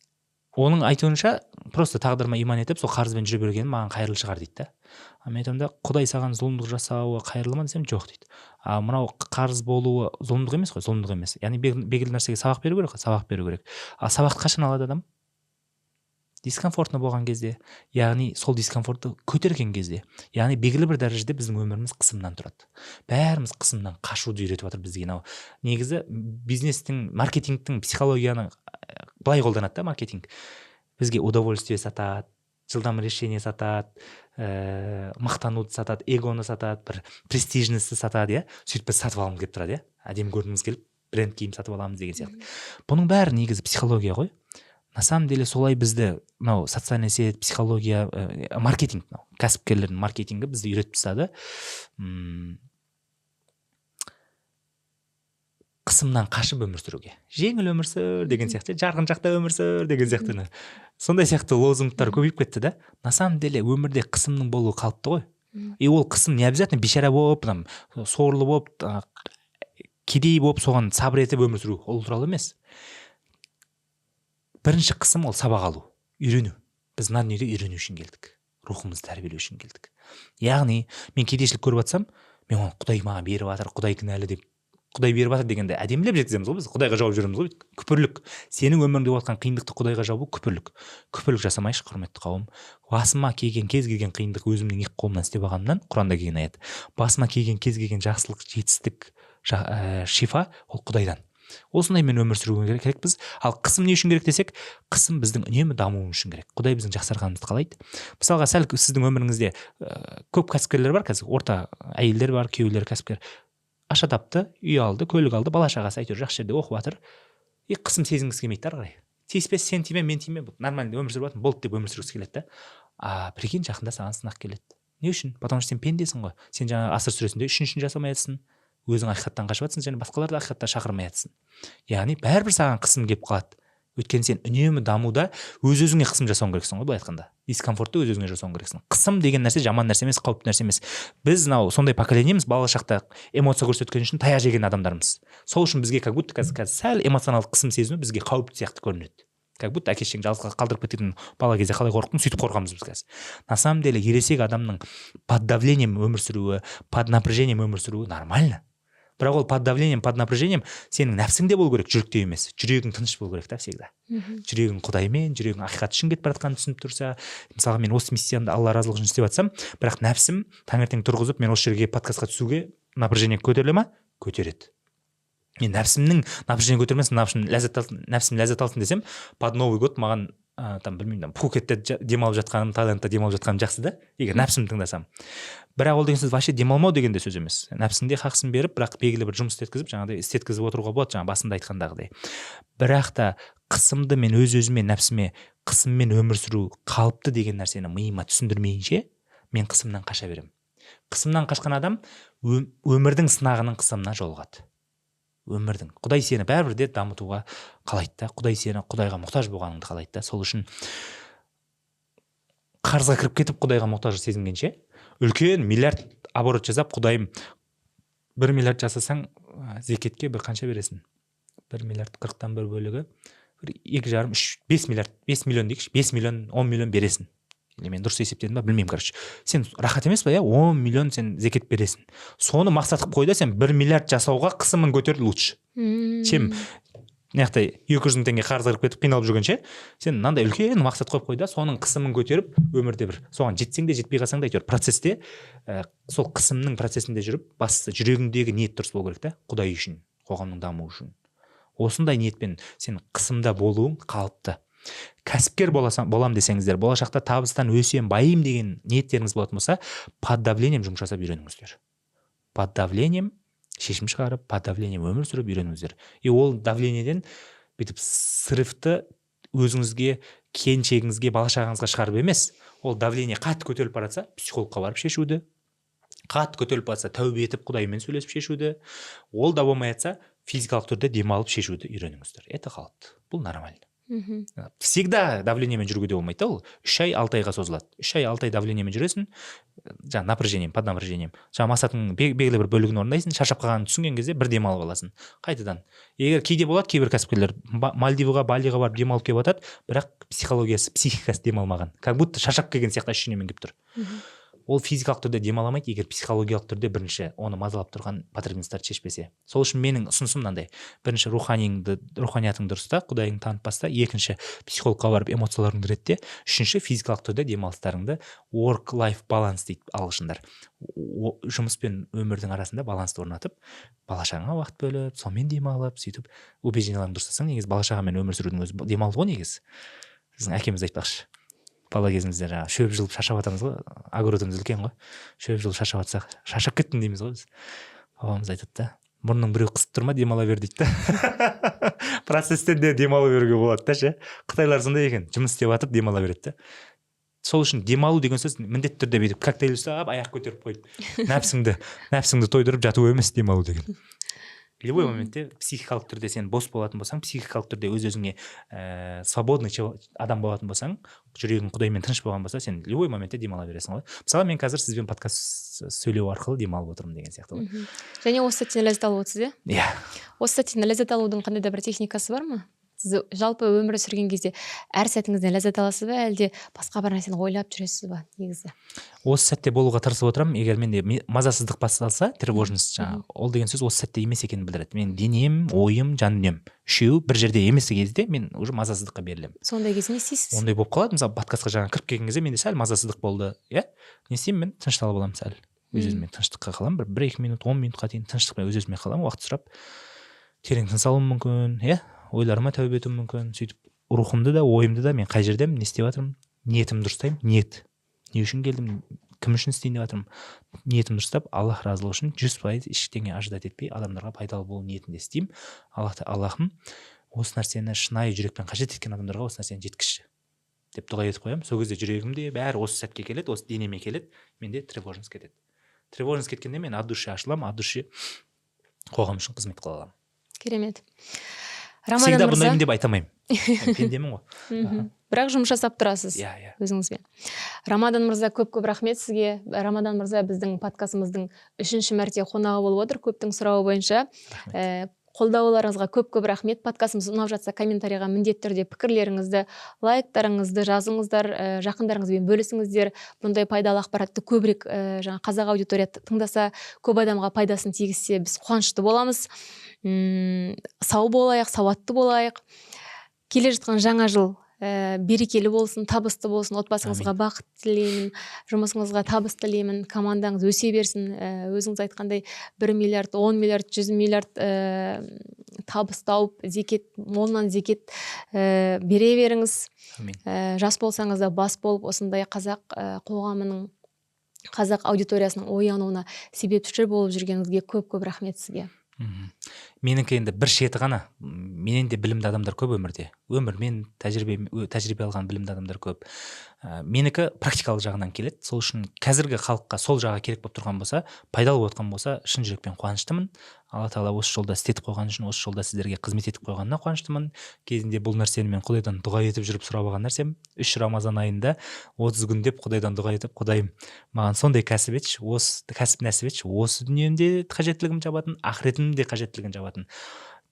Speaker 1: оның айтуынша просто тағдырыма иман етіп сол қарызбен жүре бергенім маған қайырлы шығар дейді да. Мен айтамын да, Құдай саған зұлымдық жасауы қайырлы ма десем, жоқ дейді. Мынау қарыз болуы зұлымдық емес қой, зұлымдық емес. Яғни белгілі нәрсеге сабақ беру керек, сабақ беру керек. Сабақты қашан алады адам? Дискомфортно болған кезде, яғни сол дискомфортты көтерген кезде. Яғни белгілі бір дәрежеде біздің өміріміз қысымнан тұрады. Бәріміз қысымнан қашуды үйретіп жатыр бізге. Негізі бизнестің, маркетингтің психологияны былай қолданады да, маркетинг. Бізге удовольствие сатады, жылдам решение сатады, мақтануды сатады, эгоны сатады, бір престижності сатады, сөйтіп біз сатып аламыз келіп тұрады, әдемі көргіміз келіп, бренд киім сатып аламыз деген сияқты. Бұның бәрі негізі психология ғой. На самом деле солай бізді социальный сеть, психология, маркетинг, кәсіпкерлердің маркетингі бізді үйретіп тастады. Қысымнан қашып өмір сүруге. Жеңіл өмір сүр деген сияқты, жарқын шақта өмір сүр деген сияқты. Сондай сияқты лозунгтар көбейіп кетті да. На самом деле өмірде қысымның болуы қалыпты ғой. И ол қысым не обязательно бейшара болып, сорлы болып, кедей болып, соған сабыр етіп өмір сүру, ол туралы емес. Бірінші қысым ол сабақ алу, үйрену. Біз мына дүниеге үйрену үшін келдік, рухымызды тәрбиелеу үшін келдік. Яғни мен кедейшілік көріп жатсам, мен оны Құдай маған беріп жатыр, Құдай кінәлі деп, Құдай беріп жатыр дегенде әдемілеп жеткіземіз ғой біз. Құдайға жауап жүреміз ғой. Күпірлік. Сенің өміріңде болған қиындықты Құдайға жабу күпірлік. Күпірлік жасамайшы, құрметті қауым. Басыма келген кез келген қиындық өзімнің екі қолымнан істеп алғанымнан, Құранда келген аят. Басыма келген кез келген жақсылық, жетістік, шифа ол Құдайдан. Осындай мен өмір сүруге керекпіз. Ал қысым не үшін керек десек, қысым біздің үнемі дамуымыз үшін керек. Құдай біздің жақсарғанымызды қалайды. Мысалға, сәл сіздің өміріңізде көп кәсіпкерлер бар, қазір орта әйелдер бар, күйеулер кәсіпкер. Аша тапты, үй алды, көлік алды, бала шағасы әйтеуір жақсы жерде оқып жатыр. Қысым сезінгісі келмейді ары қарай. Тиіспес, сен тиме, мен тиме, нормально өмір сүріп жатырмын, болды деп өмір сүргісі келеді да. Прикинь, жақында саған сынақ келеді. Не үшін? Потому что сен пендесің ғой. Сен жаңа асыр сүресінде үшін жасамай жатсың. Өзің ақиқаттан қашып жатсың, және басқаларды ақиқатқа шақырмай жатсың. Яғни бәрібір саған қысым келіп қалады. Өйткені сен үнемі дамуда өз-өзіңе қысым жасауың керексің ғой, былай айтқанда. Дискомфортты өз-өзіңе жасауың керексің. Қысым деген нәрсе жаман нәрсе емес, қауіпті нәрсе емес. Біз сондай поколениеміз, бала шақта эмоция көрсеткен үшін таяқ жеген адамдармыз. Сол үшін бізге как будто қазір сәл эмоционалдық қысым сезіну бізге қауіпті сияқты көрінеді. Как будто әке-шешең жалғыз қалдырып кететін бала кезде қалай қорықтың, сөйтіп қорқамыз біз қазір. На самом деле ересек адамның под давлением өмір сүруі, под напряжением өмір сүруі нормально. Бірақ ол под давлением, под напряжением сенің нәпсіңде болу керек, жүректе емес. Жүрегің тыныш болу керек та всегда. Жүрегің Құдаймен, жүрегің ақиқат үшін кетіп бара жатқанын түсініп тұрса, мысалы мен осы миссиямды Алла разылығы үшін істеп жатсам, бірақ нәпсім таңертең тұрғызып, мен осы жерге подкастқа түсуге напряжение көтеріле ма? Көтереді. Мен нәпсімнің напряжение көтермесін, нәпсім ләззат алсын десем, под Новый год маған білмеймін, Пхукетте демалып жатқаным, Таиландта демалып жатқаным жақсы да, егер нәпсімді тыңдасам. Бірақ ол деген сөз вообще демалмау деген де сөз емес. Нәпсіңде хақсын беріп, бірақ белгілі бір жұмыс істеткізіп, жаңағыдай істеткізіп отыруға болады, жаңа басында айтқандағыдай. Бірақ та қысымды мен өз-өзіме, нәпсіме қысыммен өмір сүру қалыпты деген нәрсені миыма түсіндірмейінше, мен қысымнан қаша беремін. Қысымнан қашқан адам өмірдің сынағының қысымына жолығады. Өмірдің. Құдай сені бәрібір де дамытуға қалайды да. Құдай сені Құдайға мұқтаж болғаныңды қалайды да. Сол үшін қарызға кіріп кетіп Құдайға мұқтаж сезінгенше, үлкен миллиард оборот жасап, Құдайым 1 миллиард жасасаң, зекетке бір қанша бересің? 1 миллиард 40-тан бір бөлігі 2,5, 5 миллиард, 5 миллион дейікші, 5 миллион, 10 миллион бересің. Или мен дұрыс есептедім ба, білмеймін, короче. Сен рахат емес па, 10 миллион сен зекет бересің. Соны мақсат қылып қойда, сен 1 миллиард жасауға қысымын көтер лучше. Чем мынақтай 200 мың теңге қарызға кіріп кетіп қиналып жүргенше, сен мынандай үлкен мақсат қойып қойда, соның қысымын көтеріп, өмірде бір соған жетсең де, жетпей қалсаң да, әйтеуір процесте, сол қысымның процесінде жүріп, бастысы жүрегіңдегі ниет дұрыс болу керек та, Құдай үшін, қоғамның дамуы үшін. Осындай ниетпен сен қысымда болуың қалыпты. Кәсіпкер болам десеңіздер, болашақта табыстан өсем, байым деген ниеттеріңіз болатын болса, под давлением жұмыс жасап үйреніңіздер. Под давлением шешім шығарып, под давлением өмір сүріп үйреніңіздер. И ол давлениеден бүйтіп сырыфты өзіңізге, келіншегіңізге, бала шағаңызға шығарып емес, ол давление қатты көтеріліп баратса, психологқа барып шешуді, қатты көтеріліп жатса тәубе етіп құдаймен сөйлесіп шешуді, ол да болмай жатса физикалық түрде демалып шешуді үйреніңіздер. Это қалыпты, бұл нормально. Всегда давлениемен жүруге де болмайды да, ол 3 ай 6 айға созылады. 3 ай 6 ай давлениемен жүресің, жаңа напряжением, под напряжением, жаңа мақсатыңның белгілі бір бөлігін орындайсың, шаршап қалғанын түсінген кезде бір демалып аласың қайтадан. Егер кейде болады, кейбір кәсіпкерлер Мальдивға, Балиға барып демалып келіп жатады, бірақ психологиясы, психикасы демалмаған, как будто шаршап келген сияқты ощущениемен келіп тұр. Ол физикалық түрде демаламайды, егер психологиялық түрде бірінші оны мазалап тұрған потребностьтарды шешпесе. Сол үшін менің ұсынысым мынандай: бірінші руханиятыңды дұрыста, құдайыңды танытпаста, екінші психологқа барып эмоцияларыңды ретте, үшінші физикалық түрде демалыстарыңды work-life balance дейді ағылшындар. Жұмыс пен өмірдің арасында балансты орнатып, бала-шағаңа уақыт бөліп, сонымен демалып, сөйтіп убежденияларыңды дұрыстасаң, негізі бала-шағамен өмір сүрудің өзі демалу ғой негізі. Біздің әкеміз айтпақшы, бала кезімізде жаңағы шөп жұлып шаршап жатамыз ғой, огородымыз үлкен ғой, шөп жұлып шаршап жатсақ, шаршап кеттім дейміз ғой біз. Бабамыз айтады да, мұрның біреу қысып тұр ма, демала бер дейді да. Процесстен де демала беруге болады да ше. Қытайлар сондай екен, жұмыс істеп жатып демала береді да. Сол үшін демалу деген сөз міндетті түрде бүйтіп коктейль ұстап, аяқ көтеріп қойып, нәпсіңді тойдырып жату емес демалу деген. Любой моментте психикалық түрде сен бос болатын болсаң, психикалық түрде өз-өзіңе свободный адам болатын болсаң, жүрегің құдаймен тыныш болған болса, сен любой моментте демала бересің ғой. Мысалы, мен қазір сізбен подкаст сөйлеу арқылы демалып отырмын деген сияқты ғой.
Speaker 2: Және осы сәттен ләззат алып отырсыз, иә?
Speaker 1: Иә.
Speaker 2: Осы сәттен ләззат алудың қандай да бір техникасы бар ма? Сіз жалпы өмір сүрген кезде әр сәтіңізден ләззат аласыз ба, әлде басқа бір нәрсені ойлап жүресіз ба негізі?
Speaker 1: Осы сәтте болуға тырысып отырамын. Егер менде мазасыздық басталса, тревожность жаңағы, ол деген сөз осы сәтте емес екенін білдіреді. Мен денем, ойым, жан дүнием үшеуі бір жерде емес кезде мен уже мазасыздыққа берілемін.
Speaker 2: Сондай кезде не істейсіз?
Speaker 1: Ондай болып қалады. Мысалы, подкастқа жаңа кіріп келген кезде менде сәл мазасыздық болды, иә? Не істеймін? Мен тынышталып аламын сәл. Өз-өзіме тыныштыққа қаламын. Бір 1-2 минут, 10 минутқа дейін тыныштықпен өз-өзіме қаламын, уақыт сұрап. Терең тыныс алуым мүмкін, иә? Ойларыма тәубе етуім мүмкін. Сөйтіп рухымды да, ойымды да мен қай жердемін, не істеп жатырмын, ниетімді дұрыстаймын. Ниет. Не үшін келдім, кім үшін істейін деп жатырмын. Ниетімді дұрыстап, Аллах разылығы үшін 100% ештеңе аждат етпей, адамдарға пайдалы болу ниетінде істеймін. Аллахым, осы нәрсені шынайы жүрекпен қажет еткен адамдарға осы нәрсені жеткізші деп дұға етіп қоямын. Сол кезде жүрегімде бәрі осы сәтке келеді, осы денеме келеді, менде тревожность кетеді. Тревожность кеткенде мен от души ашыламын, от души қоғам үшін қызмет қыла аламын.
Speaker 2: Керемет.
Speaker 1: Всегда бұндаймын деп айта алмаймын. Пендемін ғой.
Speaker 2: Бірақ жұмыс жасап тұрасыз өзіңізбен. Рамадан мырза, көп рахмет сізге. Рамадан мырза біздің подкастымыздың 3-ші мәрте қонағы болып отыр, көптің сұрауы бойынша. Қолдауларыңызға көп рахмет. Подкастымыз ұнап жатса, комментарийға міндетті түрде пікірлеріңізді, лайктарыңызды жазыңыздар, жақындарыңызбен бөлісіңіздер. Бұндай пайдалы ақпаратты көбірек жаңа қазақ аудитория тыңдаса, көп адамға пайдасын тигізсе, біз қуанышты боламыз. Сау болайық, сауатты болайық. Келе жатқан жаңа жыл берекелі болсын, табысты болсын, отбасыңызға бақыт тілеймін, жұмысыңызға табыс тілеймін, командаңыз өсе берсін. Өзіңіз айтқандай 1 миллиард, 10 миллиард, 100 миллиард табыс тауып, молынан зекет бере беріңіз. Жас болсаңыз да бас болып, осындай қазақ қоғамының, қазақ аудиториясының оянуына себепші болып жүргеніңізге көп рахмет сізге.
Speaker 1: Менікі енді бір шеті ғана. Менен де білімді адамдар көп өмірде. Өмірмен тәжірибе алған білімді адамдар көп. Менікі практикалық жағынан келеді. Сол үшін қазіргі халыққа сол жағы керек болып тұрған болса, пайдалы болып отқан болса, шын жүрекпен қуаныштымын. Алла тағала осы жолда істетіп қойған үшін, осы жолда сіздерге қызмет етіп қойғанына қуаныштымын. Кезінде бұл нәрсені мен Құдайдан дұға етіп жүріп сұрап алған нәрсем. 3 Рамазан айында 30 күн деп Құдайдан дұға етіп, Құдайым, маған сондай кәсіп етші, осы кәсіп нәсіп етші, осы дүниемде қажеттілігім жабатын, ақыретімде қажеттілігін жабатын,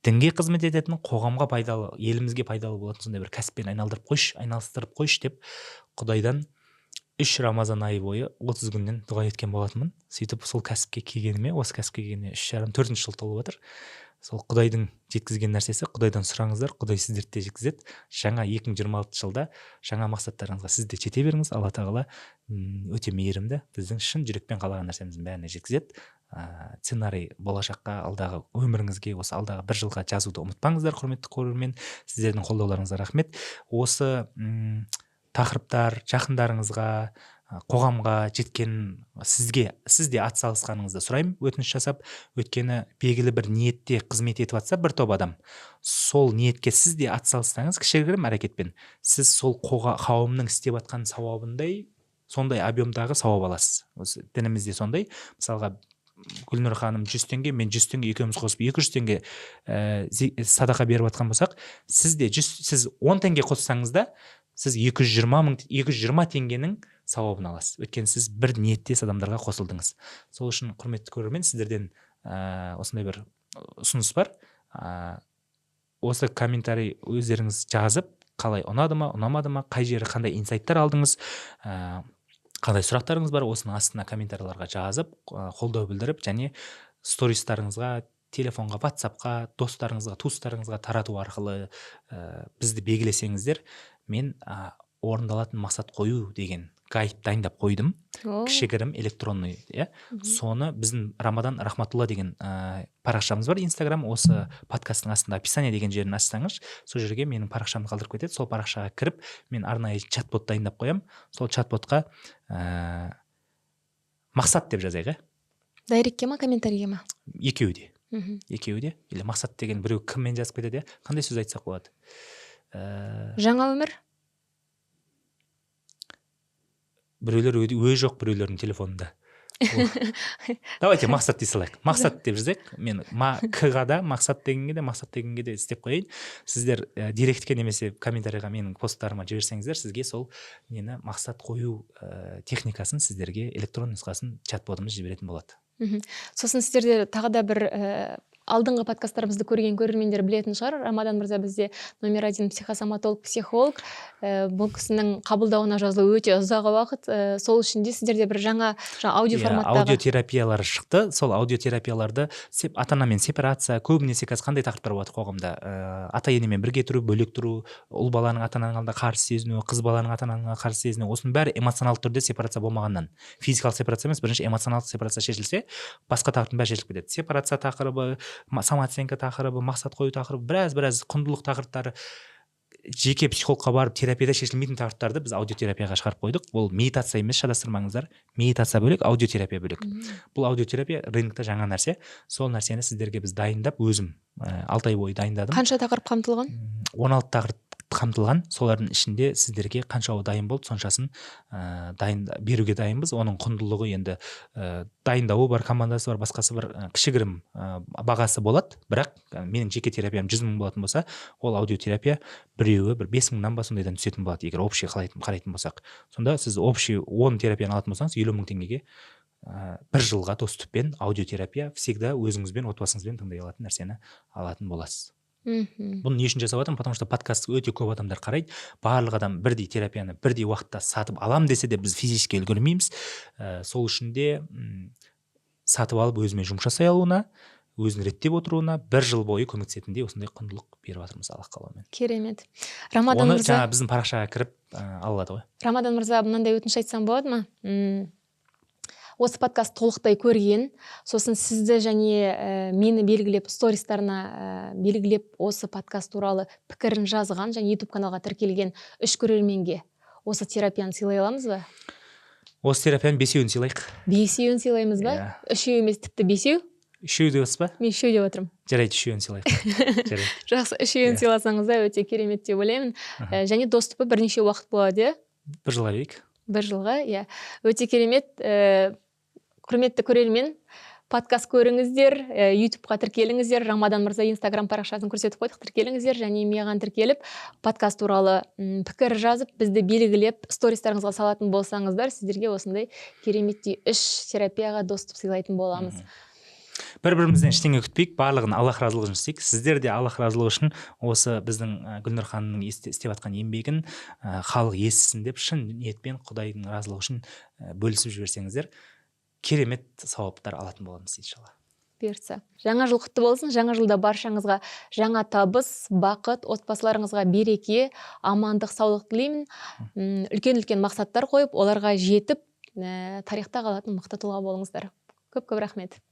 Speaker 1: дінге қызмет ететін, қоғамға пайдалы, елімізге пайдалы болатын сондай бір кәсіппен айналыстырып қойшы деп Құдайдан 3 Рамазан айы бойы 30 күннен дұға еткен болатынмын. Сөйтіп сол кәсіпке келгеніме, осы кәсіпке келгеніме 3,5-4 жыл толып жатыр. Сол Құдайдың жеткізген нәрсесі, Құдайдан сұраңыздар, Құдай сіздерді де жеткізеді. Жаңа 2026 жылда жаңа мақсаттарыңызға сіз де жете беріңіз. Алла тағала өте мейірімді, біздің шын жүрекпен қалаған нәрсеміздің бәріне жеткізеді. Сценарий болашаққа, алдағы өміріңізге, осы алдағы 1 жылға жазуды ұмытпаңыздар, құрметті көрермен. Сіздердің қолдауларыңызға рахмет. Осы тақырыптар жақындарыңызға, қоғамға жеткен сіз де атсалысқаныңызды сұраймын, өтініш жасап. Өйткені белгілі бір ниетте қызмет етіп жатса бір топ адам, сол ниетке сіз де атсалыссаңыз, кішігірім әрекетпен сіз сол қауымның істеп жатқан сауабындай сондай объемдағы сауап аласыз. Осы дінімізде сондай. Мысалға Гүлнұр ханым 100 теңге, мен 100 теңге, екеуміз қосып 200 теңге садақа беріп жатқан болсақ, сіз 10 теңге қоссаңыз да, сіз 220 теңгенің сауабын аласыз. Өйткені сіз бір ниеттес адамдарға қосылдыңыз. Сол үшін, құрметті көрермен, сіздерден осындай бір ұсыныс бар. Осы комментарий өздеріңіз жазып, қалай ұнады ма, ұнамады ма, қай жері қандай инсайттар алдыңыз, қандай сұрақтарыңыз бар, осының астына комментарийларға жазып, қолдау білдіріп, және стористарыңызға, телефонға, WhatsAppқа, достарыңызға, туыстарыңызға тарату арқылы бізді белгілесеңіздер, мен орындалатын мақсат қою деген гайд дайындап қойдым. Кішігірім электронный, соны біздің Рамадан Рахматулла деген парақшамыз бар, Инстаграм. Осы подкасттың астында описание деген жерін ашсаңыз, сол жерге менің парақшамды қалдырып кетеді. Сол парақшаға кіріп, мен арнайы чат-бот дайындап қоям. Сол чат-ботқа мақсат деп жазайық.
Speaker 2: Дайректке ма, комментарийге ма?
Speaker 1: Екеуі де. Или мақсат деген біреу кіммен жазып кетеді, қандай сөз айтсақ болады?
Speaker 2: Жаңа өмір?
Speaker 1: Біреулер өй жоқ біреулердің телефонында. Давайте мақсат дей салайық. Мақсат деп жазайық. Мен К-ға да, мақсат дегенге де істеп қойайын. Сіздер директке немесе комментарийға менің посттарыма жіберсеңіздер, сізге сол нені мақсат қою техникасын, сіздерге электронды нұсқасын чат-ботымыз жіберетін болады.
Speaker 2: Сосын сіздерде тағы да бір алдыңғы подкасттарымызды көрген көрермендер білетін шығар. Рамадан мырза бізде номер 1 психосоматолог, психолог. Бұл кісінің қабылдауына жазылу өте ұзақ уақыт. Сол үшін де сіздерде бір жаңа аудио форматтағы
Speaker 1: аудиотерапиялар шықты. Сол аудиотерапияларды ата-анамен сепарация, көбінесе қазір қандай тақырыптар болады қоғамда? Ата-енемен бірге тұру, бөлек тұру, ұл баланың ата-ананың алдында қарсы сезіну, қыз баланың ата-анаға қарсы сезіну. Осының бәрі эмоционалдық түрде сепарация болмағаннан. Физикалық сепарация емес, бірінші эмоционалдық сепарация шешілсе, басқа тақырыптың бәрі шешіліп кетеді. Сепарация тақырыбы, самооценка тақырыбы, мақсат қою тақырыбы, біраз құндылық тақырыптары, жеке психологқа барып терапияда шешілмейтін тақырыптарды біз аудиотерапияға шығарып қойдық. Ол медитация емес, шатастырмаңыздар. Медитация бөлек, аудиотерапия бөлек. Бұл аудиотерапия рынокта жаңа нәрсе. Сол нәрсені сіздерге біз дайындап, өзім 6 ай бойы дайындадым.
Speaker 2: Қанша тақырып қамтылған?
Speaker 1: 16 тақырып қамтылған. Солардың ішінде сіздерге қаншауы дайын болды, соншасын беруге дайынбыз. Оның құндылығы енді дайындауы бар, командасы бар, басқасы бар, кішігірім бағасы болады. Бірақ менің жеке терапиям 100 мың болатын болса, ол аудиотерапия біреуі бір 5 мыңнан ба сондайдан түсетін болады, егер общий қарайтын болсақ. Сонда сіз общий 10 терапияны алатын болсаңыз, 50 мың теңгеге бір жылға доступпен аудиотерапия всегда өзіңізбен, отбасыңызбен тыңдай алатын нәрсені алатын боласыз. Бұны не үшін жасап жатырмын? Потому что подкаст өте көп адамдар қарайды. Барлық адам бірдей терапияны бірдей уақытта сатып алам десе де, біз физически үлгермейміз. Сол үшін де сатып алып өзімен жұмыс жасай алуына, өзін реттеп отыруына 1 жыл бойы көмектесетіндей осындай құндылық беріп жатырмыз, Аллах қалауымен.
Speaker 2: Керемет. Рамадан мырза,
Speaker 1: оны жаңа біздің парақшаға кіріп алады ғой.
Speaker 2: Рамадан мырза, мынандай өтініш айтсам болады ма? Осы подкаст толықтай көрген, сосын сізді және мені белгілеп, стористарына белгілеп, осы подкаст туралы пікірін жазған және YouTube каналға тіркелген 3 көрерменге осы терапияны сыйлай аламыз ба?
Speaker 1: Осы терапияны 5-еуін сыйлайық.
Speaker 2: 5-еуін сыйлаймыз ба? 3-еу емес, тіпті 5-еу?
Speaker 1: 3-еу деп па?
Speaker 2: Мен 3-еу деп отырмын.
Speaker 1: Жарайды, 3-еуін сыйлайық.
Speaker 2: Жақсы, 3-еуін сыйласаңыз да өте керемет деп ойлаймын. Және доступы бірнеше уақыт болады,
Speaker 1: 1 жылға дейік.
Speaker 2: 1 жылға, өте керемет. Құрметті көрермен, подкаст көріңіздер, YouTube-ға тіркеліңіздер, Рамадан мырза Instagram парақшасын көрсетіп қойдық, тіркеліңіздер, және маған тіркеліп, подкаст туралы пікір жазып, бізді белгілеп, стористарыңызға салатын болсаңыздар, сіздерге осындай кереметтей 3 терапияға доступ сыйлайтын боламыз.
Speaker 1: Бір-бірімізден ештеңе күтпейік, барлығын Аллах разылығы үшін істейік. Сіздер де Аллах разылығы үшін осы біздің Гүлнұр ханымның істеп жатқан еңбегін халық естісін деп, шын ниетпен Құдайдың разылығы үшін бөлісіп жіберсеңіздер, керемет сауаптар алатын боламыз иншалла.
Speaker 2: Бұйыртса. Жаңа жыл құтты болсын. Жаңа жылда баршаңызға жаңа табыс, бақыт, отбасыларыңызға береке, амандық, саулық тілеймін. Үлкен-үлкен мақсаттар қойып, оларға жетіп, тарихта қалатын мықты тұлға болыңыздар. Көп-көп рахмет.